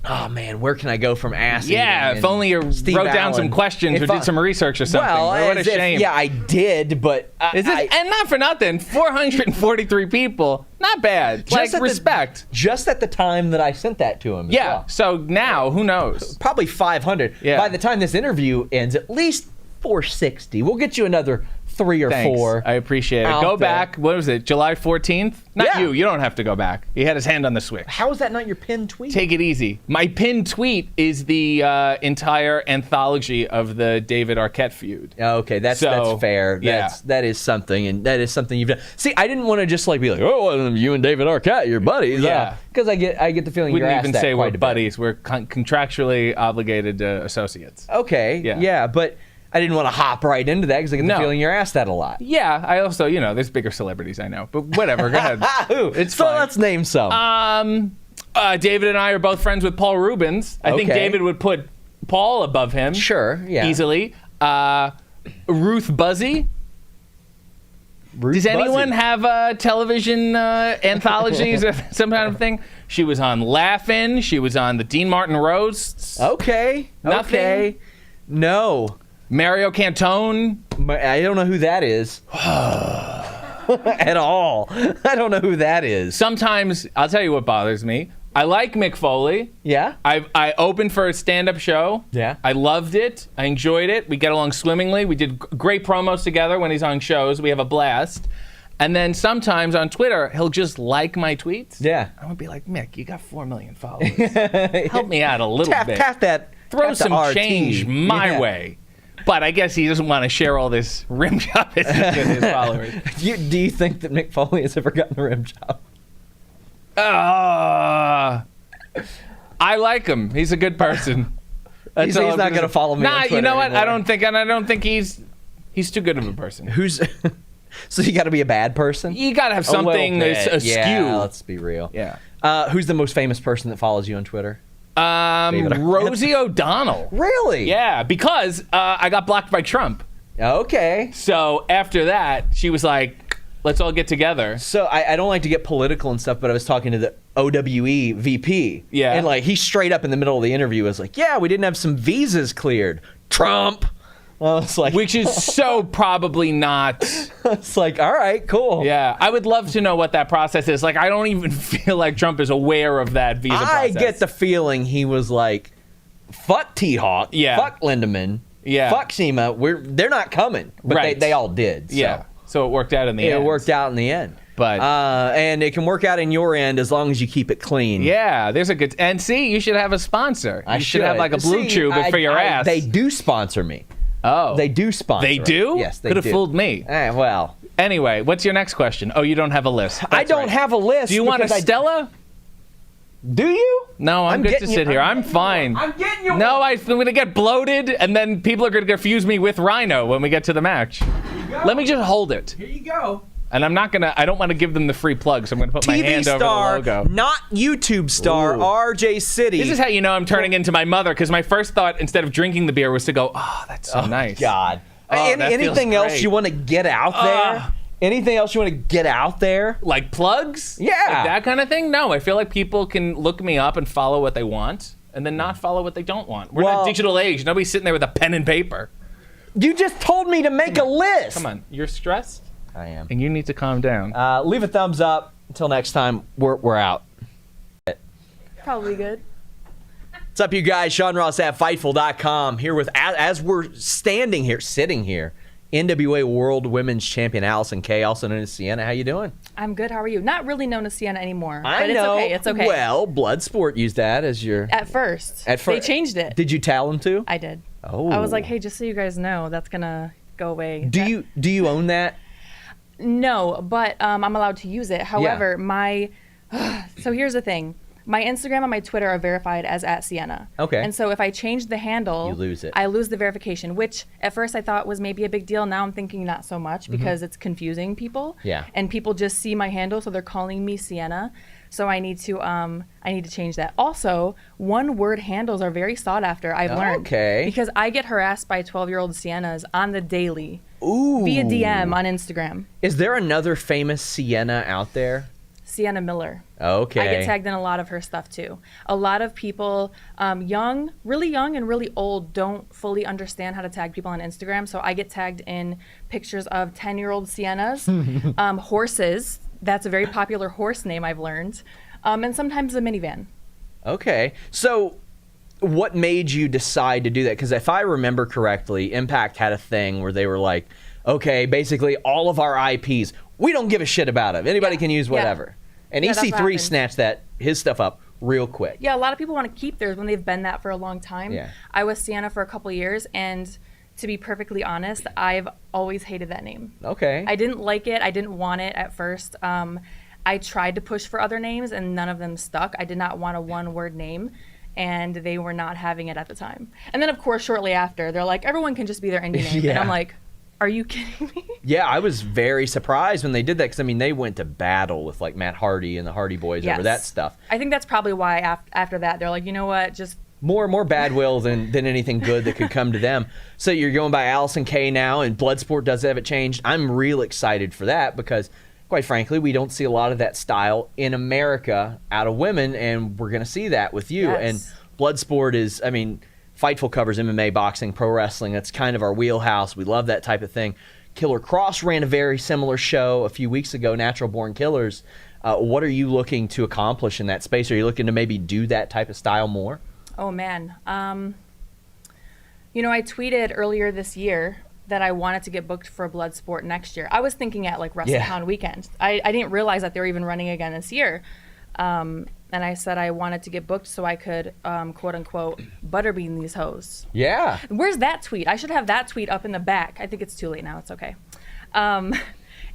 oh man, where can I go from ass? If only you wrote down some questions or did some research or something. Well, what a shame. I did, but and not for nothing, 443 people, not bad. Like, respect. Just at the time that I sent that to him. So now, who knows? Probably 500. Yeah. By the time this interview ends, at least 460. We'll get you another 3 or 4. I appreciate it. Go back. What was it? July 14th? Not you. You don't have to go back. He had his hand on the switch. How is that not your pinned tweet? Take it easy. My pinned tweet is the entire anthology of the David Arquette feud. Okay, that's fair. That is something, and that is something you've done. See, I didn't want to just be like, oh, you and David Arquette, you're buddies. Yeah. Because I get the feeling you're asked that quite a bit. Wouldn't even say we're buddies. We're contractually obligated associates. Okay. Yeah, but I didn't want to hop right into that because I get the feeling you're asked that a lot. Yeah, I also, there's bigger celebrities I know, but whatever. Go ahead. It's fine. Let's name some. David and I are both friends with Paul Rubens. I think David would put Paul above him. Sure, yeah. Easily. Ruth Buzzy. Does anyone have television anthologies or some kind of thing? She was on Laugh-In. She was on the Dean Martin Roasts. Okay. Nothing? Okay. No. Mario Cantone. I don't know who that is. At all. I don't know who that is. Sometimes, I'll tell you what bothers me. I like Mick Foley. Yeah? I opened for a stand-up show. Yeah. I loved it. I enjoyed it. We get along swimmingly. We did great promos together when he's on shows. We have a blast. And then sometimes on Twitter, he'll just like my tweets. Yeah. I would be like, Mick, you got 4 million followers. Help me out a little bit. Tap that. Throw some change my way. But I guess he doesn't want to share all this rim job business with his followers. Do you think that Mick Foley has ever gotten a rim job? I like him. He's a good person. He's not going to follow me on Twitter you know what? anymore. I don't think he's too good of a person. So you got to be a bad person? You got to have something askew. Yeah, let's be real. Yeah. Who's the most famous person that follows you on Twitter? Rosie O'Donnell. Really? Yeah, because I got blocked by Trump. Okay. So after that, she was like, let's all get together. So I don't like to get political and stuff, but I was talking to the OWE VP. Yeah. And he straight up in the middle of the interview was like, yeah, we didn't have some visas cleared. Trump. Well, it's like, which is so probably not. It's like, all right, cool. Yeah, I would love to know what that process is. I don't even feel like Trump is aware of that visa process. I get the feeling he was like, fuck T-Hawk, fuck Lindemann, fuck SEMA, they're not coming. But they all did. So. Yeah, so it worked out in the end. It worked out in the end. But and it can work out in your end as long as you keep it clean. Yeah, there's a good... And see, you should have a sponsor. You should have a blue tube for your ass. They do sponsor me. Oh. They do sponsor. They do? Yes, they do. Could do. have fooled me. Well. Anyway, what's your next question? Oh, you don't have a list. I don't have a list. Do you want a Stella? Do you? No, I'm good to sit here. I'm fine. I'm getting you. No, I'm going to get bloated, and then people are going to confuse me with Rhino when we get to the match. Here you go. Let me just hold it. Here you go. And I don't want to give them the free plug, so I'm going to put my hand over the logo. Not YouTube star, RJ City. This is how you know I'm turning into my mother, because my first thought, instead of drinking the beer, was to go, oh, that's so nice. God. Oh, that anything feels else great. you want to get out there? Anything else you want to get out there? Like plugs? Yeah. Like that kind of thing? No, I feel like people can look me up and follow what they want, and then not follow what they don't want. We're in a digital age. Nobody's sitting there with a pen and paper. You just told me to make a list. Come on. You're stressed? I am. And you need to calm down. Leave a thumbs up. Until next time, we're out. Probably good. What's up, you guys? Sean Ross at Fightful.com here with, as we're sitting here, NWA World Women's Champion Allison Kay, also known as Sienna. How you doing? I'm good. How are you? Not really known as Sienna anymore. I but know. It's okay. Well, Bloodsport used that as your... At first. They changed it. Did you tell them to? I did. Oh. I was like, hey, just so you guys know, that's going to go away. Do you own that? No, but I'm allowed to use it. However, so here's the thing. My Instagram and my Twitter are verified as @Sienna. Okay. And so if I change the handle, you lose it. I lose the verification, which at first I thought was maybe a big deal. Now I'm thinking not so much because it's confusing people. Yeah. And people just see my handle, so they're calling me Sienna. So I need to change that. Also, one-word handles are very sought after. I've learned. Okay. Because I get harassed by 12-year-old Siennas on the daily. Ooh. Via DM on Instagram. Is there another famous Sienna out there? Sienna Miller. Okay. I get tagged in a lot of her stuff too. A lot of people, really young and really old, don't fully understand how to tag people on Instagram. So I get tagged in pictures of 10-year-old Siennas, horses. That's a very popular horse name I've learned. And sometimes a minivan. Okay. So what made you decide to do that? Because if I remember correctly, Impact had a thing where they were like, okay, basically all of our IPs, we don't give a shit about them. Anybody can use whatever. And that's what EC3 happened. snatched his stuff up real quick. Yeah, a lot of people want to keep theirs when they've been that for a long time. Yeah. I was Sienna for a couple years, and to be perfectly honest, I've always hated that name. Okay. I didn't like it. I didn't want it at first. I tried to push for other names, and none of them stuck. I did not want a one-word name, and they were not having it at the time. And then, of course, shortly after, they're like, everyone can just be their indie name. Yeah. And I'm like, are you kidding me? Yeah, I was very surprised when they did that because, I mean, they went to battle with, like, Matt Hardy and the Hardy Boys over that stuff. I think that's probably why after that, they're like, you know what, just... More bad will than anything good that could come to them. So you're going by Allison Kay now, and Bloodsport does have it changed. I'm real excited for that because, quite frankly, we don't see a lot of that style in America out of women, and we're going to see that with you. Yes. And Bloodsport is, I mean... Fightful covers MMA, boxing, pro wrestling. That's kind of our wheelhouse. We love that type of thing. Killer Kross ran a very similar show a few weeks ago, Natural Born Killers. What are you looking to accomplish in that space? Are you looking to maybe do that type of style more? Oh, man. I tweeted earlier this year that I wanted to get booked for Bloodsport next year. I was thinking at, like, WrestleCon weekend. I didn't realize that they were even running again this year. And I said I wanted to get booked so I could, quote unquote, butterbean these hoes. Yeah. Where's that tweet? I should have that tweet up in the back. I think it's too late now. It's okay. And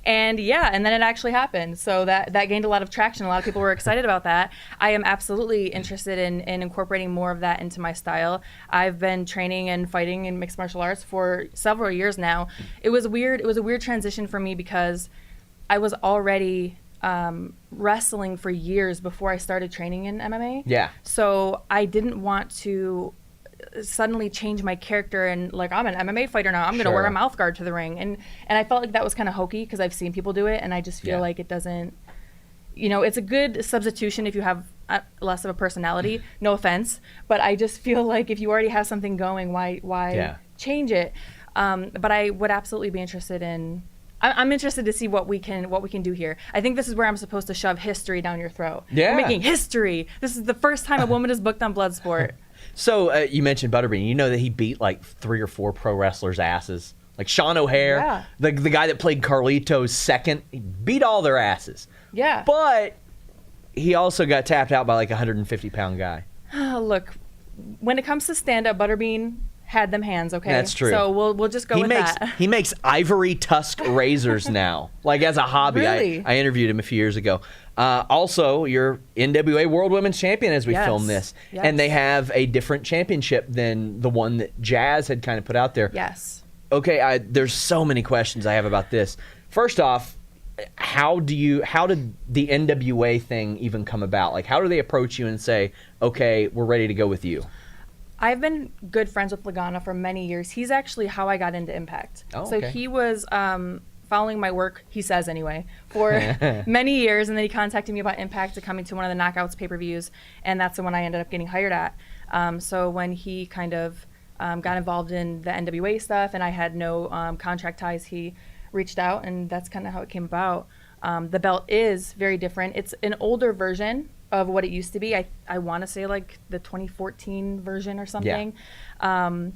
then it actually happened. So that gained a lot of traction. A lot of people were excited about that. I am absolutely interested in incorporating more of that into my style. I've been training and fighting in mixed martial arts for several years now. It was weird. It was a weird transition for me because I was already wrestling for years before I started training in MMA. Yeah. So I didn't want to suddenly change my character and, like, I'm an MMA fighter now. I'm going to wear a mouth guard to the ring. And I felt like that was kind of hokey because I've seen people do it, and I just feel like it doesn't, it's a good substitution if you have less of a personality. No offense, but I just feel like if you already have something going, why change it? But I would absolutely be interested in. I'm interested to see what we can do here. I think this is where I'm supposed to shove history down your throat. Yeah. We're making history. This is the first time a woman is booked on Bloodsport. So you mentioned Butterbean. You know that he beat like 3 or 4 pro wrestlers' asses. Like Sean O'Hare, the guy that played Carlito's second, he beat all their asses. Yeah. But he also got tapped out by like a 150-pound guy. Look, when it comes to stand-up, Butterbean had them hands, okay? That's true. So we'll just go with that. He makes ivory tusk razors now, like as a hobby. Really? I interviewed him a few years ago. Also, you're NWA World Women's Champion as we film this. Yes. And they have a different championship than the one that Jazz had kind of put out there. Yes. Okay, there's so many questions I have about this. First off, how did the NWA thing even come about? Like, how do they approach you and say, okay, we're ready to go with you? I've been good friends with Lagana for many years. He's actually how I got into Impact. Oh, so okay. he was following my work, he says anyway, for many years, and then he contacted me about Impact to coming to one of the Knockouts pay-per-views, and that's the one I ended up getting hired at. So when he kind of got involved in the NWA stuff, and I had no contract ties, he reached out, and that's kind of how it came about. The belt is very different. It's an older version of what it used to be. I want to say like the 2014 version or something. Yeah.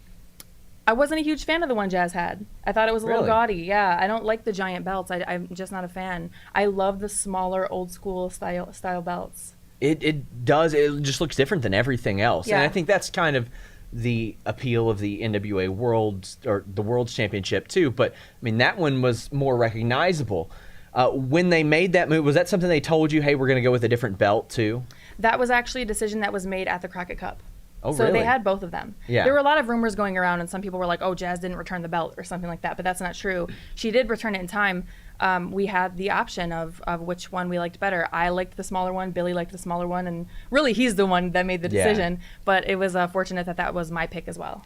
I wasn't a huge fan of the one Jazz had. I thought it was a little gaudy. Yeah, I don't like the giant belts. I'm just not a fan. I love the smaller, old school style belts. It does. It just looks different than everything else. Yeah. And I think that's kind of the appeal of the NWA Worlds, or the World's Championship too. But I mean, that one was more recognizable. When they made that move, was that something they told you, hey, we're going to go with a different belt too? That was actually a decision that was made at the Crockett Cup. Oh, so really? they had both of them. Yeah. There were a lot of rumors going around, and some people were like, oh, Jazz didn't return the belt or something like that, but that's not true. She did return it in time. We had the option of which one we liked better. I liked the smaller one, Billy liked the smaller one, and really he's the one that made the decision. But it was fortunate that was my pick as well.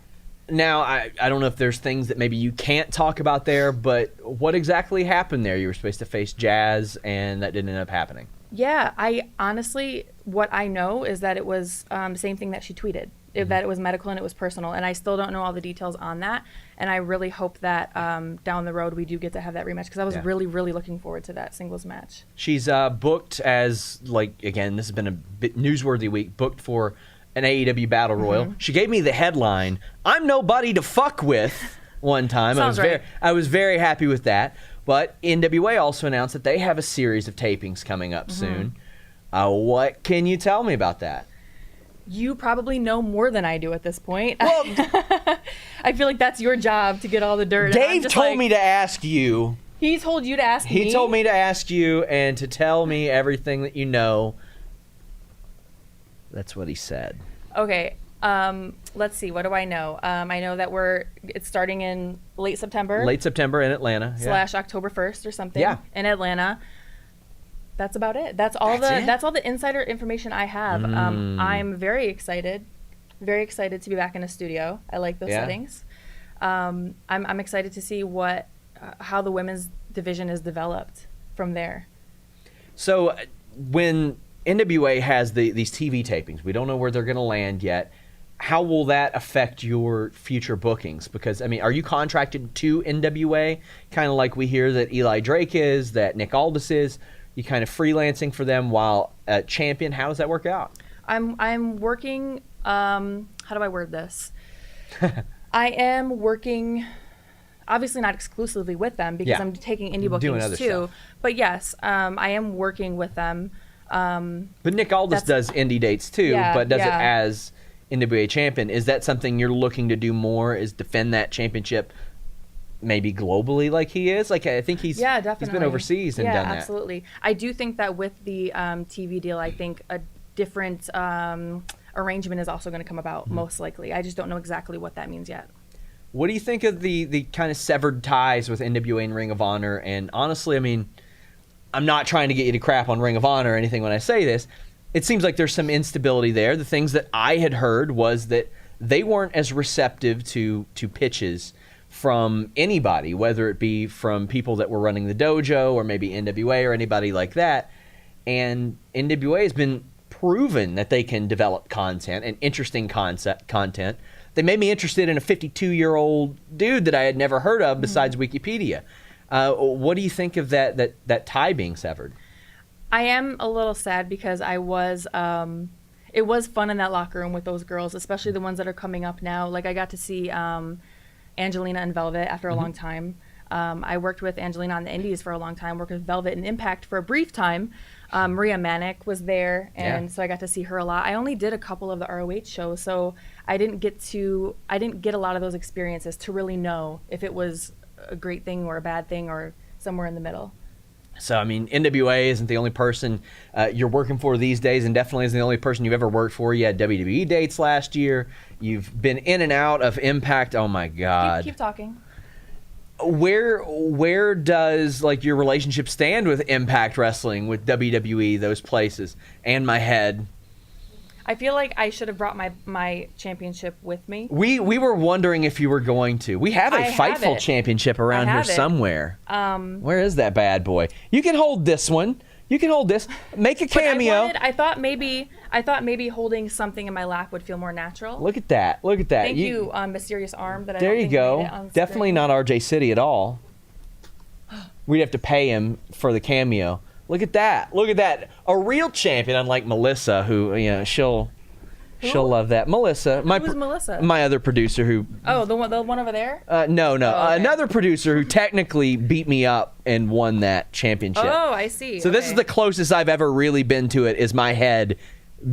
Now, I don't know if there's things that maybe you can't talk about there, but what exactly happened there? You were supposed to face Jazz, and that didn't end up happening. Yeah, I honestly, what I know is that it was the same thing that she tweeted, that it was medical and it was personal, and I still don't know all the details on that, and I really hope that down the road we do get to have that rematch, because I was really, really looking forward to that singles match. She's booked as, like, again, this has been a bit newsworthy week, booked for an AEW Battle Royal. She gave me the headline, "I'm nobody to fuck with," one time. I was very happy with that. But NWA also announced that they have a series of tapings coming up soon. What can you tell me about that? You probably know more than I do at this point. Well, I feel like that's your job to get all the dirt. Dave told me to ask you. He told you to ask me? He told me to ask you and to tell me everything that you know. That's what he said. Okay. Let's see. What do I know? I know that it's starting in late September. Late September in Atlanta. / October 1st or something. Yeah. In Atlanta. That's about it. That's all the insider information I have. I'm very excited to be back in a studio. I like those settings. I'm excited to see how the women's division is developed from there. So when NWA has these TV tapings, we don't know where they're going to land yet. How will that affect your future bookings? Because, I mean, are you contracted to NWA, kind of like we hear that Eli Drake is, that Nick Aldis is? You kind of freelancing for them while champion? How does that work out? I'm working. How do I word this? I am working, obviously not exclusively with them, because I'm taking indie bookings too. Stuff. But yes, I am working with them. But Nick Aldis does indie dates too, but does it as NWA champion. Is that something you're looking to do more? Is defend that championship? Maybe globally, like he is. Like, I think he's been overseas and done that. Yeah, absolutely. I do think that with the TV deal, I think a different arrangement is also going to come about, most likely. I just don't know exactly what that means yet. What do you think of the kind of severed ties with NWA and Ring of Honor? And honestly, I mean, I'm not trying to get you to crap on Ring of Honor or anything when I say this. It seems like there's some instability there. The things that I had heard was that they weren't as receptive to pitches from anybody, whether it be from people that were running the dojo or maybe NWA or anybody like that. And NWA has been proven that they can develop content and interesting content. They made me interested in a 52-year-old dude that I had never heard of besides Wikipedia. What do you think of that tie being severed? I am a little sad because it was fun in that locker room with those girls, especially the ones that are coming up now. Like, I got to see Angelina and Velvet after a long time. I worked with Angelina on the Indies for a long time, worked with Velvet and Impact for a brief time. Maria Manic was there, and so I got to see her a lot. I only did a couple of the ROH shows, so I didn't get a lot of those experiences to really know if it was a great thing or a bad thing or somewhere in the middle. So, I mean, NWA isn't the only person you're working for these days, and definitely isn't the only person you've ever worked for. You had WWE dates last year. You've been in and out of Impact. Oh, my God. Keep talking. Where does like your relationship stand with Impact Wrestling, with WWE, those places, and my head? I feel like I should have brought my championship with me. We were wondering if you were going to. We have a Fightful championship around here somewhere. Where is that bad boy? You can hold this one. You can hold this. Make a cameo. I thought maybe holding something in my lap would feel more natural. Look at that. Look at that. Thank you, Mysterious Arm. That I there don't you think go. made it on Definitely screen. not RJ City at all. We'd have to pay him for the cameo. Look at that. Look at that. A real champion, unlike Melissa, who she'll love that. Melissa, Who's Melissa? My other producer, who the one over there. no, Oh, okay. another producer who technically beat me up and won that championship. Oh, I see. So this is the closest I've ever really been to it. Is my head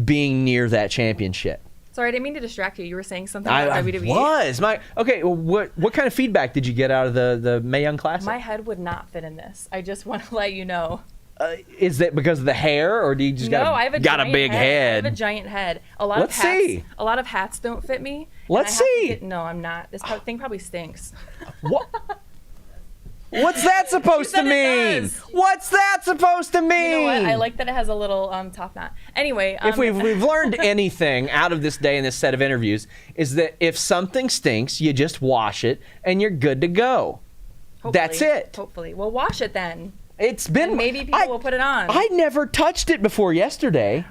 being near that championship. Sorry, I didn't mean to distract you. You were saying something about I WWE. was okay. Well, what kind of feedback did you get out of the Mae Young Classic? My head would not fit in this. I just want to let you know. Is that because of the hair, or do you just I have a got a big head? I have a giant head. A lot Let's of hats, see. A lot of hats don't fit me. Let's see. No, I'm not. This thing probably stinks. What? What's that supposed to mean? What's that supposed to mean? You know what? I like that it has a little top knot. Anyway, if we've learned anything out of this day in this set of interviews, is that if something stinks, you just wash it and you're good to go. That's it. Hopefully, well, wash it then. It's been. And maybe people will put it on. I never touched it before yesterday.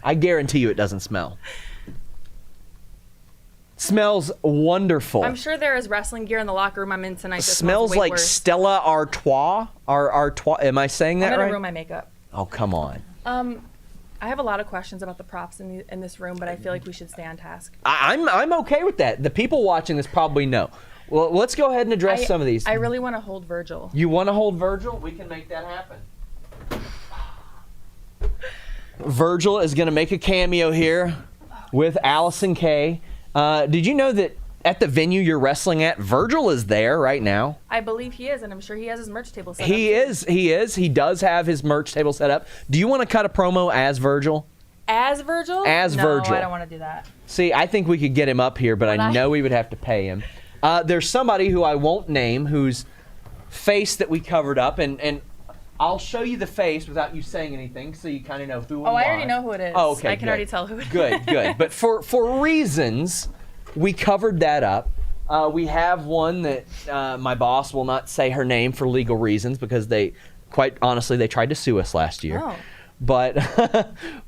I guarantee you, it doesn't smell. Smells wonderful. I'm sure there is wrestling gear in the locker room I'm in tonight. That Smells way like worse. Stella Artois. Artois. Am I saying that I'm gonna right? ruin my makeup. Oh, come on. I have a lot of questions about the props in this room, but I feel like we should stay on task. I'm okay with that. The people watching this probably know. Well, let's go ahead and address some of these. I really want to hold Virgil. You want to hold Virgil? We can make that happen. Virgil is going to make a cameo here with Allison Kay. Did you know that at the venue you're wrestling at, Virgil is there right now? I believe he is, and I'm sure he has his merch table set up. He is. He does have his merch table set up. Do you want to cut a promo as Virgil? As Virgil? As Virgil. No, I don't want to do that. See, I think we could get him up here, but I know we would have to pay him. There's somebody who I won't name whose face that we covered up, and I'll show you the face without you saying anything, so you kind of know who. Oh, I already know who it is. Oh, okay. I can already tell who it is. Good. But for reasons, we covered that up. We have one that my boss will not say her name for legal reasons because quite honestly, they tried to sue us last year. Oh. But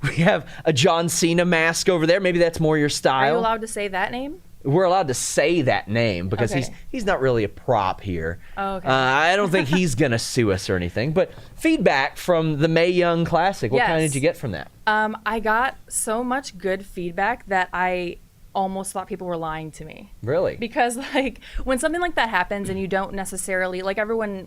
we have a John Cena mask over there. Maybe that's more your style. Are you allowed to say that name? We're allowed to say that name because Okay. he's not really a prop here. Oh, okay. I don't think he's going to sue us or anything. But feedback from the Mae Young Classic, what kind Yes. did you get from that? I got so much good feedback that I almost thought people were lying to me. Really? Because like when something like that happens and you don't necessarily, like everyone,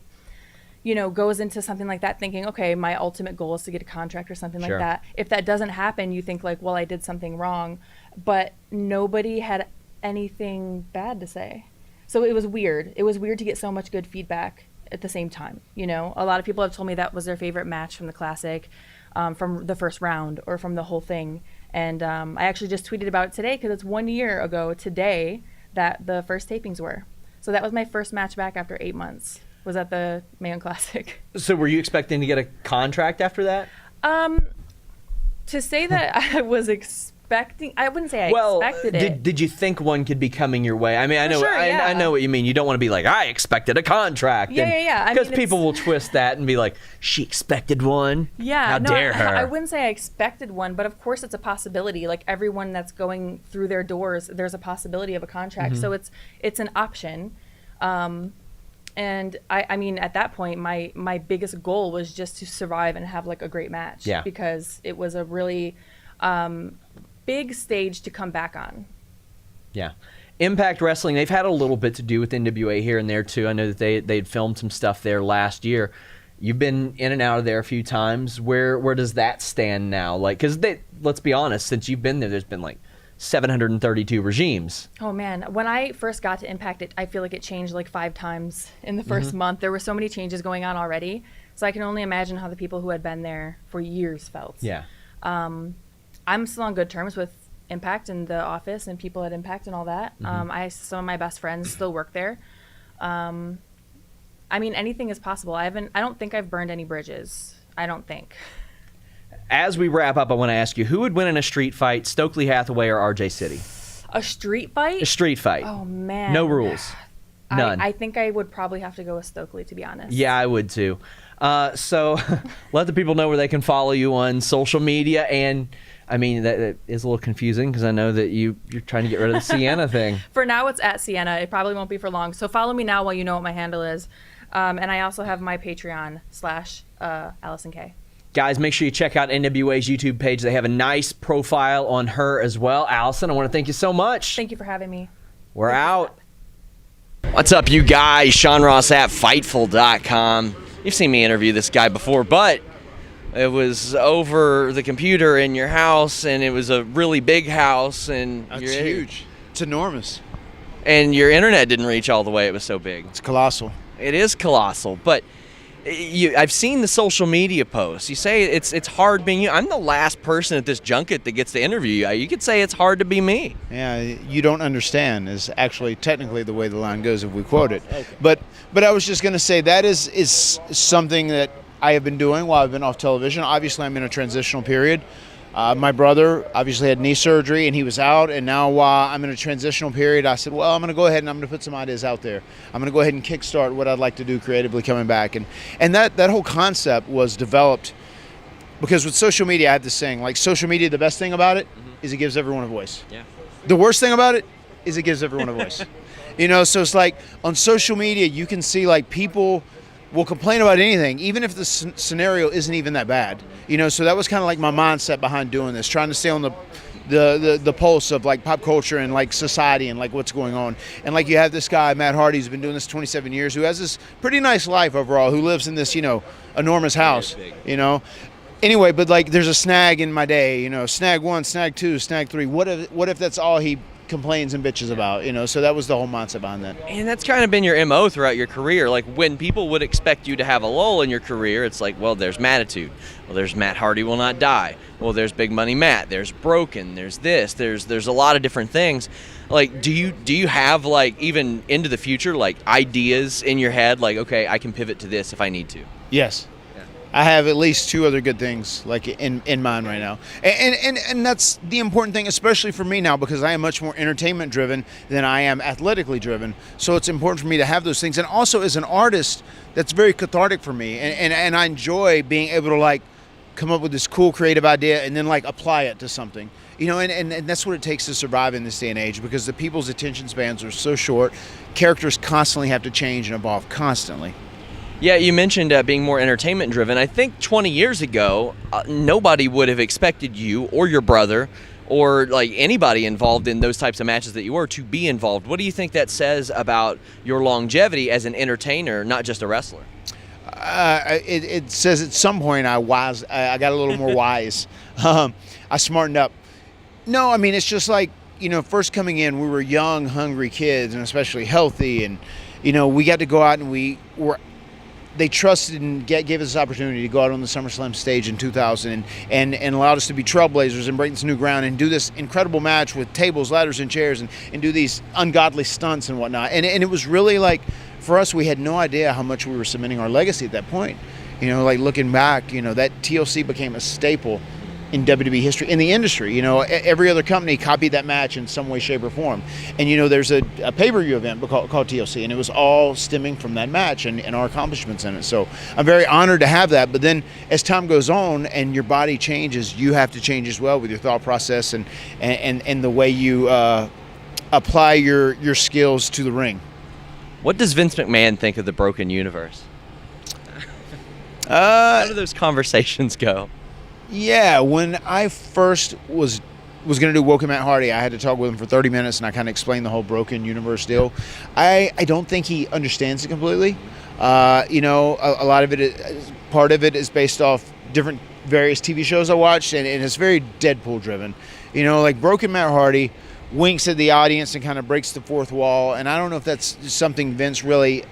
goes into something like that thinking, okay, my ultimate goal is to get a contract or something Sure. like that. If that doesn't happen, you think like, well, I did something wrong. But nobody had anything bad to say. So it was weird. It was weird to get so much good feedback at the same time. A lot of people have told me that was their favorite match from the Classic, from the first round or from the whole thing. And I actually just tweeted about it today because it's 1 year ago today that the first tapings were. So that was my first match back after 8 months, was at the Mae Young Classic. So were you expecting to get a contract after that? To say that I was expecting, I wouldn't say I expected it. Did you think one could be coming your way? I mean, I know, sure, yeah. I know what you mean. You don't want to be like, I expected a contract. Yeah. Because people will twist that and be like, she expected one. Yeah, How dare her? I wouldn't say I expected one, but of course it's a possibility. Like everyone that's going through their doors, there's a possibility of a contract. Mm-hmm. So it's an option. And I mean, at that point, my biggest goal was just to survive and have like a great match. Yeah. Because it was a really big stage to come back on. Yeah. Impact Wrestling, they've had a little bit to do with NWA here and there too. I know that they'd filmed some stuff there last year. You've been in and out of there a few times. Where does that stand now? Like, because let's be honest, since you've been there, there's been like 732 regimes. Oh man, when I first got to Impact, I feel like it changed like 5 times in the first month. There were so many changes going on already. So I can only imagine how the people who had been there for years felt. Yeah. I'm still on good terms with Impact and the office and people at Impact and all that. Some of my best friends still work there. I mean, anything is possible. I don't think I've burned any bridges. I don't think. As we wrap up, I want to ask you, who would win in a street fight, Stokely Hathaway or RJ City? A street fight? A street fight. Oh, man. No rules. None. I think I would probably have to go with Stokely, to be honest. Yeah, I would too. So let the people know where they can follow you on social media. And I mean, that is a little confusing because I know that you're trying to get rid of the Sienna thing. For now, it's at Sienna. It probably won't be for long. So follow me now while you know what my handle is. And I also have my Patreon / Allison K. Guys, make sure you check out NWA's YouTube page. They have a nice profile on her as well. Allison, I want to thank you so much. Thank you for having me. We're out. What's up, you guys? Sean Ross at Fightful.com. You've seen me interview this guy before, but it was over the computer in your house, and it was a really big house. And it's huge. It's enormous. And your internet didn't reach all the way. It was so big. It's colossal. It is colossal, but I've seen the social media posts. You say it's hard being you. I'm the last person at this junket that gets to interview you. You could say it's hard to be me. Yeah, you don't understand is actually technically the way the line goes if we quote it. Okay. But I was just going to say that is something that I have been doing while I've been off television. Obviously, I'm in a transitional period. My brother obviously had knee surgery and he was out, and now while I'm in a transitional period, I said, well, I'm going to go ahead and I'm going to put some ideas out there. I'm going to go ahead and kickstart what I'd like to do creatively coming back. And that whole concept was developed because with social media, I have this saying, like social media, the best thing about it is it gives everyone a voice. Yeah. The worst thing about it is it gives everyone a voice. So it's like on social media, you can see like people will complain about anything, even if the scenario isn't even that bad. So that was kind of like my mindset behind doing this, trying to stay on the pulse of like pop culture and like society and like what's going on. And like you have this guy, Matt Hardy, who's been doing this 27 years, who has this pretty nice life overall, who lives in this, enormous house, Anyway, but like there's a snag in my day, snag 1, snag 2, snag 3. What if that's all he complains and bitches about, so that was the whole mindset behind that. And that's kind of been your MO throughout your career. Like when people would expect you to have a lull in your career, it's like, well, there's Mattitude. Well, there's Matt Hardy Will Not Die. Well, there's Big Money Matt. There's Broken. There's this. There's a lot of different things. Like, do you have like even into the future like ideas in your head? Like, okay, I can pivot to this if I need to. Yes. I have at least 2 other good things like in mind right now. And that's the important thing, especially for me now, because I am much more entertainment driven than I am athletically driven. So it's important for me to have those things. And also as an artist, that's very cathartic for me. And I enjoy being able to like come up with this cool creative idea and then like apply it to something. And that's what it takes to survive in this day and age, because the people's attention spans are so short. Characters constantly have to change and evolve constantly. Yeah, you mentioned being more entertainment driven. I think 20 years ago, nobody would have expected you or your brother or like anybody involved in those types of matches that you were to be involved. What do you think that says about your longevity as an entertainer, not just a wrestler? It says at some point I got a little more wise. I smartened up. No, I mean, it's just like, first coming in, we were young, hungry kids, and especially healthy. And, we got to go out and they trusted and gave us this opportunity to go out on the SummerSlam stage in 2000 and allowed us to be trailblazers and break this new ground and do this incredible match with tables, ladders, and chairs and do these ungodly stunts and whatnot. And it was really like, for us, we had no idea how much we were cementing our legacy at that point. Like looking back, that TLC became a staple in WWE history, in the industry. Every other company copied that match in some way, shape, or form. And, there's a pay-per-view event called TLC, and it was all stemming from that match and our accomplishments in it. So I'm very honored to have that. But then as time goes on and your body changes, you have to change as well with your thought process and the way you apply your skills to the ring. What does Vince McMahon think of the Broken Universe? How do those conversations go? Yeah, when I first was going to do Woken Matt Hardy, I had to talk with him for 30 minutes, and I kind of explained the whole Broken Universe deal. I don't think he understands it completely. A lot of it, part of it is based off different various TV shows I watched, and it's very Deadpool driven. Like Broken Matt Hardy winks at the audience and kind of breaks the fourth wall, and I don't know if that's something Vince really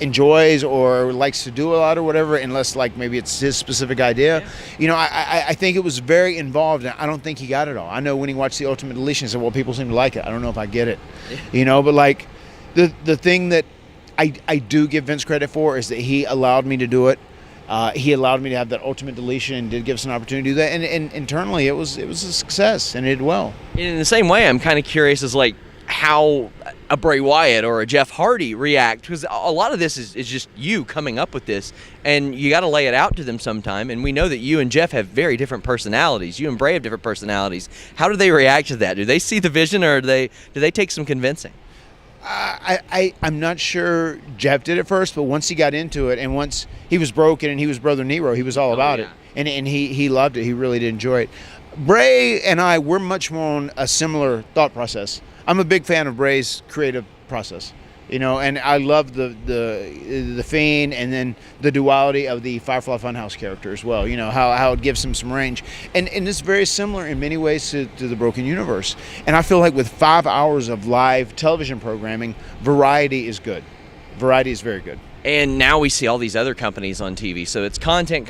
enjoys or likes to do a lot or whatever, unless like maybe it's his specific idea. I think it was very involved, and I don't think he got it all. I know when he watched the Ultimate Deletion, he said, well, people seem to like it. I don't know if I get it. But like the thing that I do give Vince credit for is that he allowed me to do it. He allowed me to have that ultimate deletion and did give us an opportunity to do that. And internally, it was a success and it did well. In the same way, I'm kind of curious as like how a Bray Wyatt or a Jeff Hardy react, because a lot of this is just you coming up with this, and you got to lay it out to them sometime. And we know that you and Jeff have very different personalities. You and Bray have different personalities. How do they react to that? Do they see the vision, or do they take some convincing? I'm not sure Jeff did it first, but once he got into it, and once he was broken and he was Brother Nero, he was all about it. And he loved it. He really did enjoy it. Bray and I, we're much more on a similar thought process. I'm a big fan of Bray's creative process, and I love the Fiend and then the duality of the Firefly Funhouse character as well. How it gives him some range, and it's very similar in many ways to the Broken Universe. And I feel like with 5 hours of live television programming, variety is good. Variety is very good. And now we see all these other companies on TV, so it's content.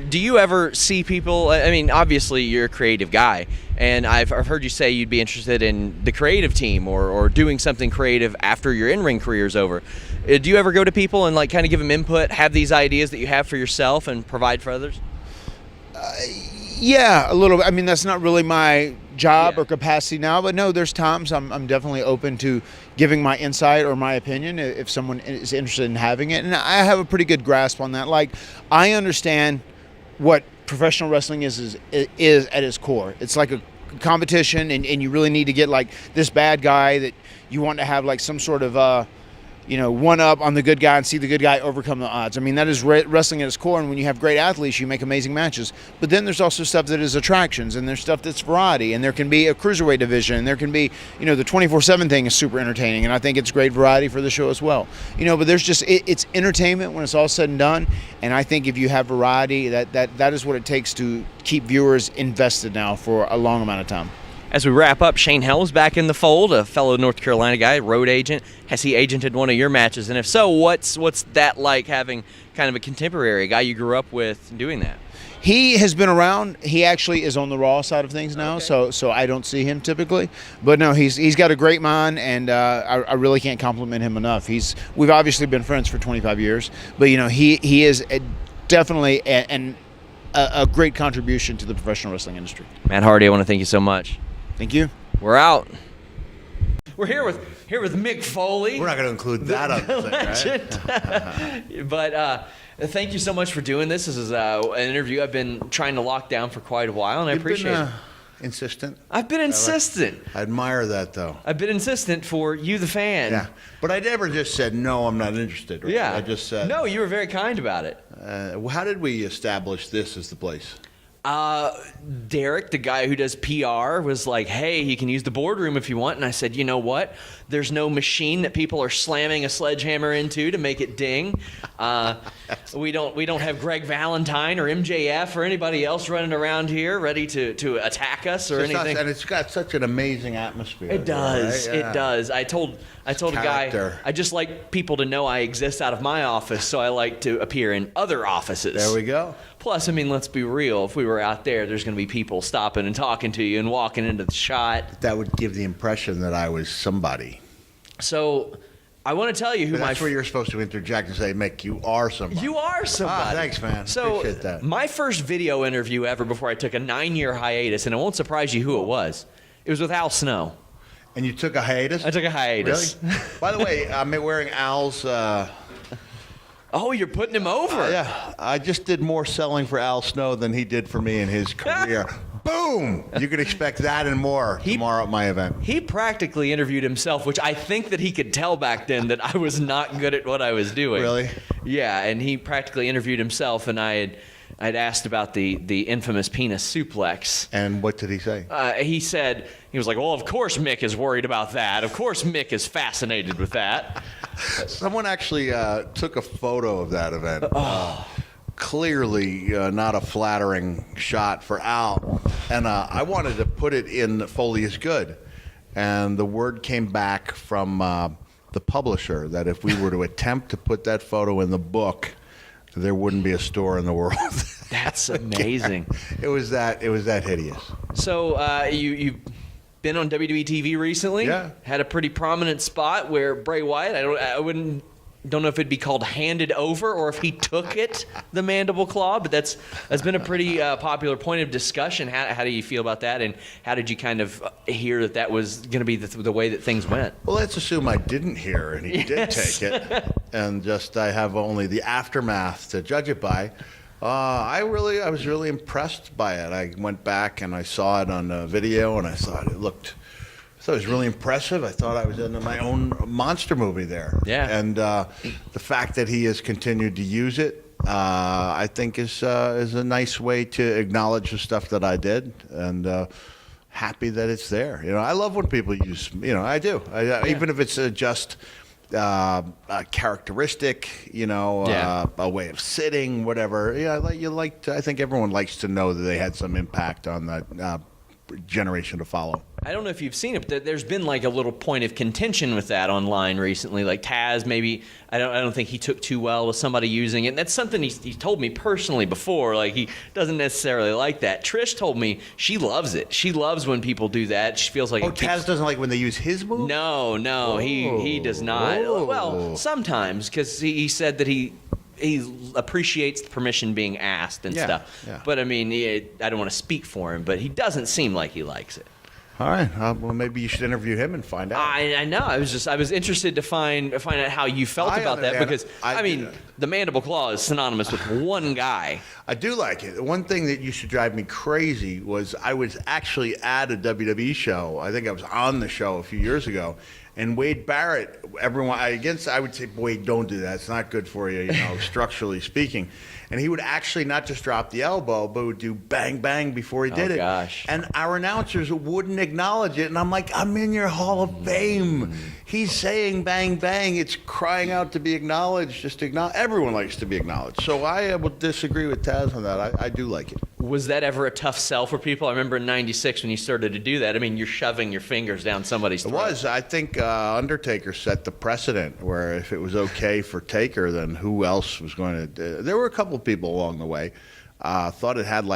Do you ever see people, I mean, obviously you're a creative guy, and I've heard you say you'd be interested in the creative team or doing something creative after your in-ring career's over. Do you ever go to people and like kind of give them input, have these ideas that you have for yourself and provide for others? Yeah, a little bit. I mean, that's not really my job or capacity now, but no, there's times I'm definitely open to giving my insight or my opinion if someone is interested in having it. And I have a pretty good grasp on that. Like, I understand what professional wrestling is at its core. It's like a competition, and you really need to get like this bad guy that you want to have like some sort of one up on the good guy and see the good guy overcome the odds. I mean, that is wrestling at its core, and when you have great athletes, you make amazing matches. But then there's also stuff that is attractions, and there's stuff that's variety, and there can be a cruiserweight division, and there can be, the 24/7 thing is super entertaining, and I think it's great variety for the show as well. But there's just, it's entertainment when it's all said and done, and I think if you have variety, that is what it takes to keep viewers invested now for a long amount of time. As we wrap up, Shane Helms back in the fold, a fellow North Carolina guy, road agent. Has he agented one of your matches? And if so, what's that like, having kind of a contemporary, a guy you grew up with, doing that? He has been around. He actually is on the Raw side of things now, so I don't see him typically. But no, he's got a great mind, and I really can't compliment him enough. We've obviously been friends for 25 years, but he is definitely a great contribution to the professional wrestling industry. Matt Hardy, I want to thank you so much. Thank you. We're out. We're here with Mick Foley. We're not going to include that on the thing, right? But thank you so much for doing this. This is an interview I've been trying to lock down for quite a while, and I appreciate it. Insistent. I've been insistent. I admire that, though. I've been insistent for you, the fan. Yeah, but I never just said, no, I'm not interested. Right? Yeah. I just said. No, you were very kind about it. How did we establish this as the place? Derek, the guy who does PR, was like, hey, you can use the boardroom if you want. And I said, you know what? There's no machine that people are slamming a sledgehammer into to make it ding. We don't have Greg Valentine or MJF or anybody else running around here ready to attack us or anything. And it's got such an amazing atmosphere. It does. Right? Yeah. It does. I told a guy, I just like people to know I exist out of my office, so I like to appear in other offices. There we go. Plus, I mean, let's be real. If we were out there's going to be people stopping and talking to you and walking into the shot. That would give the impression that I was somebody. So, I want to tell you who that's where you're supposed to interject and say, Mick, you are somebody. You are somebody. Thanks, man. So, appreciate that. My first video interview ever before I took a 9-year hiatus, and it won't surprise you who it was. It was with Al Snow. And you took a hiatus? I took a hiatus. Really? By the way, I'm wearing Al's... Oh, you're putting him over. Yeah. I just did more selling for Al Snow than he did for me in his career. Boom! You can expect that and more tomorrow at my event. He practically interviewed himself, which I think that he could tell back then that I was not good at what I was doing. Really? Yeah, and he practically interviewed himself, and I'd asked about the infamous penis suplex. And what did he say? He was like, well, of course Mick is worried about that. Of course Mick is fascinated with that. Someone actually took a photo of that event. Clearly not a flattering shot for Al. And I wanted to put it in Foley is Good. And the word came back from the publisher that if we were to attempt to put that photo in the book, there wouldn't be a store in the world. That's amazing. It was that hideous. So been on WWE TV recently. Yeah. Had a pretty prominent spot where Bray Wyatt, don't know if it'd be called handed over or if he took it, the mandible claw, but that's been a pretty popular point of discussion. How do you feel about that, and how did you kind of hear that was going to be the way that things went? Well, let's assume I didn't hear and he did take it, and just I have only the aftermath to judge it by. I was really impressed by it. I went back and I saw it on a video, and I thought it was really impressive. I thought I was in my own monster movie there. Yeah. And the fact that he has continued to use it, I think is a nice way to acknowledge the stuff that I did, and happy that it's there. I love when people use. I do. Even if it's just a characteristic, a way of sitting, whatever. I think everyone likes to know that they had some impact on that generation to follow. I don't know if you've seen it, but there's been like a little point of contention with that online recently. Like Taz, maybe I don't think he took too well with somebody using it. And that's something he told me personally before. Like he doesn't necessarily like that. Trish told me she loves it. She loves when people do that. She feels like Taz doesn't like when they use his move. No, he does not. Whoa. Well, sometimes because he said that he appreciates the permission being asked and stuff. Yeah. But I mean, I don't want to speak for him, but he doesn't seem like he likes it. All right. Well, maybe you should interview him and find out. I know. I was interested to find out how you felt about that, because I mean, the mandible claw is synonymous with one guy. I do like it. One thing that used to drive me crazy was I was actually at a WWE show. I think I was on the show a few years ago. And Wade Barrett, I would say, Wade, don't do that. It's not good for you, structurally speaking. And he would actually not just drop the elbow, but would do bang, bang before he did it. Gosh. And our announcers wouldn't acknowledge it. And I'm like, I'm in your Hall of Fame. He's saying bang, bang. It's crying out to be acknowledged. Just acknowledge. Everyone likes to be acknowledged. So I would disagree with Taz on that. I do like it. Was that ever a tough sell for people? I remember in '96 when you started to do that. I mean, you're shoving your fingers down somebody's throat. It was. I think Undertaker set the precedent where if it was okay for Taker, then who else was going to do it? There were a couple of people along the way thought it had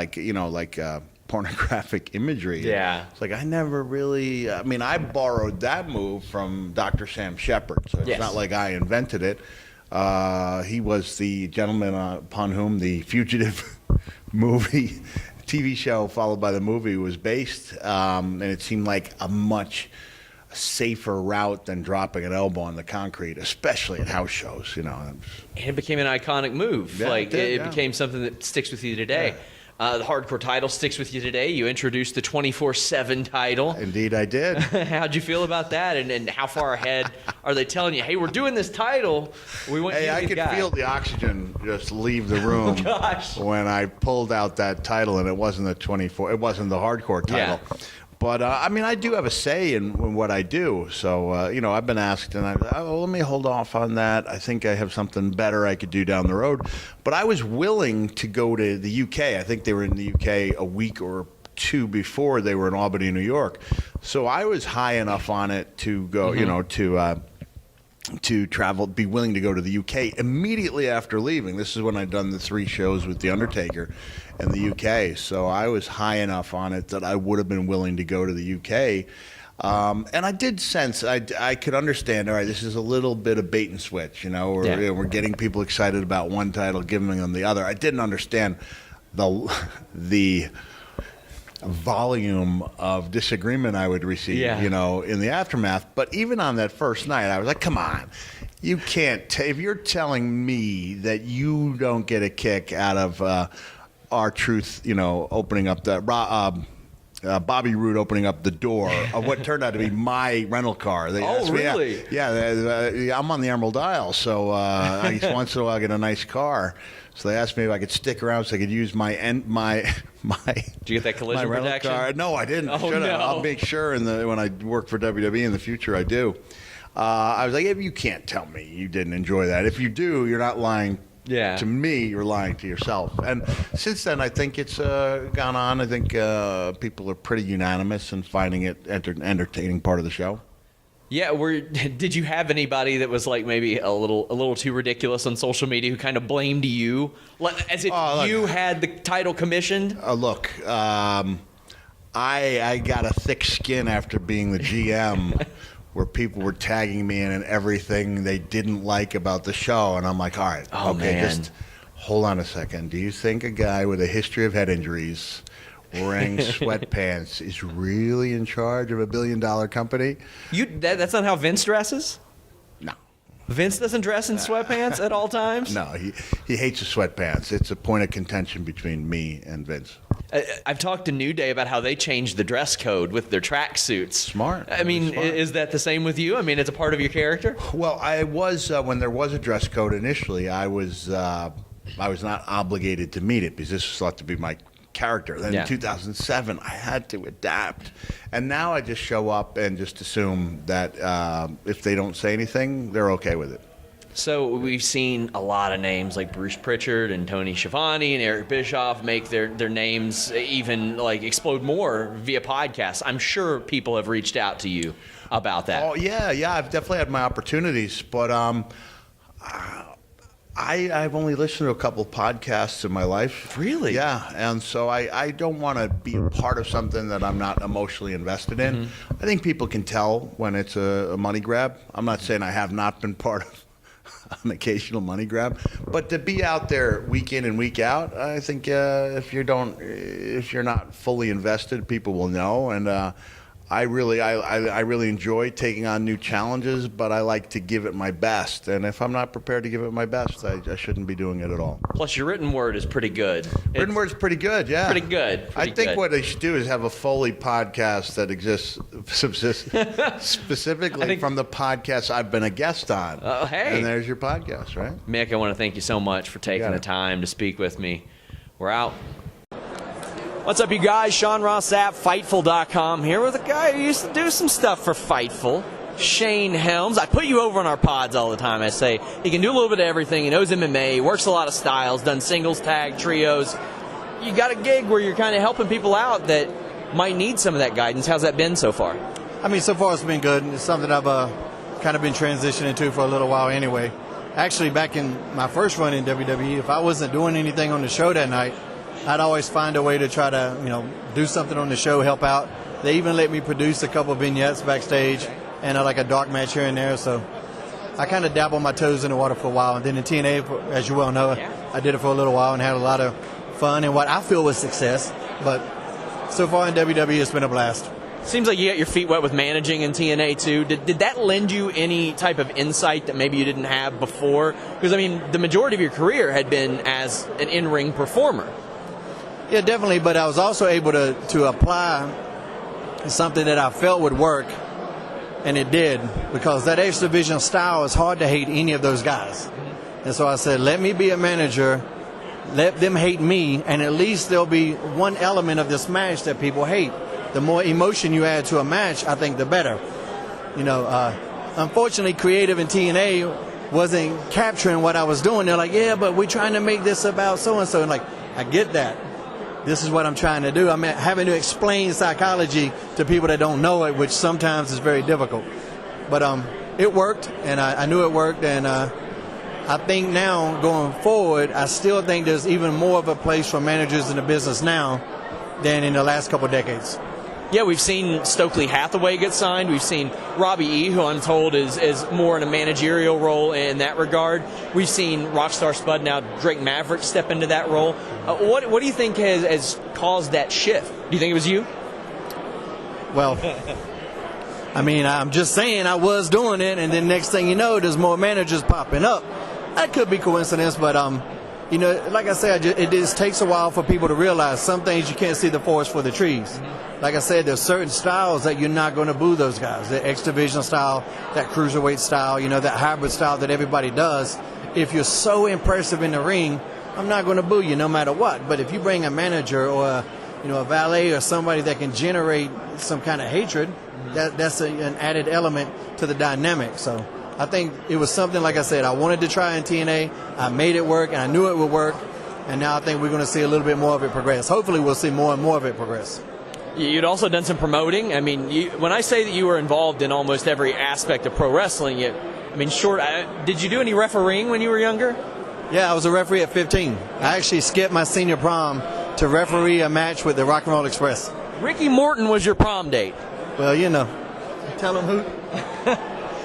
pornographic imagery. Yeah. It's like I never really. I borrowed that move from Dr. Sam Shepard, so it's not like I invented it. He was the gentleman upon whom the Fugitive movie, TV show followed by the movie, was based, and it seemed like a much safer route than dropping an elbow on the concrete, especially at house shows. And it became an iconic move. Yeah, it became something that sticks with you today. Yeah. The hardcore title sticks with you today. You introduced the 24/7 title. Indeed, I did. How'd you feel about that? And how far ahead are they telling you, hey, we're doing this title. We want you to be I the could guy. feel the oxygen just leave the room when I pulled out that title, and it wasn't the hardcore title. Yeah. But, I do have a say in what I do. So, I've been asked, and let me hold off on that. I think I have something better I could do down the road. But I was willing to go to the UK. I think they were in the UK a week or two before they were in Albany, New York. So I was high enough on it to go, to travel, be willing to go to the UK immediately after leaving. This is when I'd done the 3 shows with The Undertaker in the UK. So I was high enough on it that I would have been willing to go to the UK. And I did sense, I could understand, all right, this is a little bit of bait and switch, we're getting people excited about one title, giving them the other. I didn't understand the volume of disagreement I would receive, in the aftermath. But even on that first night, I was like, come on, you can't, if you're telling me that you don't get a kick out of R-Truth, opening up that, Bobby Roode opening up the door of what turned out to be my rental car. They asked me, really? Yeah, I'm on the Emerald Isle, so once in a while I get a nice car. So they asked me if I could stick around so I could use my. Did you get that collision protection? Car. No, I didn't. Oh, no. I'll make sure when I work for WWE in the future, I do. I was like, you can't tell me you didn't enjoy that. If you do, you're not lying. Yeah. To me, you're lying to yourself. And since then, I think it's gone on. I think people are pretty unanimous in finding it entertaining part of the show. Yeah, did you have anybody that was like maybe a little too ridiculous on social media who kind of blamed you, as if you had the title commissioned? Look, I got a thick skin after being the GM where people were tagging me in everything they didn't like about the show. And I'm like, all right, just hold on a second. Do you think a guy with a history of head injuries wearing sweatpants is really in charge of $1 billion company? That's not how Vince dresses? No. Vince doesn't dress in sweatpants at all times? No, he hates the sweatpants. It's a point of contention between me and Vince. I've talked to New Day about how they changed the dress code with their tracksuits. Smart. I mean, is that the same with you? I mean, it's a part of your character? Well, I was when there was a dress code initially. I was not obligated to meet it because this was thought to be my character. Then in 2007, I had to adapt, and now I just show up and just assume that if they don't say anything, they're okay with it. So we've seen a lot of names like Bruce Pritchard and Tony Schiavone and Eric Bischoff make their names even like explode more via podcasts. I'm sure people have reached out to you about that. Oh yeah, I've definitely had my opportunities, but I've only listened to a couple podcasts in my life. Really? Yeah, and so I don't want to be a part of something that I'm not emotionally invested in. Mm-hmm. I think people can tell when it's a money grab. I'm not saying I have not been part of an occasional money grab, but to be out there week in and week out, I think if you're not fully invested, people will know. And I really enjoy taking on new challenges, but I like to give it my best. And if I'm not prepared to give it my best, I shouldn't be doing it at all. Plus, your written word is pretty good. Written word's pretty good, yeah. Pretty good. I think what they should do is have a Foley podcast that exists specifically from the podcast I've been a guest on. Oh, hey. And there's your podcast, right? Mick, I want to thank you so much for taking the time to speak with me. We're out. What's up, you guys? Sean Ross Sapp, Fightful.com, here with a guy who used to do some stuff for Fightful, Shane Helms. I put you over on our pods all the time. I say he can do a little bit of everything. He knows MMA, he works a lot of styles, done singles, tag, trios. You got a gig where you're kind of helping people out that might need some of that guidance. How's that been so far? I mean, so far it's been good. It's something I've kind of been transitioning to for a little while anyway. Actually, back in my first run in WWE, if I wasn't doing anything on the show that night, I'd always find a way to try to, do something on the show, help out. They even let me produce a couple of vignettes backstage and like a dark match here and there. So I kind of dabbled my toes in the water for a while. And then in TNA, as you well know, I did it for a little while and had a lot of fun and what I feel was success. But so far in WWE, it's been a blast. Seems like you got your feet wet with managing in TNA too. Did that lend you any type of insight that maybe you didn't have before? Because, I mean, the majority of your career had been as an in-ring performer. Yeah, definitely, but I was also able to apply something that I felt would work, and it did, because that X Division style is hard to hate any of those guys. And so I said, let me be a manager, let them hate me, and at least there'll be one element of this match that people hate. The more emotion you add to a match, I think the better. Unfortunately, creative in TNA wasn't capturing what I was doing. They're like, yeah, but we're trying to make this about so-and-so. And I get that. This is what I'm trying to do. I'm having to explain psychology to people that don't know it, which sometimes is very difficult. But it worked, and I knew it worked. And I think now, going forward, I still think there's even more of a place for managers in the business now than in the last couple of decades. Yeah, we've seen Stokely Hathaway get signed. We've seen Robbie E., who I'm told is more in a managerial role in that regard. We've seen Rockstar Spud, now Drake Maverick, step into that role. What do you think has caused that shift? Do you think it was you? Well, I mean, I'm just saying I was doing it, and then next thing you know, there's more managers popping up. That could be coincidence, but like I said, it just takes a while for people to realize some things you can't see the forest for the trees. Mm-hmm. Like I said, there's certain styles that you're not going to boo those guys. The X Division style, that cruiserweight style, that hybrid style that everybody does. If you're so impressive in the ring, I'm not going to boo you no matter what. But if you bring a manager or a valet or somebody that can generate some kind of hatred, that's an added element to the dynamic. So I think it was something, like I said, I wanted to try in TNA. I made it work, and I knew it would work. And now I think we're going to see a little bit more of it progress. Hopefully we'll see more and more of it progress. You'd also done some promoting. I mean, when I say that you were involved in almost every aspect of pro wrestling, did you do any refereeing when you were younger? Yeah, I was a referee at 15. I actually skipped my senior prom to referee a match with the Rock and Roll Express. Ricky Morton was your prom date. Well, tell him who.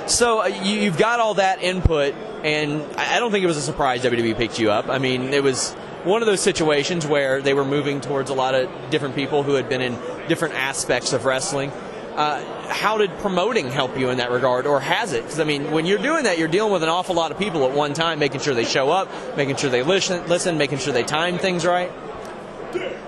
So you've got all that input, and I don't think it was a surprise WWE picked you up. I mean, it was one of those situations where they were moving towards a lot of different people who had been in different aspects of wrestling. How did promoting help you in that regard, or has it? Because, I mean, when you're doing that, you're dealing with an awful lot of people at one time, making sure they show up, making sure they listen, making sure they time things right.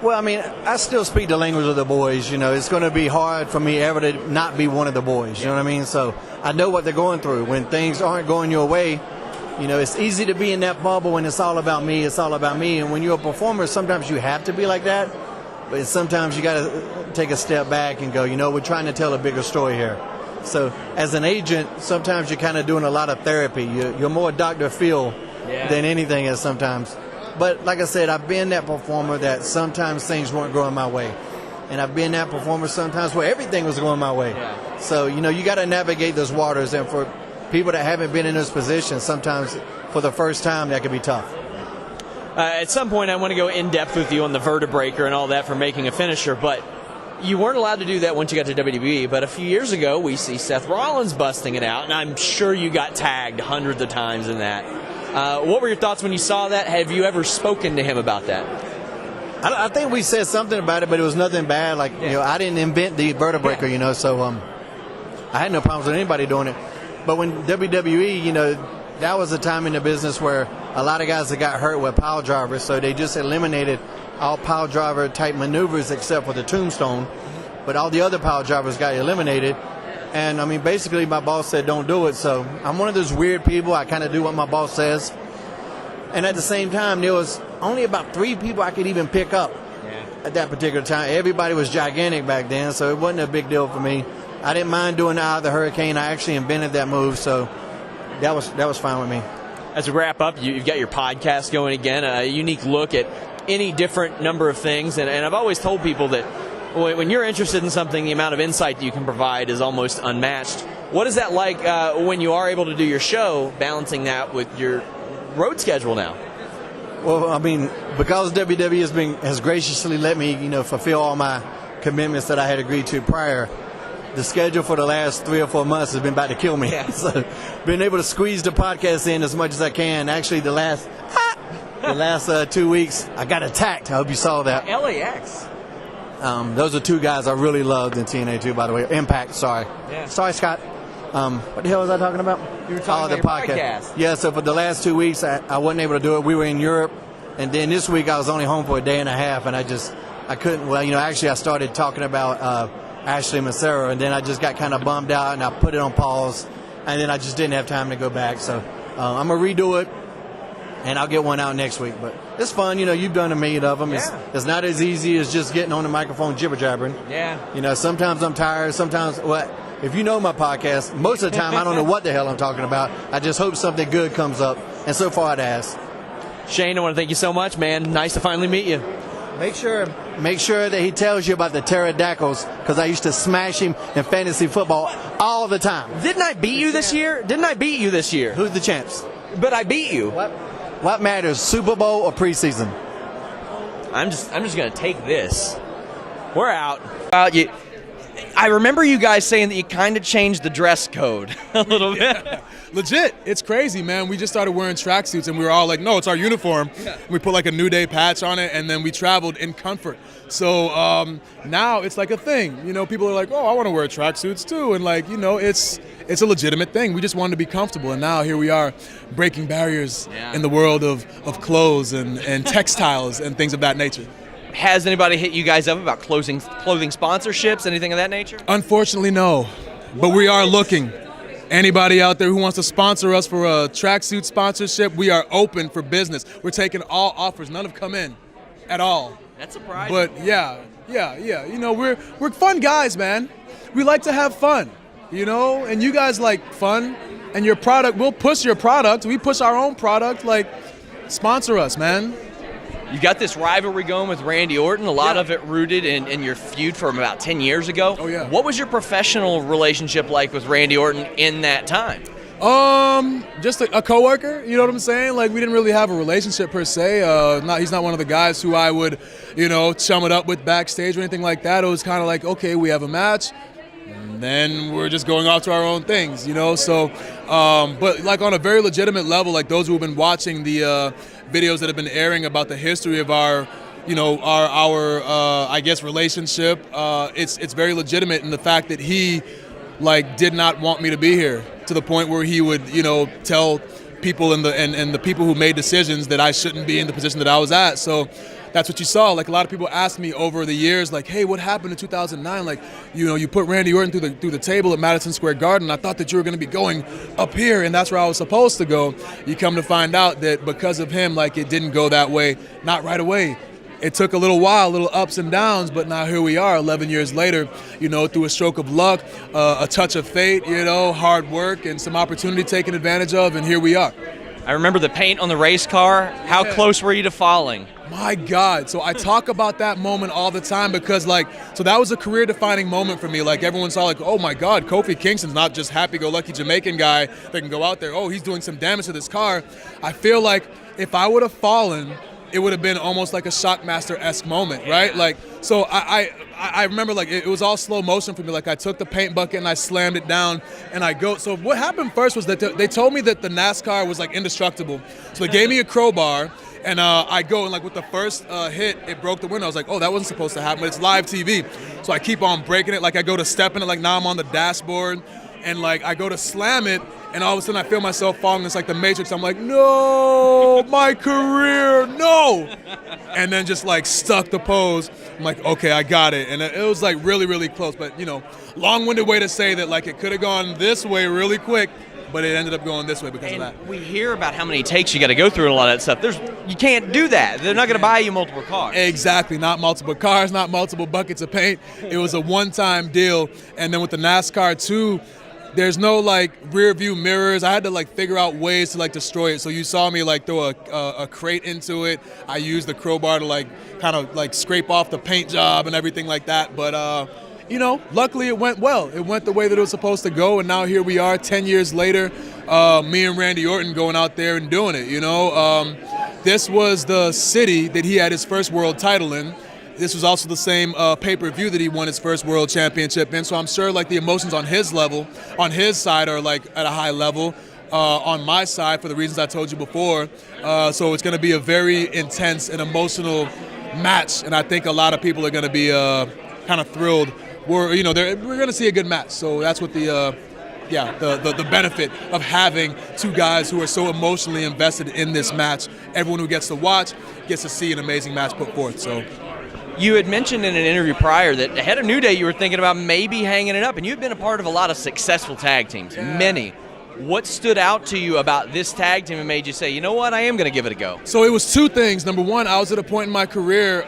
Well, I mean, I still speak the language of the boys. It's going to be hard for me ever to not be one of the boys. You know what I mean? So I know what they're going through. When things aren't going your way, it's easy to be in that bubble when it's all about me. It's all about me. And when you're a performer, sometimes you have to be like that. But sometimes you got to take a step back and go, we're trying to tell a bigger story here. So as an agent, sometimes you're kind of doing a lot of therapy. You're more Dr. Phil than anything else sometimes. But like I said, I've been that performer that sometimes things weren't going my way. And I've been that performer sometimes where everything was going my way. Yeah. So, you got to navigate those waters. And for people that haven't been in those positions, sometimes for the first time, that could be tough. At some point, I want to go in-depth with you on the vertebraker and all that for making a finisher, but you weren't allowed to do that once you got to WWE. But a few years ago, we see Seth Rollins busting it out, and I'm sure you got tagged hundreds of times in that. What were your thoughts when you saw that? Have you ever spoken to him about that? I think we said something about it, but it was nothing bad. Like, I didn't invent the vertebraker, so I had no problems with anybody doing it. But when WWE, that was a time in the business where a lot of guys that got hurt with pile drivers, so they just eliminated all pile driver type maneuvers except for the tombstone. But all the other pile drivers got eliminated. And, I mean, basically my boss said don't do it. So I'm one of those weird people. I kind of do what my boss says. And at the same time, there was only about 3 people I could even pick up at that particular time. Everybody was gigantic back then, so it wasn't a big deal for me. I didn't mind doing the Eye of the Hurricane. I actually invented that move, so that was fine with me. As we wrap up, you've got your podcast going again, a unique look at any different number of things. And I've always told people that when you're interested in something, the amount of insight that you can provide is almost unmatched. What is that like when you are able to do your show, balancing that with your road schedule now? Well, I mean, because WWE has graciously let me, fulfill all my commitments that I had agreed to prior, the schedule for the last 3 or 4 months has been about to kill me. Yeah. So, being able to squeeze the podcast in as much as I can. Actually, the last 2 weeks, I got attacked. I hope you saw that. LAX. Those are 2 guys I really loved in TNA too, by the way. Impact, sorry. Yeah. Sorry, Scott. What the hell was I talking about? You were talking about the podcast. Yeah, so for the last 2 weeks, I wasn't able to do it. We were in Europe, and then this week I was only home for a day and a half, and I couldn't. Well, actually, I started talking about Ashley Massaro, and then I just got kind of bummed out, and I put it on pause, and then I just didn't have time to go back. So I'm going to redo it, and I'll get one out next week. But it's fun. You've done a million of them. Yeah. It's not as easy as just getting on the microphone jibber-jabbering. Yeah. Sometimes I'm tired. Sometimes, if you know my podcast, most of the time I don't know what the hell I'm talking about. I just hope something good comes up, and so far it has. Shane, I want to thank you so much, man. Nice to finally meet you. Make sure that he tells you about the pterodactyls, because I used to smash him in fantasy football all the time. Didn't I beat you this year? Who's the champs? But I beat you. What matters, Super Bowl or preseason? I'm just going to take this. We're out. I remember you guys saying that you kind of changed the dress code a little bit. Yeah. Legit. It's crazy, man. We just started wearing tracksuits, and we were all like, no, it's our uniform. Yeah. We put like a New Day patch on it, and then we traveled in comfort. So now it's like a thing. People are like, oh, I want to wear tracksuits too. And it's a legitimate thing. We just wanted to be comfortable. And now here we are breaking barriers in the world of clothes and textiles and things of that nature. Has anybody hit you guys up about clothing sponsorships, anything of that nature? Unfortunately, no. But we are looking. Anybody out there who wants to sponsor us for a tracksuit sponsorship, we are open for business. We're taking all offers. None have come in at all. That's surprising. But yeah. We're fun guys, man. We like to have fun, and you guys like fun. And your product, we'll push your product. We push our own product. Sponsor us, man. You got this rivalry going with Randy Orton, a lot of it rooted in your feud from about 10 years ago. Oh, yeah. What was your professional relationship like with Randy Orton in that time? Just a coworker, you know what I'm saying? Like, we didn't really have a relationship per se. He's not one of the guys who I would, chum it up with backstage or anything like that. It was kind of like, okay, we have a match, and then we're just going off to our own things, So, but like on a very legitimate level, like those who have been watching the videos that have been airing about the history of our I guess relationship, it's very legitimate in the fact that he did not want me to be here, to the point where he would tell people and the people who made decisions that I shouldn't be in the position that I was at. So that's what you saw. Like, a lot of people asked me over the years, like, hey, what happened in 2009? Like, you put Randy Orton through the table at Madison Square Garden. I thought that you were going to be going up here, and that's where I was supposed to go. You come to find out that because of him, it didn't go that way, not right away. It took a little while, little ups and downs, but now here we are 11 years later, through a stroke of luck, a touch of fate, hard work, and some opportunity taken advantage of, and here we are. I remember the paint on the race car. How close were you to falling? My God. So I talk about that moment all the time because, so that was a career-defining moment for me. Like, everyone saw, oh, my God, Kofi Kingston's not just happy-go-lucky Jamaican guy that can go out there. Oh, he's doing some damage to this car. I feel like if I would have fallen, it would have been almost like a Shockmaster-esque moment, right? So I remember, it was all slow motion for me. I took the paint bucket and I slammed it down, and I go. So what happened first was that they told me that the NASCAR was, indestructible. So they gave me a crowbar, and I go, and, with the first hit, it broke the window. I was like, oh, that wasn't supposed to happen, but it's live TV. So I keep on breaking it. I go to step in it, now I'm on the dashboard, and, I go to slam it, and all of a sudden I feel myself falling. It's like the Matrix. I'm like, no, my career, no. And then just stuck the pose. I'm like, okay, I got it. And it was really, really close. But, long-winded way to say that it could have gone this way really quick, but it ended up going this way because of that. We hear about how many takes you got to go through and a lot of that stuff. You can't do that. They're not going to buy you multiple cars. Exactly. Not multiple cars, not multiple buckets of paint. It was a one-time deal. And then with the NASCAR too, there's no rear view mirrors. I had to figure out ways to destroy it. So you saw me throw a crate into it. I used the crowbar to kind of scrape off the paint job and everything like that. But luckily it went well. It went the way that it was supposed to go, and now here we are 10 years later, me and Randy Orton going out there and doing it. This was the city that he had his first world title in. This was also the same pay-per-view that he won his first world championship in. So I'm sure the emotions on his side are at a high level. On my side, for the reasons I told you before. So it's going to be a very intense and emotional match, and I think a lot of people are going to be kind of thrilled. We're going to see a good match. So that's what the benefit of having two guys who are so emotionally invested in this match. Everyone who gets to watch gets to see an amazing match put forth. So. You had mentioned in an interview prior that ahead of New Day you were thinking about maybe hanging it up, and you've been a part of a lot of successful tag teams, many. What stood out to you about this tag team and made you say, you know what, I am going to give it a go? So it was two things. Number one, I was at a point in my career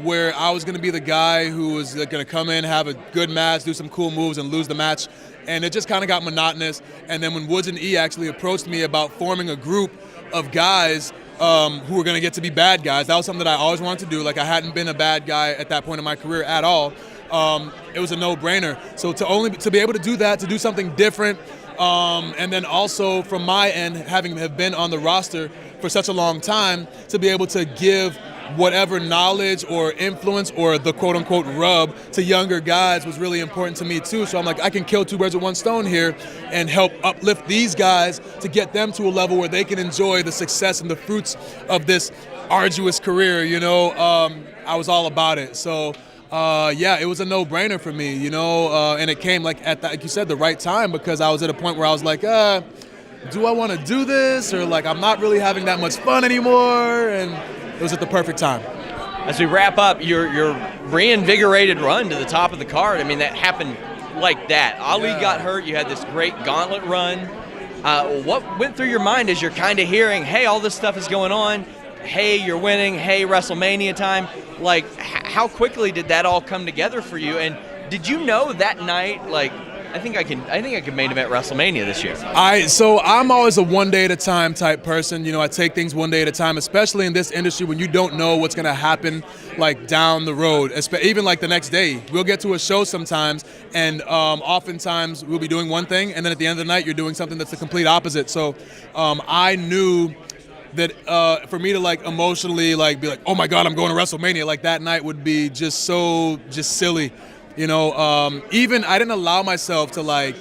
where I was going to be the guy who was going to come in, have a good match, do some cool moves, and lose the match. And it just kind of got monotonous. And then when Woods and E actually approached me about forming a group of guys who were going to get to be bad guys, that was something that I always wanted to do. I hadn't been a bad guy at that point in my career at all. It was a no-brainer. So to be able to do that, to do something different, and then also from my end, have been on the roster for such a long time, to be able to give whatever knowledge or influence or the quote-unquote rub to younger guys was really important to me too. So I'm like, I can kill two birds with one stone here and help uplift these guys to get them to a level where they can enjoy the success and the fruits of this arduous career. I was all about it. So it was a no-brainer for me, and it came at like you said, the right time, because I was at a point where I was like, do I want to do this? Or I'm not really having that much fun anymore. And it was at the perfect time. As we wrap up your reinvigorated run to the top of the card, I mean, that happened like that. Ali got hurt. You had this great gauntlet run. What went through your mind as you're kind of hearing, hey, all this stuff is going on. Hey, you're winning. Hey, WrestleMania time. How quickly did that all come together for you? And did you know that night, I think I can main event WrestleMania this year. So I'm always a one day at a time type person. You know, I take things one day at a time, especially in this industry when you don't know what's going to happen like down the road. Even like the next day, we'll get to a show sometimes, and oftentimes we'll be doing one thing, and then at the end of the night, you're doing something that's the complete opposite. So I knew that for me to like emotionally like be like, oh my God, I'm going to WrestleMania, like that night would be just silly. You know, even I didn't allow myself to like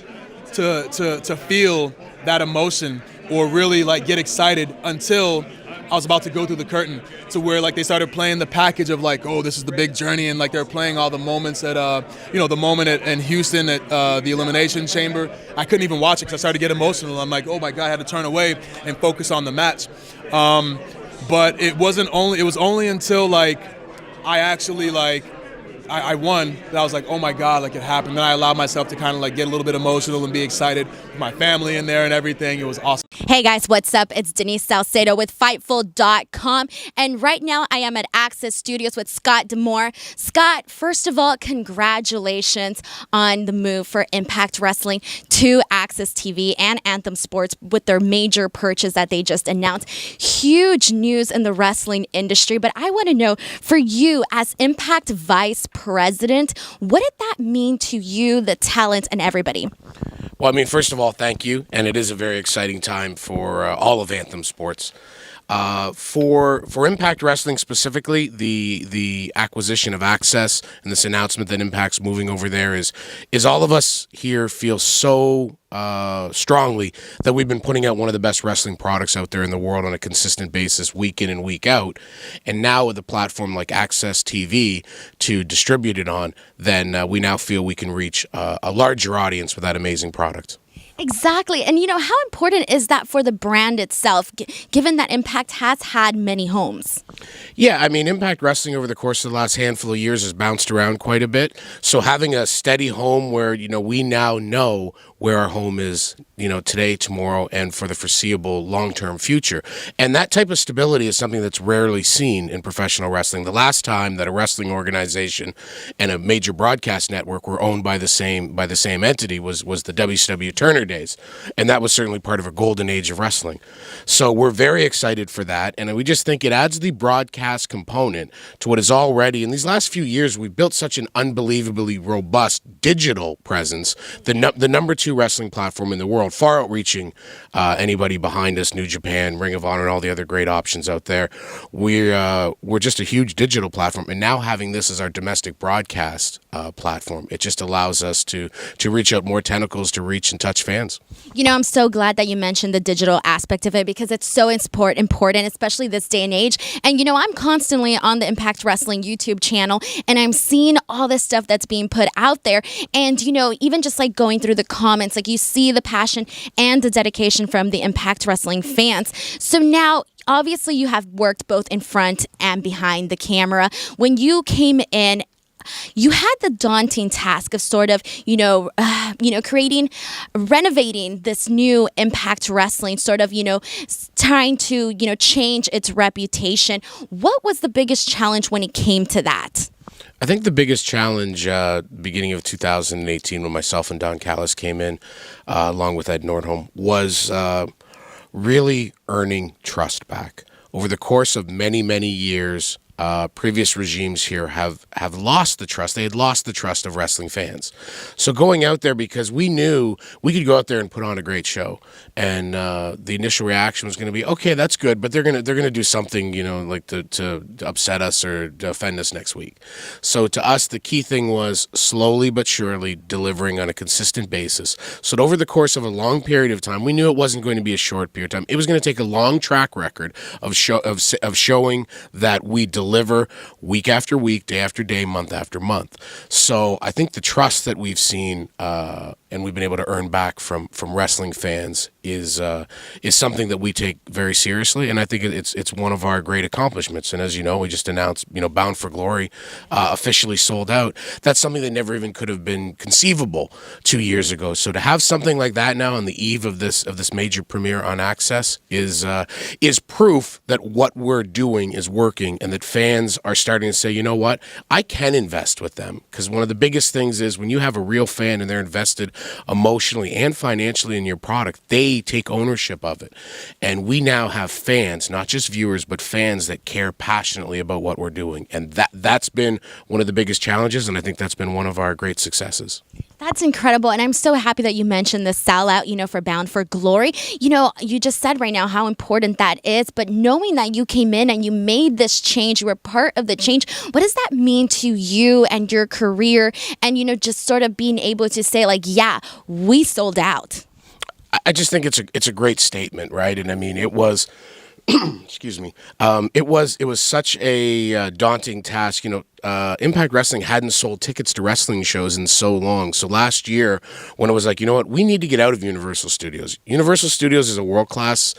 to feel that emotion or really like get excited until I was about to go through the curtain, to where like they started playing the package of like, oh, this is the big journey, and like they're playing all the moments at the moment in Houston at the Elimination Chamber. I couldn't even watch it because I started to get emotional. I'm like, oh my God, I had to turn away and focus on the match. But it was only until like I actually like I won that I was like, oh my God, like it happened. Then I allowed myself to kind of like get a little bit emotional and be excited with my family in there and everything. It was awesome. Hey guys, what's up? It's Denise Salcedo with Fightful.com. And right now I am at Access Studios with Scott D'Amore. Scott, first of all, congratulations on the move for Impact Wrestling to Access TV and Anthem Sports with their major purchase that they just announced. Huge news in the wrestling industry. But I want to know, for you as Impact Vice President, what did that mean to you, the talent, and everybody? Well, I mean, first of all, thank you. And it is a very exciting time for all of Anthem Sports. For Impact Wrestling specifically, the acquisition of Access and this announcement that Impact's moving over there is all of us here feel so strongly that we've been putting out one of the best wrestling products out there in the world on a consistent basis, week in and week out. And now with a platform like Access TV to distribute it on, then we now feel we can reach a larger audience with that amazing product. Exactly. And, you know, how important is that for the brand itself, given that Impact has had many homes? Yeah, I mean, Impact Wrestling over the course of the last handful of years has bounced around quite a bit. So having a steady home where, you know, we now know where our home is, you know, today, tomorrow, and for the foreseeable long-term future. And that type of stability is something that's rarely seen in professional wrestling. The last time that a wrestling organization and a major broadcast network were owned by the same entity was the WCW Turner days. And that was certainly part of a golden age of wrestling. So we're very excited for that. And we just think it adds the broadcast component to what is already, in these last few years, we've built such an unbelievably robust digital presence, the number 2 wrestling platform in the world, far outreaching anybody behind us, New Japan, Ring of Honor, and all the other great options out there. We're just a huge digital platform, and now having this as our domestic broadcast platform, it just allows us to reach out more tentacles to reach and touch fans. You know, I'm so glad that you mentioned the digital aspect of it, because it's so important, especially this day and age. And, you know, I'm constantly on the Impact Wrestling YouTube channel, and I'm seeing all this stuff that's being put out there. And, you know, even just like going through the comments, like you see the passion and the dedication from the Impact Wrestling fans. So now, obviously, you have worked both in front and behind the camera. When you came in, you had the daunting task of sort of, renovating this new Impact Wrestling, sort of, trying to, change its reputation. What was the biggest challenge when it came to that? I think the biggest challenge beginning of 2018 when myself and Don Callis came in, along with Ed Nordholm, was really earning trust back. Over the course of many, many years, previous regimes here have lost the trust. They had lost the trust of wrestling fans. So going out there, because we knew we could go out there and put on a great show, and the initial reaction was going to be, okay, that's good, but they're gonna do something, like to upset us or to offend us next week. So to us, the key thing was slowly but surely delivering on a consistent basis. So that over the course of a long period of time, we knew it wasn't going to be a short period of time. It was going to take a long track record of showing that we deliver week after week, day after day, month after month. So I think the trust that we've seen and we've been able to earn back from wrestling fans is something that we take very seriously, and I think it's one of our great accomplishments. And as you know, we just announced, Bound for Glory officially sold out. That's something that never even could have been conceivable 2 years ago. So to have something like that now on the eve of this major premiere on Access is proof that what we're doing is working, and that fans are starting to say, you know what, I can invest with them. Because one of the biggest things is when you have a real fan and they're invested emotionally and financially in your product, they take ownership of it. And we now have fans, not just viewers, but fans that care passionately about what we're doing. And that's been one of the biggest challenges, and I think that's been one of our great successes. That's incredible. And I'm so happy that you mentioned the sellout, for Bound for Glory. You just said right now how important that is, but knowing that you came in and you made this change, you were part of the change, what does that mean to you and your career? And, just sort of being able to say, like, yeah, we sold out. I just think it's a great statement, right? And I mean, it was, excuse me, it was such a daunting task. Impact Wrestling hadn't sold tickets to wrestling shows in so long. So last year, when it was like, you know what, we need to get out of Universal Studios. Universal Studios is a world-class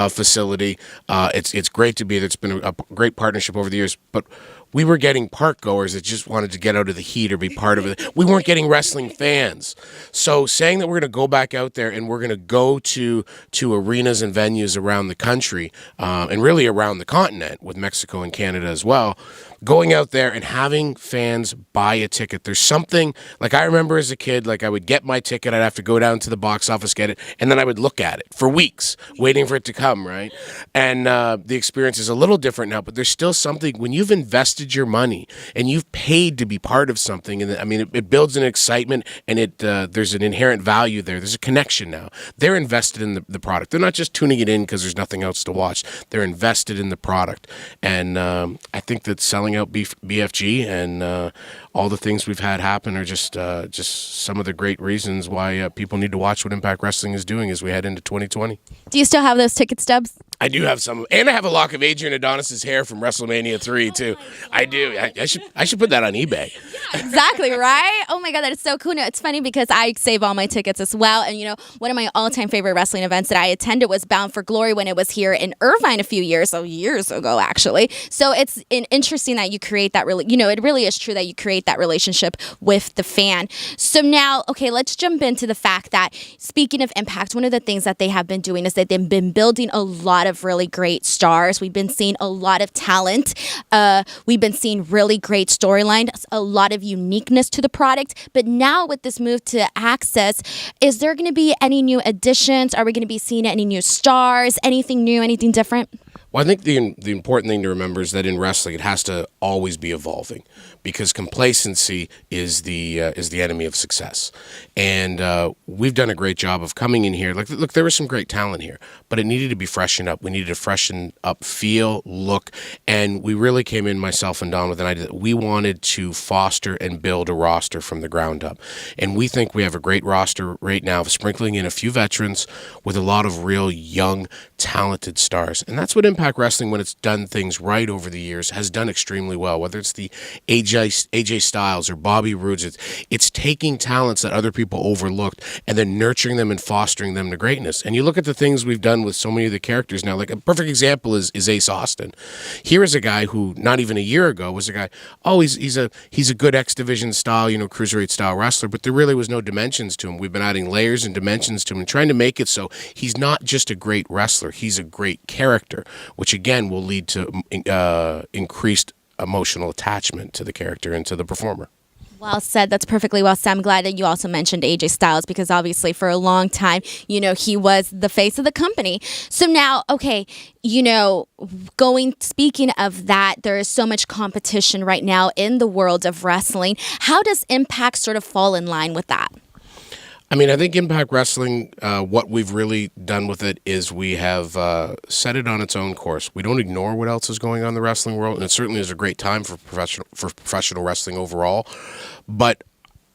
facility. It's great to be there. It's been a great partnership over the years, but we were getting park goers that just wanted to get out of the heat or be part of it. We weren't getting wrestling fans. So saying that we're going to go back out there and we're going to go to arenas and venues around the country and really around the continent with Mexico and Canada as well, going out there and having fans buy a ticket. There's something, like I remember as a kid, like I would get my ticket, I'd have to go down to the box office, get it, and then I would look at it for weeks, waiting for it to come, right? And the experience is a little different now, but there's still something, when you've invested your money and you've paid to be part of something, and I mean, it builds an excitement, and there's an inherent value there. There's a connection now. They're invested in the product. They're not just tuning it in because there's nothing else to watch. They're invested in the product. And I think that selling out BFG and all the things we've had happen are just some of the great reasons why people need to watch what Impact Wrestling is doing as we head into 2020. Do you still have those ticket stubs? I do have some, and I have a lock of Adrian Adonis's hair from WrestleMania 3 too. I do. I should put that on eBay. Yeah, exactly, right? Oh my God, that is so cool. No, it's funny because I save all my tickets as well. And one of my all-time favorite wrestling events that I attended was Bound for Glory when it was here in Irvine a few years ago, actually. So it's interesting that you create that it really is true that you create that relationship with the fan. So now, okay, let's jump into the fact that, speaking of Impact, one of the things that they have been doing is that they've been building a lot of really great stars. We've been seeing a lot of talent. We've been seeing really great storylines, a lot of uniqueness to the product. But now with this move to Access, is there going to be any new additions? Are we going to be seeing any new stars? Anything new? Anything different? Well, I think the important thing to remember is that in wrestling, it has to always be evolving, because complacency is the enemy of success. And we've done a great job of coming in here. Look, there was some great talent here, but it needed to be freshened up. We needed to freshen up feel, look, and we really came in, myself and Don, with an idea that we wanted to foster and build a roster from the ground up. And we think we have a great roster right now, sprinkling in a few veterans with a lot of real young, talented stars. And that's what Impact Wrestling, when it's done things right over the years, has done extremely well. Whether it's the AJ Styles or Bobby Roodes, it's taking talents that other people overlooked and then nurturing them and fostering them to greatness. And you look at the things we've done with so many of the characters now. Like a perfect example is Ace Austin. Here is a guy who not even a year ago was a guy, he's a good X Division style, cruiserweight style wrestler, but there really was no dimensions to him. We've been adding layers and dimensions to him and trying to make it so he's not just a great wrestler, he's a great character, which again will lead to increased emotional attachment to the character and to the performer. Well said. That's perfectly well said. I'm glad that you also mentioned AJ Styles, because obviously for a long time, he was the face of the company. So now, okay, speaking of that, there is so much competition right now in the world of wrestling. How does Impact sort of fall in line with that? I mean, I think Impact Wrestling, what we've really done with it is we have set it on its own course. We don't ignore what else is going on in the wrestling world, and it certainly is a great time for professional wrestling overall. But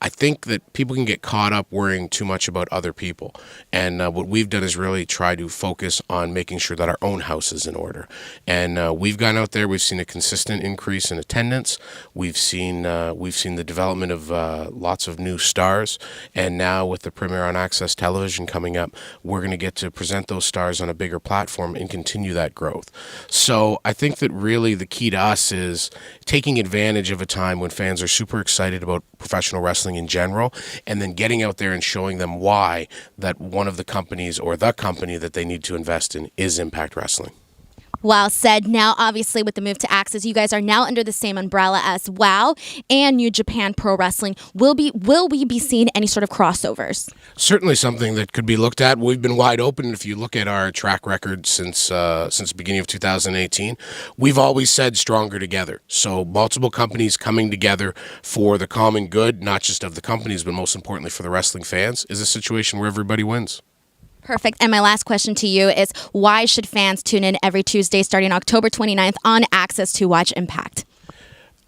I think that people can get caught up worrying too much about other people. And what we've done is really try to focus on making sure that our own house is in order. And we've gone out there. We've seen a consistent increase in attendance. We've seen the development of lots of new stars. And now with the premiere on Access Television coming up, we're going to get to present those stars on a bigger platform and continue that growth. So I think that really the key to us is taking advantage of a time when fans are super excited about professional wrestling in general, and then getting out there and showing them why that one of the companies or the company that they need to invest in is Impact Wrestling. Well said. Now, obviously, with the move to Access, you guys are now under the same umbrella as WOW and New Japan Pro Wrestling. Will we be seeing any sort of crossovers? Certainly something that could be looked at. We've been wide open. If you look at our track record since the beginning of 2018, we've always said stronger together. So multiple companies coming together for the common good, not just of the companies, but most importantly for the wrestling fans, is a situation where everybody wins. Perfect. And my last question to you is, why should fans tune in every Tuesday starting October 29th on Access to watch Impact?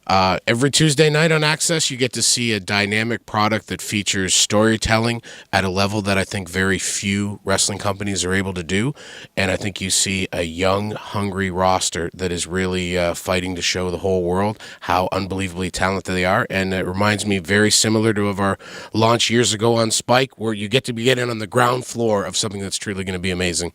Every Tuesday night on Access, you get to see a dynamic product that features storytelling at a level that I think very few wrestling companies are able to do. And I think you see a young, hungry roster that is really fighting to show the whole world how unbelievably talented they are. And it reminds me very similar to our launch years ago on Spike, where you get to be getting on the ground floor of something that's truly going to be amazing.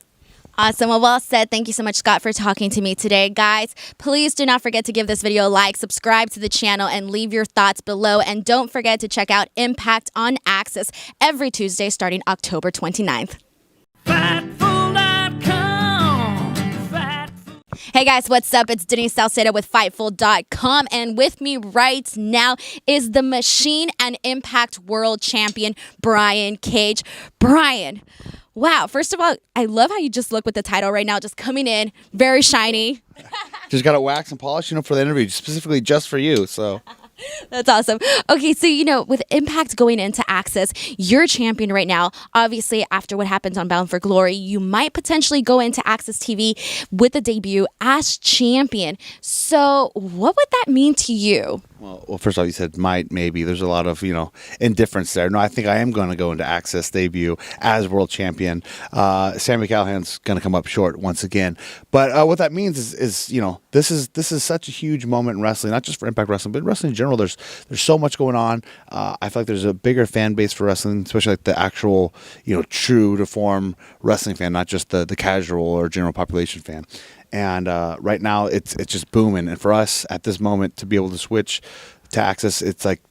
Awesome. Well said. Thank you so much, Scott, for talking to me today. Guys, please do not forget to give this video a like, subscribe to the channel, and leave your thoughts below. And don't forget to check out Impact on Access every Tuesday starting October 29th. Hey guys, what's up? It's Denise Salcedo with Fightful.com, and with me right now is the Machine and Impact World Champion, Brian Cage. Brian, wow, first of all, I love how you just look with the title right now, just coming in, very shiny. Just got to wax and polish, for the interview, specifically just for you, so... That's awesome. Okay, so, with Impact going into Access, you're champion right now. Obviously, after what happens on Bound for Glory, you might potentially go into Access TV with a debut as champion. So what would that mean to you? Well, first of all, you said might, maybe. There's a lot of, indifference there. No, I think I am going to go into Access debut as world champion. Sami Callihan's going to come up short once again. But what that means is this is such a huge moment in wrestling, not just for Impact Wrestling, but wrestling in general. There's so much going on. I feel like there's a bigger fan base for wrestling, especially like the actual, true to form wrestling fan, not just the casual or general population fan. And right now, it's just booming. And for us at this moment to be able to switch to Access, it's like,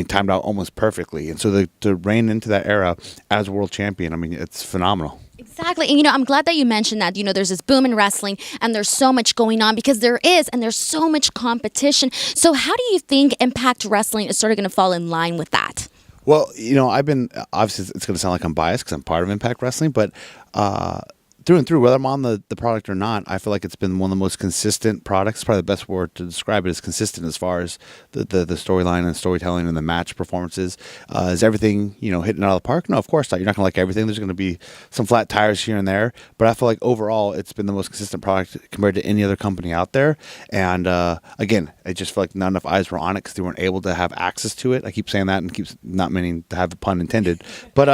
timed out almost perfectly. And so to reign into that era as world champion, it's phenomenal. Exactly. And, I'm glad that you mentioned that, there's this boom in wrestling and there's so much going on because there is, and there's so much competition. So how do you think Impact Wrestling is sort of going to fall in line with that? Well, I've been, obviously it's going to sound like I'm biased because I'm part of Impact Wrestling, but through and through, whether I'm on the product or not, I feel like it's been one of the most consistent products. It's probably the best word to describe it, is consistent as far as the storyline and storytelling and the match performances. Is everything, hitting out of the park? No, of course not. You're not going to like everything. There's going to be some flat tires here and there. But I feel like overall, it's been the most consistent product compared to any other company out there. And again, I just feel like not enough eyes were on it because they weren't able to have access to it. I keep saying that and keeps not meaning to have the pun intended. But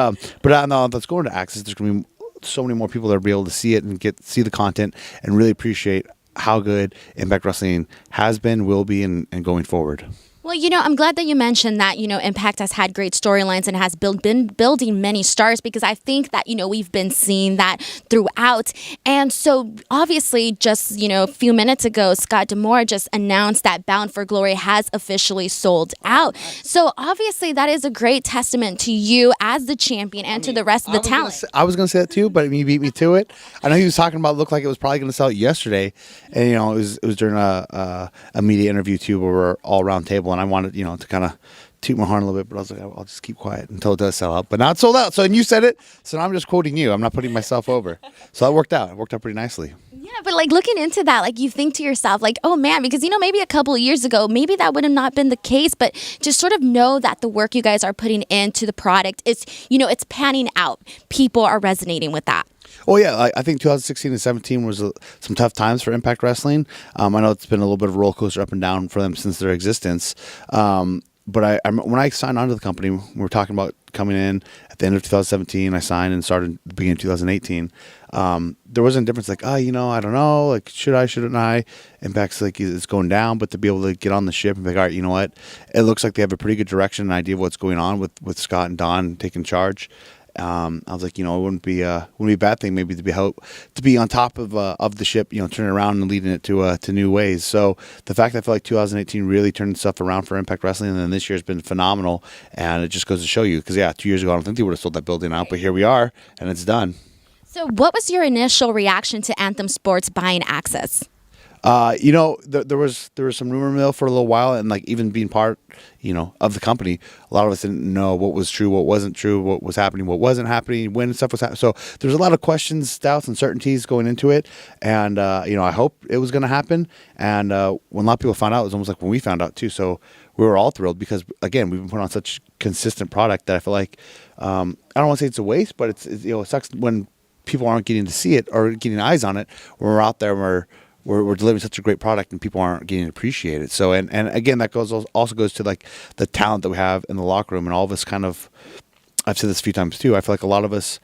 now that's going to Access. There's going to be so many more people that will be able to see it and see the content and really appreciate how good Impact Wrestling has been, will be, and going forward. Well, I'm glad that you mentioned that, Impact has had great storylines and has been building many stars, because I think that, we've been seeing that throughout. And so obviously just, a few minutes ago, Scott D'Amore just announced that Bound for Glory has officially sold out. So obviously that is a great testament to you as the champion and to the rest of the talent. I was going to say that too, but you beat me to it. I know he was talking about it looked like it was probably going to sell yesterday. And, it was during a media interview too, where we're all around table. And I wanted, to kind of toot my horn a little bit, but I was like, I'll just keep quiet until it does sell out. But now it's sold out. So, and you said it. So now I'm just quoting you. I'm not putting myself over. So that worked out. It worked out pretty nicely. Yeah, but looking into that, you think to yourself, oh man, because, maybe a couple of years ago, maybe that would have not been the case, but to sort of know that the work you guys are putting into the product is, it's panning out. People are resonating with that. Oh, yeah. I think 2016 and 17 was some tough times for Impact Wrestling. I know it's been a little bit of a roller coaster up and down for them since their existence. when I signed onto the company, we were talking about coming in at the end of 2017. I signed and started at the beginning of 2018. There wasn't a difference like, I don't know, like shouldn't I? Impact's like it's going down, but to be able to get on the ship and be like, all right, you know what? It looks like they have a pretty good direction and idea of what's going on with Scott and Don taking charge. I was like, it wouldn't be a bad thing maybe to be on top of the ship, turning around and leading it to new ways. So the fact that I feel like 2018 really turned stuff around for Impact Wrestling, and then this year's been phenomenal, and it just goes to show you because 2 years ago I don't think they would have sold that building out, but here we are and it's done. So what was your initial reaction to Anthem Sports buying Access? There was some rumor mill for a little while, and like even being part, of the company, a lot of us didn't know what was true, what wasn't true, what was happening, what wasn't happening, when stuff was happening. So there's a lot of questions, doubts, uncertainties going into it, and I hope it was going to happen. And when a lot of people found out, it was almost like when we found out too. So we were all thrilled because again, we've been putting on such consistent product that I feel like I don't want to say it's a waste, but it's it sucks when people aren't getting to see it or getting eyes on it. When we're out there, we're delivering such a great product and people aren't getting appreciated. So and again, that also goes to like the talent that we have in the locker room, and all of us I've said this a few times too. I feel like a lot of us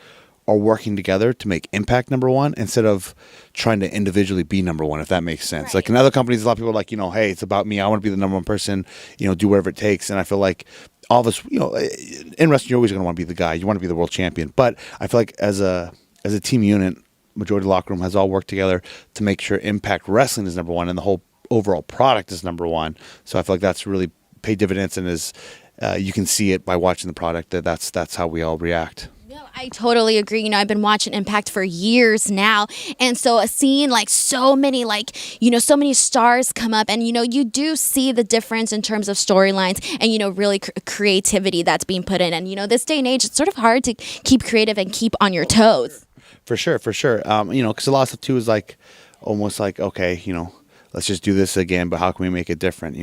are working together to make Impact number one instead of trying to individually be number one, if that makes sense. Right. Like in other companies, a lot of people are like, hey, it's about me. I want to be the number one person, do whatever it takes. And I feel like all of us, in wrestling, you're always going to want to be the guy. You want to be the world champion. But I feel like as a team unit, majority of the locker room has all worked together to make sure Impact Wrestling is number one and the whole overall product is number one. So I feel like that's really paid dividends, and is you can see it by watching the product that's how we all react. No, I totally agree. I've been watching Impact for years now. And so seeing so many stars come up, and, you do see the difference in terms of storylines and, really creativity that's being put in. And, this day and age, it's sort of hard to keep creative and keep on your toes. For sure. Because a lot of stuff too is like almost like, okay, let's just do this again, but how can we make it different?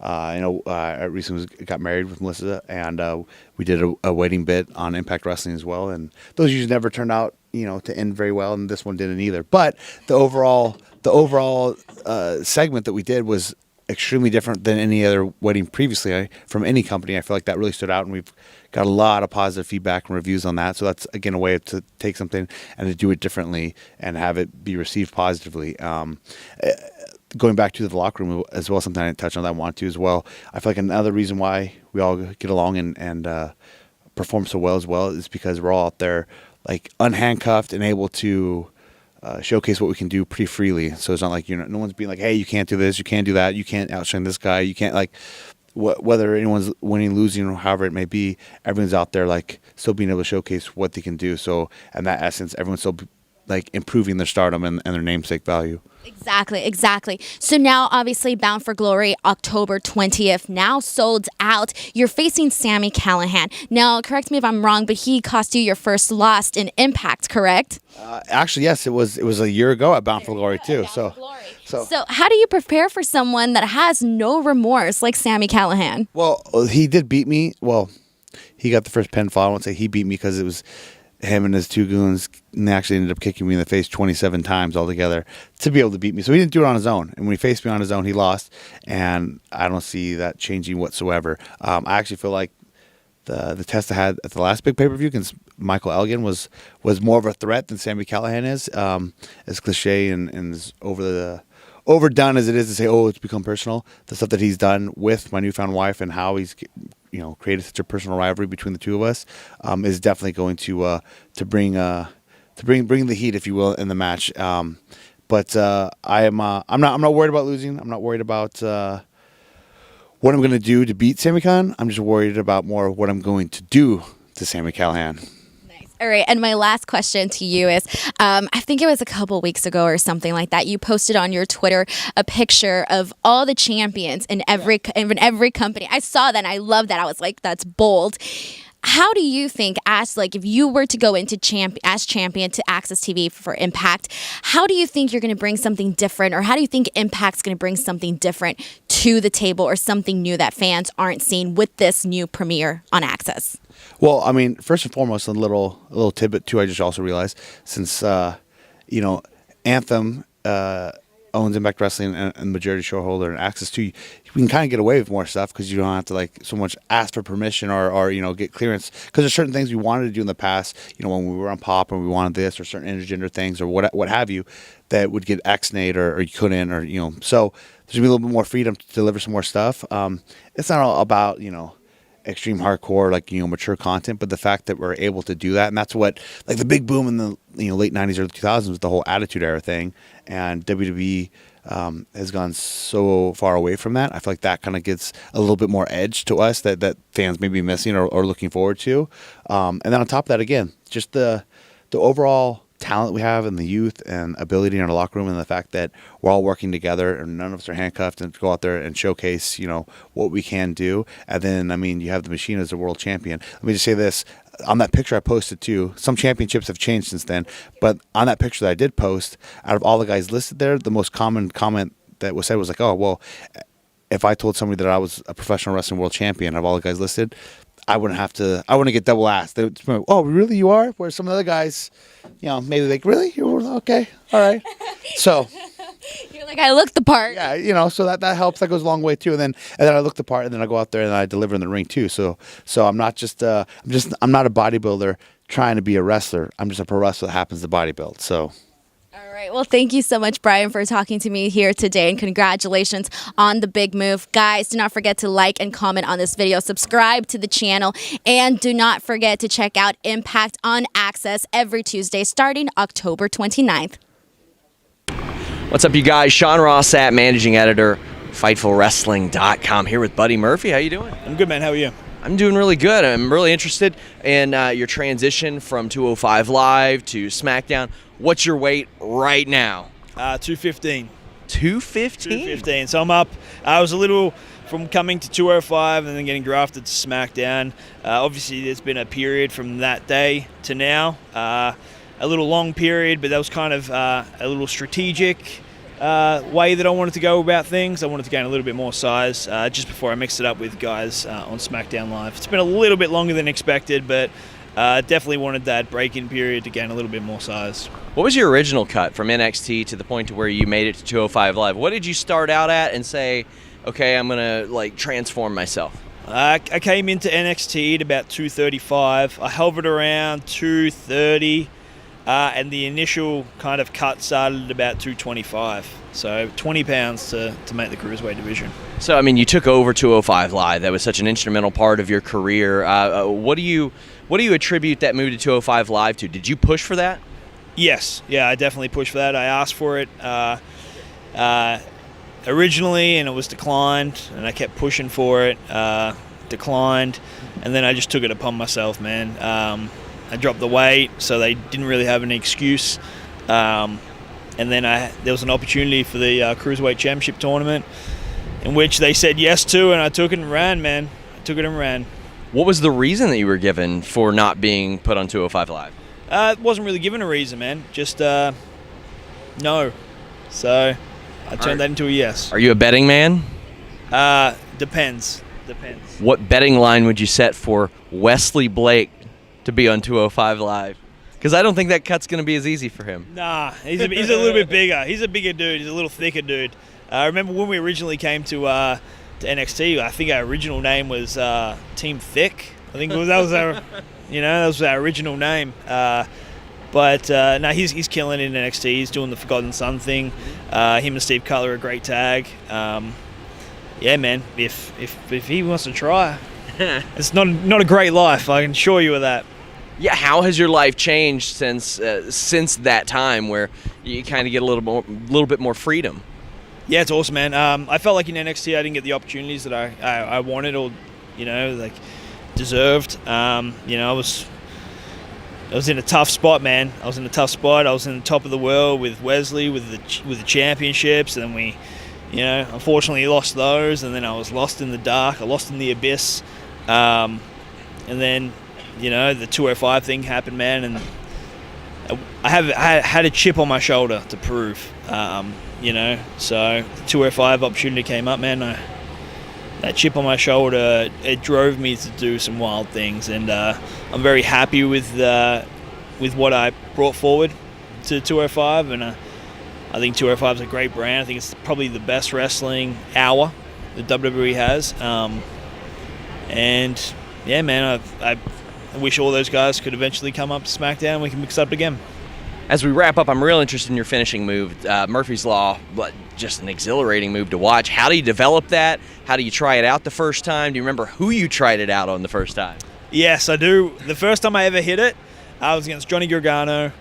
I recently got married with Melissa, and we did a wedding bit on Impact Wrestling as well, and those usually never turned out, to end very well, and this one didn't either. But the overall segment that we did was extremely different than any other wedding previously from any company. I feel like that really stood out, and we've got a lot of positive feedback and reviews on that. So that's, again, a way to take something and to do it differently and have it be received positively. Going back to the locker room as well, something I didn't touch on that I want to as well. I feel like another reason why we all get along and perform so well is because we're all out there like unhandcuffed and able to showcase what we can do pretty freely. So it's not like no one's being like, hey, you can't do this, you can't do that, you can't outshine this guy, you can't whether anyone's winning, losing, or however it may be, everyone's out there like still being able to showcase what they can do. So in that essence, everyone's still like improving their stardom and their namesake value. Exactly. So now, obviously, Bound for Glory, October 20th, now sold out. You're facing Sami Callihan. Now, correct me if I'm wrong, but he cost you your first loss in Impact, correct? Actually, yes, it was a year ago at Bound for Glory too. So how do you prepare for someone that has no remorse like Sami Callihan? Well, he did beat me. Well, he got the first pinfall. I won't say he beat me because it was him and his two goons, and they actually ended up kicking me in the face 27 times altogether to be able to beat me. So he didn't do it on his own. And when he faced me on his own, he lost. And I don't see that changing whatsoever. I actually feel like the test I had at the last big pay-per-view against Michael Elgin was more of a threat than Sami Callihan is. As cliche and as overdone as it is to say, oh, it's become personal. The stuff that he's done with my newfound wife and how he's created such a personal rivalry between the two of us is definitely going to bring the heat, if you will, in the match. But I'm not worried about losing. I'm not worried about what I'm going to do to beat Sami Callihan. I'm just worried about more what I'm going to do to Sami Callihan. All right, and my last question to you is, I think it was a couple weeks ago or something like that, you posted on your Twitter a picture of all the champions in every company. I saw that and I love that. I was like, that's bold. How do you think, if you were to go into as champion to Access TV for Impact, how do you think you're going to bring something different, or how do you think Impact's going to bring something different to the table, or something new that fans aren't seeing with this new premiere on Access? Well, I mean, first and foremost, a little tidbit too. I just also realized since Anthem owns Impact Wrestling and majority shareholder and access to, we can kind of get away with more stuff because you don't have to like so much ask for permission or get clearance, because there's certain things we wanted to do in the past, when we were on Pop and we wanted this or certain intergender things or what have you, that would get X-nayed or you couldn't, or so there's gonna be a little bit more freedom to deliver some more stuff. It's not all about extreme hardcore, mature content, but the fact that we're able to do that, and that's what, like, the big boom in the late 90s, early 2000s was the whole Attitude Era thing, and WWE has gone so far away from that. I feel like that kind of gets a little bit more edge to us that fans may be missing or looking forward to. And then on top of that, again, just the overall talent we have and the youth and ability in our locker room, and the fact that we're all working together and none of us are handcuffed, and to go out there and showcase what we can do. And then you have the Machine as a world champion. Let me just say this, on that picture I posted too, some championships have changed since then, but on that picture that I did post, out of all the guys listed there, the most common comment that was said was like, oh well, if I told somebody that I was a professional wrestling world champion out of all the guys listed, I wouldn't get double asked. They would, oh, really, you are? Where some of the other guys, maybe like, really? You're okay, all right. So you're like, I look the part. Yeah, so that helps. That goes a long way too. And then I look the part, and then I go out there and I deliver in the ring too. So I'm not just I'm not a bodybuilder trying to be a wrestler. I'm just a pro wrestler that happens to bodybuild. So. All right. Well, thank you so much, Brian, for talking to me here today, and congratulations on the big move. Guys, do not forget to like and comment on this video, subscribe to the channel, and do not forget to check out Impact on Access every Tuesday starting October 29th. What's up, you guys? Sean Ross Sapp, managing editor, FightfulWrestling.com, here with Buddy Murphy. How you doing? I'm good, man. How are you? I'm doing really good. I'm really interested in your transition from 205 Live to SmackDown. What's your weight right now? 215. 215? 215. So I'm up. I was a little from coming to 205 and then getting drafted to SmackDown. Obviously, there's been a period from that day to now. A little long period, but that was kind of a little strategic way that I wanted to go about things. I wanted to gain a little bit more size just before I mixed it up with guys on SmackDown Live. It's been a little bit longer than expected, but definitely wanted that break-in period to gain a little bit more size. What was your original cut from NXT to the point to where you made it to 205 Live? What did you start out at and say, okay, I'm going to transform myself? I came into NXT at about 235. I hovered around 230. And the initial kind of cut started at about 225. So 20 pounds to make the Cruiserweight division. So, you took over 205 Live. That was such an instrumental part of your career. What do you attribute that move to 205 Live to? Did you push for that? Yes. Yeah, I definitely pushed for that. I asked for it originally, and it was declined. And I kept pushing for it, declined. And then I just took it upon myself, man. I dropped the weight, so they didn't really have any excuse. And then there was an opportunity for the Cruiserweight Championship tournament, in which they said yes to, and I took it and ran, man. I took it and ran. What was the reason that you were given for not being put on 205 Live? It wasn't really given a reason, man. Just no. So I turned that into a yes. Are you a betting man? Depends. What betting line would you set for Wesley Blake to be on 205 Live? Because I don't think that cut's going to be as easy for him. Nah, he's a little bit bigger. He's a bigger dude. He's a little thicker dude. I remember when we originally came to NXT, I think our original name was Team Thick. I think that was our original name. But no, he's killing it in NXT. He's doing the Forgotten Son thing. Him and Steve Cutler are a great tag. Yeah, man. If he wants to try, it's not a great life. I can assure you of that. Yeah, how has your life changed since that time, where you kind of get a little bit more freedom? Yeah, it's awesome, man. I felt like in NXT I didn't get the opportunities that I wanted or deserved. I was in a tough spot, man. I was in the top of the world with Wesley, with the championships, and then we, unfortunately lost those, and then I was lost in the dark. I lost in the abyss, and then, the 205 thing happened, man, and I had a chip on my shoulder to prove, so the 205 opportunity came up, man. That chip on my shoulder, it drove me to do some wild things, and I'm very happy with what I brought forward to 205, and I I think 205 is a great brand. I think it's probably the best wrestling hour that WWE has. And yeah, man, I wish all those guys could eventually come up to SmackDown and we can mix up again. As we wrap up, I'm real interested in your finishing move, Murphy's Law. Just an exhilarating move to watch. How do you develop that? How do you try it out the first time? Do you remember who you tried it out on the first time? Yes, I do. The first time I ever hit it, I was against Johnny Gargano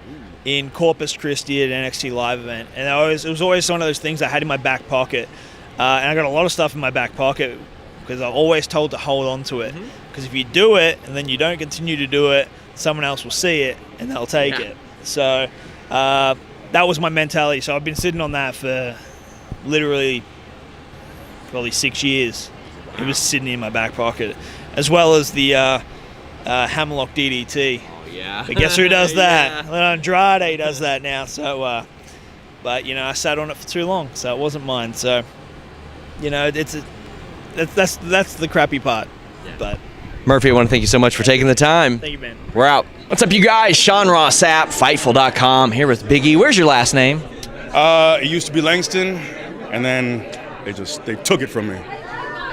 in Corpus Christi at an NXT Live event. And it was always one of those things I had in my back pocket. And I got a lot of stuff in my back pocket because I'm always told to hold on to it. Because if you do it and then you don't continue to do it, someone else will see it and they'll take it. So that was my mentality. So I've been sitting on that for literally probably 6 years. It was sitting in my back pocket, as well as the Hammerlock DDT. Oh, yeah. But guess who does that? Yeah. Andrade does that now. So, but I sat on it for too long, so it wasn't mine. So, that's the crappy part. Yeah. But Murphy, I want to thank you so much for taking the time. Thank you, man. We're out. What's up, you guys? Sean Ross Sapp, Fightful.com, here with Big E. Where's your last name? It used to be Langston, and then they took it from me.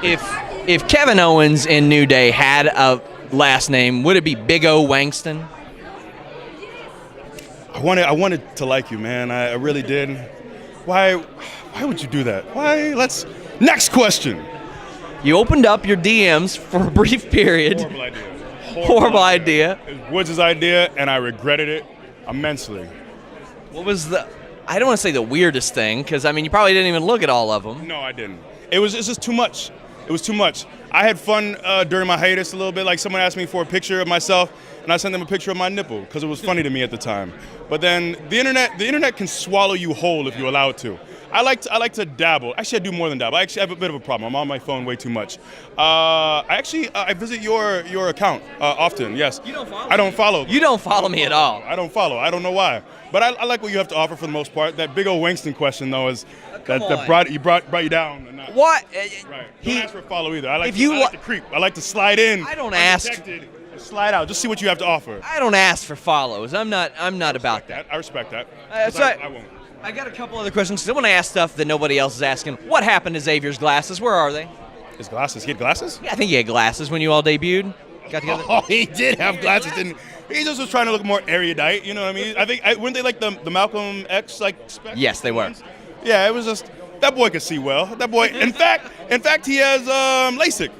If Kevin Owens in New Day had a last name, would it be Big O Wangston? I wanted to like you, man. I really did. Why would you do that? Next question. You opened up your DMs for a brief period. Horrible idea. Horrible idea. It was Woods' idea, and I regretted it immensely. What was I don't want to say the weirdest thing, because, you probably didn't even look at all of them. No, I didn't. It's just too much. It was too much. I had fun during my hiatus a little bit. Like, someone asked me for a picture of myself, and I sent them a picture of my nipple, because it was funny to me at the time. But then the internet can swallow you whole if you allow it to. I like to dabble. Actually, I do more than dabble. I actually have a bit of a problem. I'm on my phone way too much. I visit your account often. Yes. You don't follow. I don't follow. You don't follow me at all. I don't follow. I don't know why. But I like what you have to offer for the most part. That big old Wangston question though is that brought you down. Or not. What? Right. Don't ask for a follow either. I like to creep. I like to slide in. I don't ask. Slide out. Just see what you have to offer. I don't ask for follows. I'm not about that. I respect that. I won't. I got a couple other questions because I want to ask stuff that nobody else is asking. What happened to Xavier's glasses? Where are they? His glasses? He had glasses? Yeah, I think he had glasses when you all debuted. Got together. Oh, he did have glasses, didn't he? He just was trying to look more erudite, you know what I mean? I think, weren't they like the Malcolm X spec? Yes, they were. Yeah, it was just, that boy could see well. That boy, in fact, he has LASIK.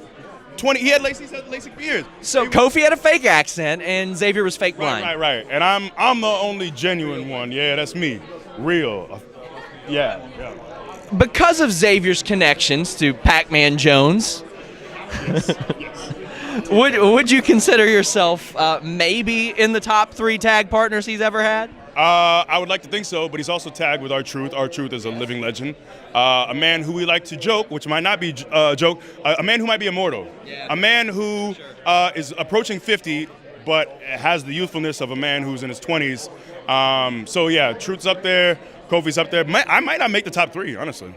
He had LASIK for years. So Kofi had a fake accent, and Xavier was fake blind. Right. And I'm the only genuine one. Yeah, that's me. Real. Yeah. Because of Xavier's connections to Pac-Man Jones, would you consider yourself maybe in the top 3 tag partners he's ever had? I would like to think so, but he's also tagged with R-Truth. R-Truth is a living legend. A man who we like to joke, which might not be a joke, a man who might be immortal. Yeah. A man who is approaching 50, but has the youthfulness of a man who's in his 20s. So, yeah, Truth's up there. Kofi's up there. I might not make the top 3, honestly.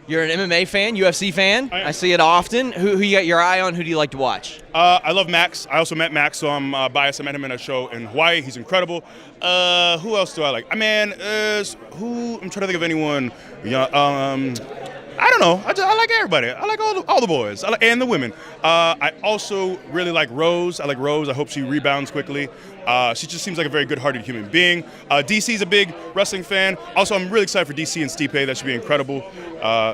You're an MMA fan, UFC fan. I see it often. Who you got your eye on? Who do you like to watch? I love Max. I also met Max, so I'm biased. I met him in a show in Hawaii. He's incredible. Who else do I like? I'm trying to think of anyone. I don't know. I like everybody. I like all the boys and the women. I also really like Rose. I like Rose. I hope she rebounds quickly. She just seems like a very good-hearted human being. DC's a big wrestling fan. Also, I'm really excited for DC and Stipe. That should be incredible.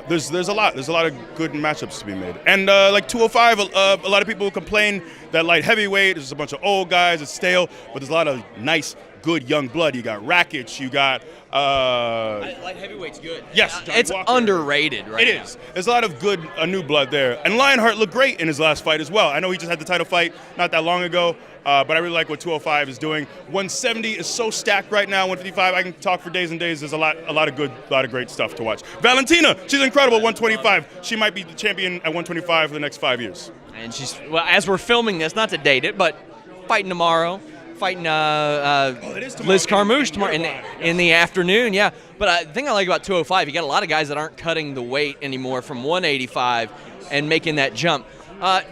There's a lot of good matchups to be made. And like 205, a lot of people complain that light heavyweight is a bunch of old guys. It's stale. But there's a lot of nice, good young blood. You got Rakic. You got. Light heavyweight's good. Yes, it's Walker. Underrated right now. It is. There's a lot of good, new blood there. And Lionheart looked great in his last fight as well. I know he just had the title fight not that long ago, but I really like what 205 is doing. 170 is so stacked right now. 155, I can talk for days and days. There's a lot of great stuff to watch. Valentina, she's incredible. 125, she might be the champion at 125 for the next 5 years. And she's as we're filming this, not to date it, but fighting tomorrow. Fighting Liz Carmouche tomorrow in the afternoon, yeah. But the thing I like about 205, you got a lot of guys that aren't cutting the weight anymore from 185 and making that jump.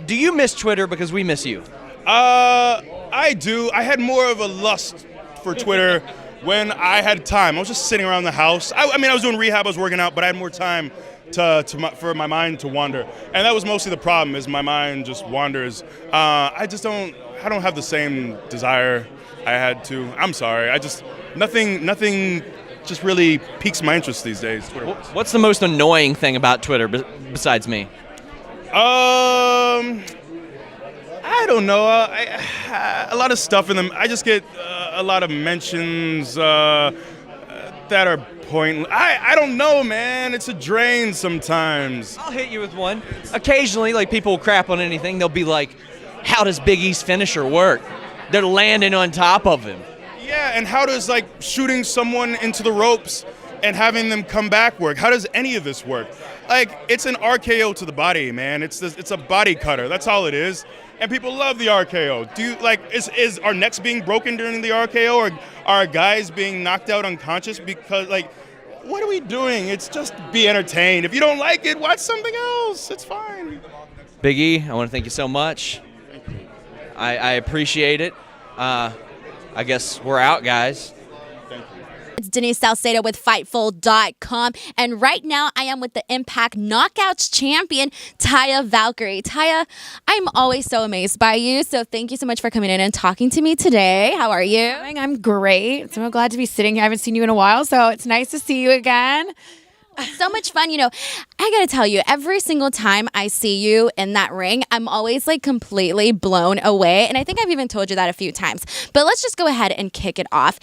Do you miss Twitter? Because we miss you. I do. I had more of a lust for Twitter when I had time. I was just sitting around the house. I mean, I was doing rehab, I was working out, but I had more time for my mind to wander. And that was mostly the problem, is my mind just wanders. I don't have the same desire I had to. I'm sorry. Nothing just really piques my interest these days. What's the most annoying thing about Twitter besides me? I don't know. A lot of stuff in them. I just get a lot of mentions that are pointless. I don't know, man. It's a drain sometimes. I'll hit you with one. Occasionally, like, people will crap on anything. They'll be like, how does Big E's finisher work? They're landing on top of him. Yeah, and how does, like, shooting someone into the ropes and having them come back work? How does any of this work? Like, it's an RKO to the body, man. It's a body cutter. That's all it is. And people love the RKO. Do you, like, is our necks being broken during the RKO, or are guys being knocked out unconscious because, like, what are we doing? It's just be entertained. If you don't like it, watch something else. It's fine. Big E, I want to thank you so much. I appreciate it. I guess we're out, guys. It's Denise Salcedo with Fightful.com. And right now I am with the Impact Knockouts champion, Taya Valkyrie. Taya, I'm always so amazed by you. So thank you so much for coming in and talking to me today. How are you? I'm great. So glad to be sitting here. I haven't seen you in a while, so it's nice to see you again. So much fun. You know, I gotta tell you, every single time I see you in that ring, I'm always like completely blown away. And I think I've even told you that a few times. But let's just go ahead and kick it off.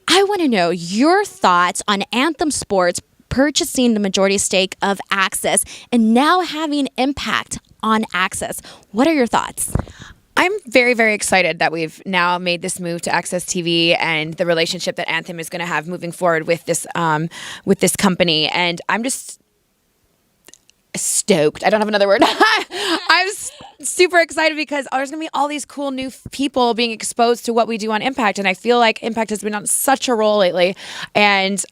I want to know your thoughts on Anthem Sports purchasing the majority stake of Access and now having Impact on Access. What are your thoughts? I'm very, very excited that we've now made this move to Access TV and the relationship that Anthem is going to have moving forward with this company. And I'm just stoked. I don't have another word. I'm super excited because there's going to be all these cool new people being exposed to what we do on Impact. And I feel like Impact has been on such a roll lately. And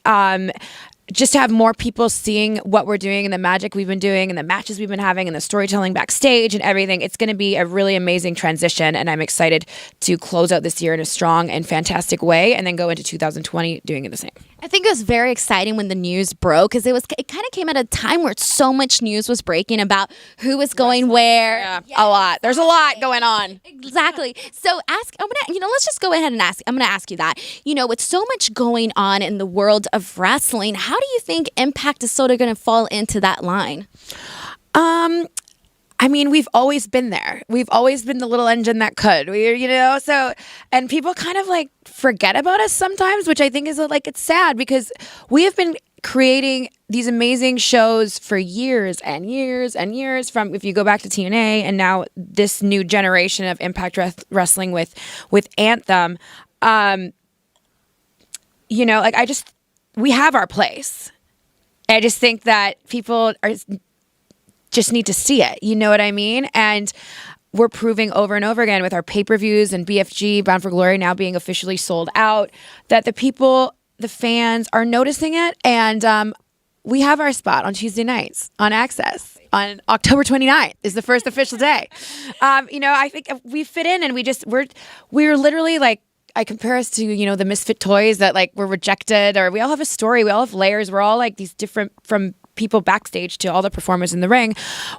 just to have more people seeing what we're doing and the magic we've been doing and the matches we've been having and the storytelling backstage and everything, it's going to be a really amazing transition. And I'm excited to close out this year in a strong and fantastic way and then go into 2020 doing it the same. I think it was very exciting when the news broke because it kind of came at a time where so much news was breaking about who was going where. Yeah, a lot. There's a lot going on. Exactly. So let's just go ahead and ask. I'm going to ask you that. You know, with so much going on in the world of wrestling, how do you think Impact is sort of going to fall into that line? I mean, we've always been there. We've always been the little engine that could. And people kind of like forget about us sometimes, which I think is like, it's sad because we have been creating these amazing shows for years and years and years, from if you go back to TNA and now this new generation of Impact Wrestling with Anthem. We have our place. I just think that people just need to see it. You know what I mean? And we're proving over and over again with our pay-per-views and BFG, Bound for Glory, now being officially sold out, that the fans are noticing it. And we have our spot on Tuesday nights on Access. On October 29th is the first official day. I think we fit in and we're literally like, I compare us to, the misfit toys that like were rejected, or we all have a story. We all have layers. We're all like these different, from people backstage to all the performers in the ring.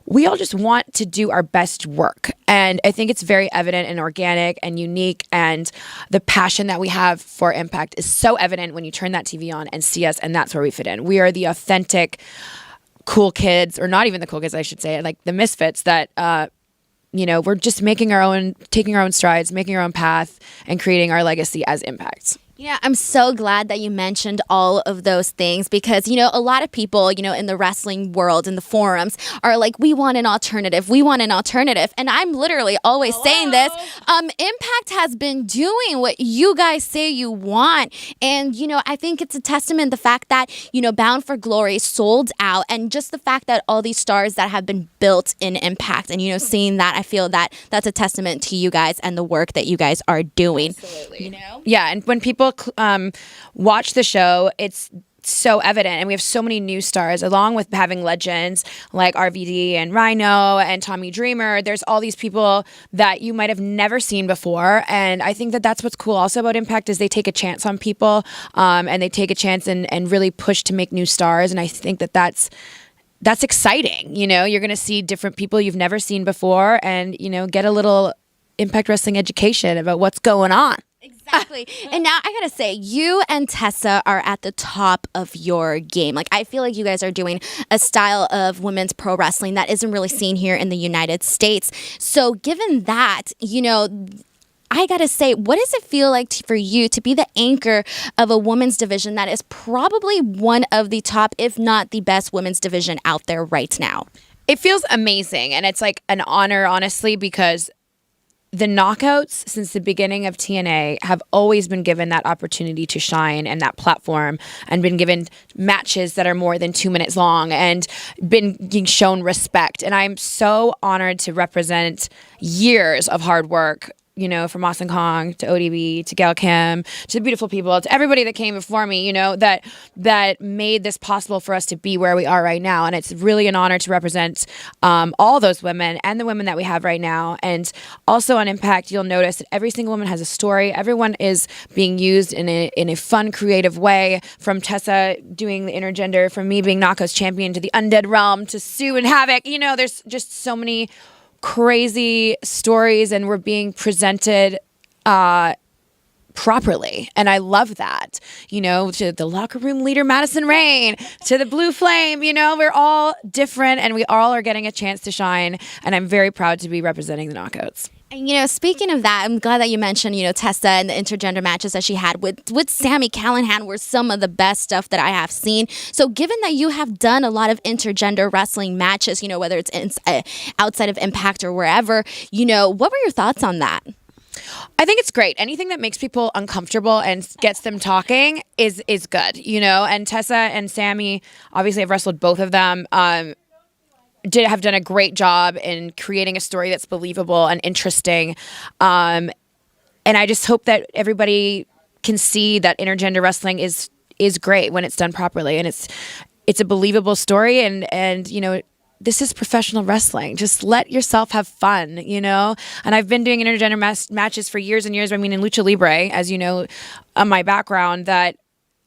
We all just want to do our best work. And I think it's very evident and organic and unique. And the passion that we have for Impact is so evident when you turn that TV on and see us. And that's where we fit in. We are the authentic cool kids, or not even the cool kids, I should say, like the misfits that, we're just taking our own strides, making our own path, and creating our legacy as Impact. Yeah, I'm so glad that you mentioned all of those things because, a lot of people, in the wrestling world, in the forums, are like, we want an alternative. We want an alternative. And I'm literally always saying this. Impact has been doing what you guys say you want. And, I think it's a testament, the fact that, Bound for Glory sold out, and just the fact that all these stars that have been built in Impact, and, seeing that, I feel that that's a testament to you guys and the work that you guys are doing. Absolutely. Yeah, and when people watch the show, it's so evident, and we have so many new stars, along with having legends like RVD and Rhino and Tommy Dreamer. There's all these people that you might have never seen before, and I think that that's what's cool also about Impact is they take a chance on people, and they take a chance and really push to make new stars, and I think that that's exciting. You know, you're going to see different people you've never seen before, and you know, get a little Impact Wrestling education about what's going on. Exactly. And now I gotta say, you and Tessa are at the top of your game. Like, I feel like you guys are doing a style of women's pro wrestling that isn't really seen here in the United States. So given that, you know, I gotta say, what does it feel like for you to be the anchor of a women's division that is probably one of the top, if not the best women's division out there right now? It feels amazing, and it's like an honor, honestly, because the knockouts since the beginning of TNA have always been given that opportunity to shine and that platform, and been given matches that are more than 2 minutes long and been shown respect. And I'm so honored to represent years of hard work, you know, from Austin Kong to ODB to Gail Kim to the beautiful people, to everybody that came before me, you know, that made this possible for us to be where we are right now. And it's really an honor to represent all those women and the women that we have right now. And also on Impact, you'll notice that every single woman has a story. Everyone is being used in a fun, creative way, from Tessa doing the intergender, from me being Knockouts champion, to the Undead Realm, to Sue and Havoc. You know, there's just so many crazy stories, and we're being presented properly, and I love that. You know, to the locker room leader Madison Rayne, to the Blue Flame, you know, we're all different, and we all are getting a chance to shine, and I'm very proud to be representing the Knockouts. And, you know, speaking of that, I'm glad that you mentioned, you know, Tessa and the intergender matches that she had with Sami Callihan were some of the best stuff that I have seen. So given that you have done a lot of intergender wrestling matches, you know, whether it's outside of Impact or wherever, you know, what were your thoughts on that? I think it's great. Anything that makes people uncomfortable and gets them talking is good, you know. And Tessa and Sami, obviously I've wrestled both of them, have done a great job in creating a story that's believable and interesting. And I just hope that everybody can see that intergender wrestling is great when it's done properly, and it's a believable story, and you know, this is professional wrestling. Just let yourself have fun, you know? And I've been doing intergender matches for years and years. I mean, in Lucha Libre, as you know, my background, that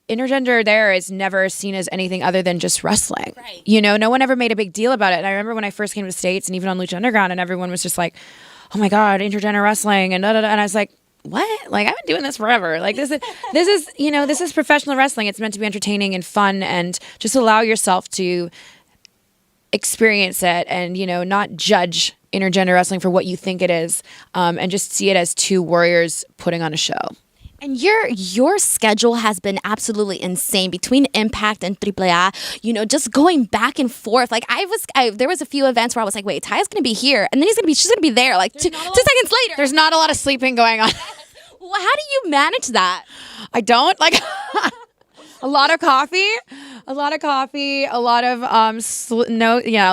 intergender there is never seen as anything other than just wrestling. Right. You know, no one ever made a big deal about it. And I remember when I first came to the States, and even on Lucha Underground, and everyone was just like, oh my God, intergender wrestling, and da-da-da. And I was like, what? Like, I've been doing this forever. Like, this is, you know, this is professional wrestling. It's meant to be entertaining and fun, and just allow yourself to experience it, and, you know, not judge intergender wrestling for what you think it is, and just see it as two warriors putting on a show. And your schedule has been absolutely insane between Impact and AAA. You know, just going back and forth. Like there was a few events where I was like, wait, Ty's gonna be here, and then she's gonna be there. Like two seconds later. There's not a lot of sleeping going on. Well, how do you manage that? I don't like. A lot of coffee, a lot of a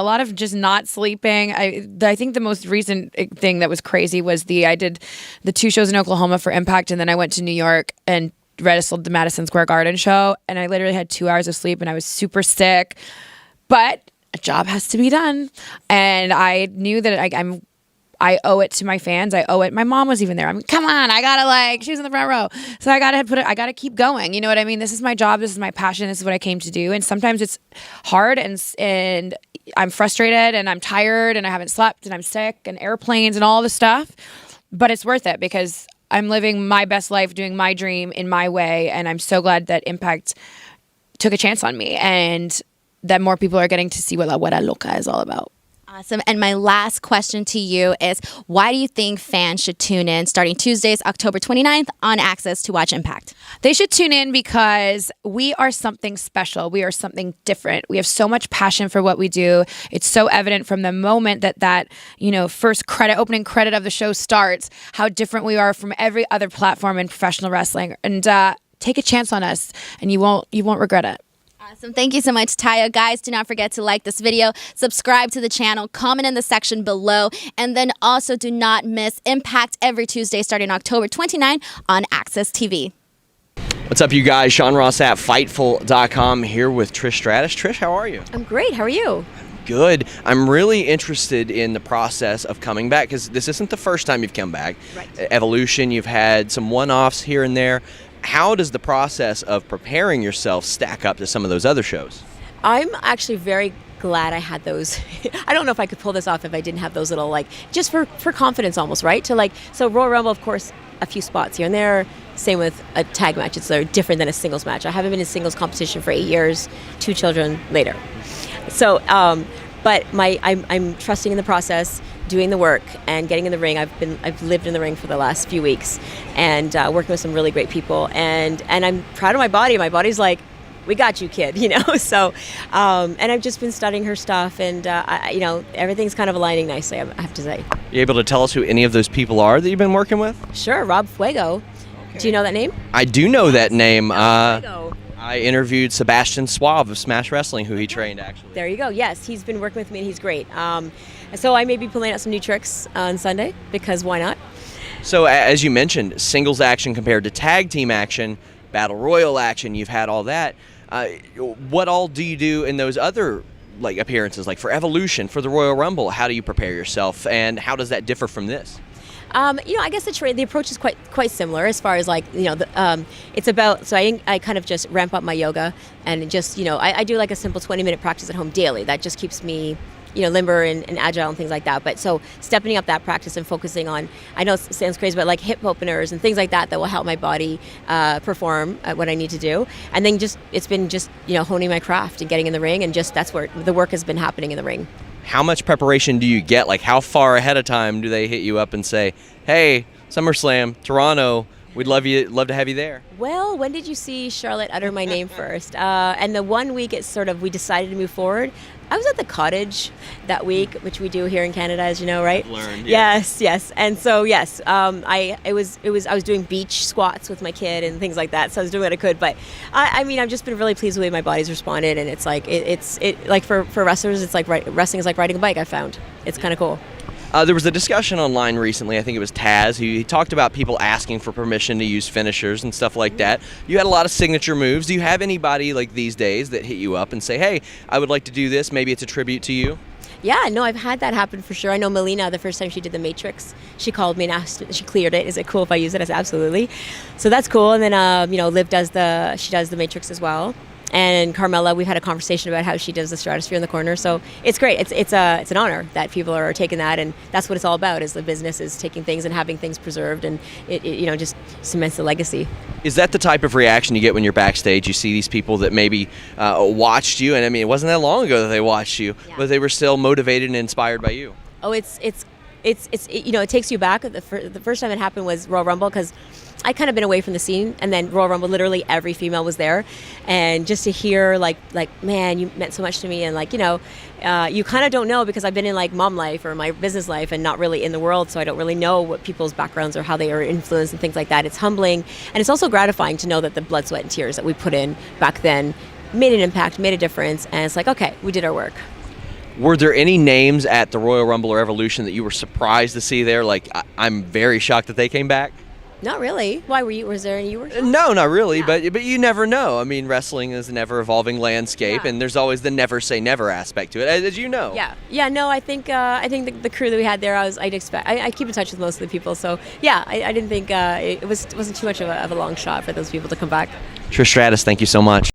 lot of just not sleeping. I think the most recent thing that was crazy was I did the 2 shows in Oklahoma for Impact, and then I went to New York and wrestled the Madison Square Garden show, and I literally had 2 hours of sleep, and I was super sick, but a job has to be done, and I knew that I owe it to my fans. I owe it. My mom was even there. I mean, come on, I gotta she was in the front row. So I gotta keep going. You know what I mean? This is my job. This is my passion. This is what I came to do. And sometimes it's hard, and I'm frustrated, and I'm tired, and I haven't slept, and I'm sick, and airplanes and all the stuff. But it's worth it, because I'm living my best life, doing my dream in my way. And I'm so glad that Impact took a chance on me, and that more people are getting to see what La Güera Loca is all about. Awesome. And my last question to you is, why do you think fans should tune in starting Tuesdays, October 29th on Access to watch Impact? They should tune in because we are something special. We are something different. We have so much passion for what we do. It's so evident from the moment that you know, first opening credit of the show starts, how different we are from every other platform in professional wrestling. And take a chance on us, and you won't regret it. Awesome. Thank you so much, Taya. Guys, do not forget to like this video, subscribe to the channel, comment in the section below, and then also do not miss Impact every Tuesday starting October 29 on Access TV. What's up, you guys? Sean Ross at Fightful.com here with Trish Stratus. Trish, how are you? I'm great. How are you? Good. I'm really interested in the process of coming back because this isn't the first time you've come back. Right. Evolution, you've had some one-offs here and there. How does the process of preparing yourself stack up to some of those other shows? I'm actually very glad I had those. I don't know if I could pull this off if I didn't have those little, like, just for confidence almost, right? To like, so Royal Rumble, of course, a few spots here and there. Same with a tag match. It's different than a singles match. I haven't been in singles competition for 8 years, 2 children later. So, but I'm trusting in the process, doing the work, and getting in the ring. I've lived in the ring for the last few weeks, and working with some really great people. And I'm proud of my body. My body's like, we got you, kid. You know. So, and I've just been studying her stuff, and everything's kind of aligning nicely. I have to say. You able to tell us who any of those people are that you've been working with? Sure, Rob Fuego. Do you know that name? I do know that name. I interviewed Sebastian Suave of Smash Wrestling, who he trained, actually. There you go. Yes, he's been working with me, and he's great. So I may be pulling out some new tricks on Sunday, because why not? So as you mentioned, singles action compared to tag team action, battle royal action, you've had all that. What all do you do in those other appearances, like for Evolution, for the Royal Rumble? How do you prepare yourself, and how does that differ from this? I guess the approach is quite similar as far as it's about, so I kind of just ramp up my yoga and just, I do like a simple 20-minute practice at home daily. That just keeps me, limber and agile and things like that. But so stepping up that practice and focusing on, I know it sounds crazy, but like hip openers and things like that will help my body perform at what I need to do. And then it's been honing my craft and getting in the ring, and just that's where the work has been happening in the ring. How much preparation do you get? Like, how far ahead of time do they hit you up and say, hey, SummerSlam, Toronto, we'd love to have you there? Well, when did you see Charlotte utter my name first? And the 1 week we decided to move forward. I was at the Cottage that week, which we do here in Canada, as you know, right? Learned, yeah. Yes. And so, yes, I was doing beach squats with my kid and things like that. So I was doing what I could. But I've just been really pleased with the way my body's responded. And it's like, it's like for wrestlers, it's like wrestling is like riding a bike, I found. It's kind of cool. There was a discussion online recently, I think it was Taz, he talked about people asking for permission to use finishers and stuff like that. You had a lot of signature moves. Do you have anybody these days that hit you up and say, hey, I would like to do this, maybe it's a tribute to you? Yeah, no, I've had that happen for sure. I know Melina, the first time she did the Matrix, she called me and asked, she cleared it. Is it cool if I use it? I said, absolutely. So that's cool. And then, Liv does the Matrix as well. And Carmella, we've had a conversation about how she does the Stratosphere in the corner. So it's great. It's an honor that people are taking that, and that's what it's all about. Is the business is taking things and having things preserved, and it just cements the legacy. Is that the type of reaction you get when you're backstage? You see these people that maybe watched you, and it wasn't that long ago that they watched you, but they were still motivated and inspired by you. Oh, it takes you back. The first time it happened was Royal Rumble, because I kind of been away from the scene, and then Royal Rumble, literally every female was there, and just to hear like man, you meant so much to me, and you kind of don't know, because I've been in mom life or my business life and not really in the world, so I don't really know what people's backgrounds or how they are influenced and things like that. It's humbling, and it's also gratifying to know that the blood, sweat, and tears that we put in back then made an impact, made a difference, and it's like, okay, we did our work. Were there any names at the Royal Rumble or Evolution that you were surprised to see there? I'm very shocked that they came back. Not really. Why were you? Was there any you were? No, not really. Yeah. But you never know. Wrestling is an ever-evolving landscape, and there's always the never say never aspect to it, as you know. Yeah. No, I think the crew that we had there, I keep in touch with most of the people. So yeah, I didn't think it wasn't too much of a long shot for those people to come back. Trish Stratus, thank you so much.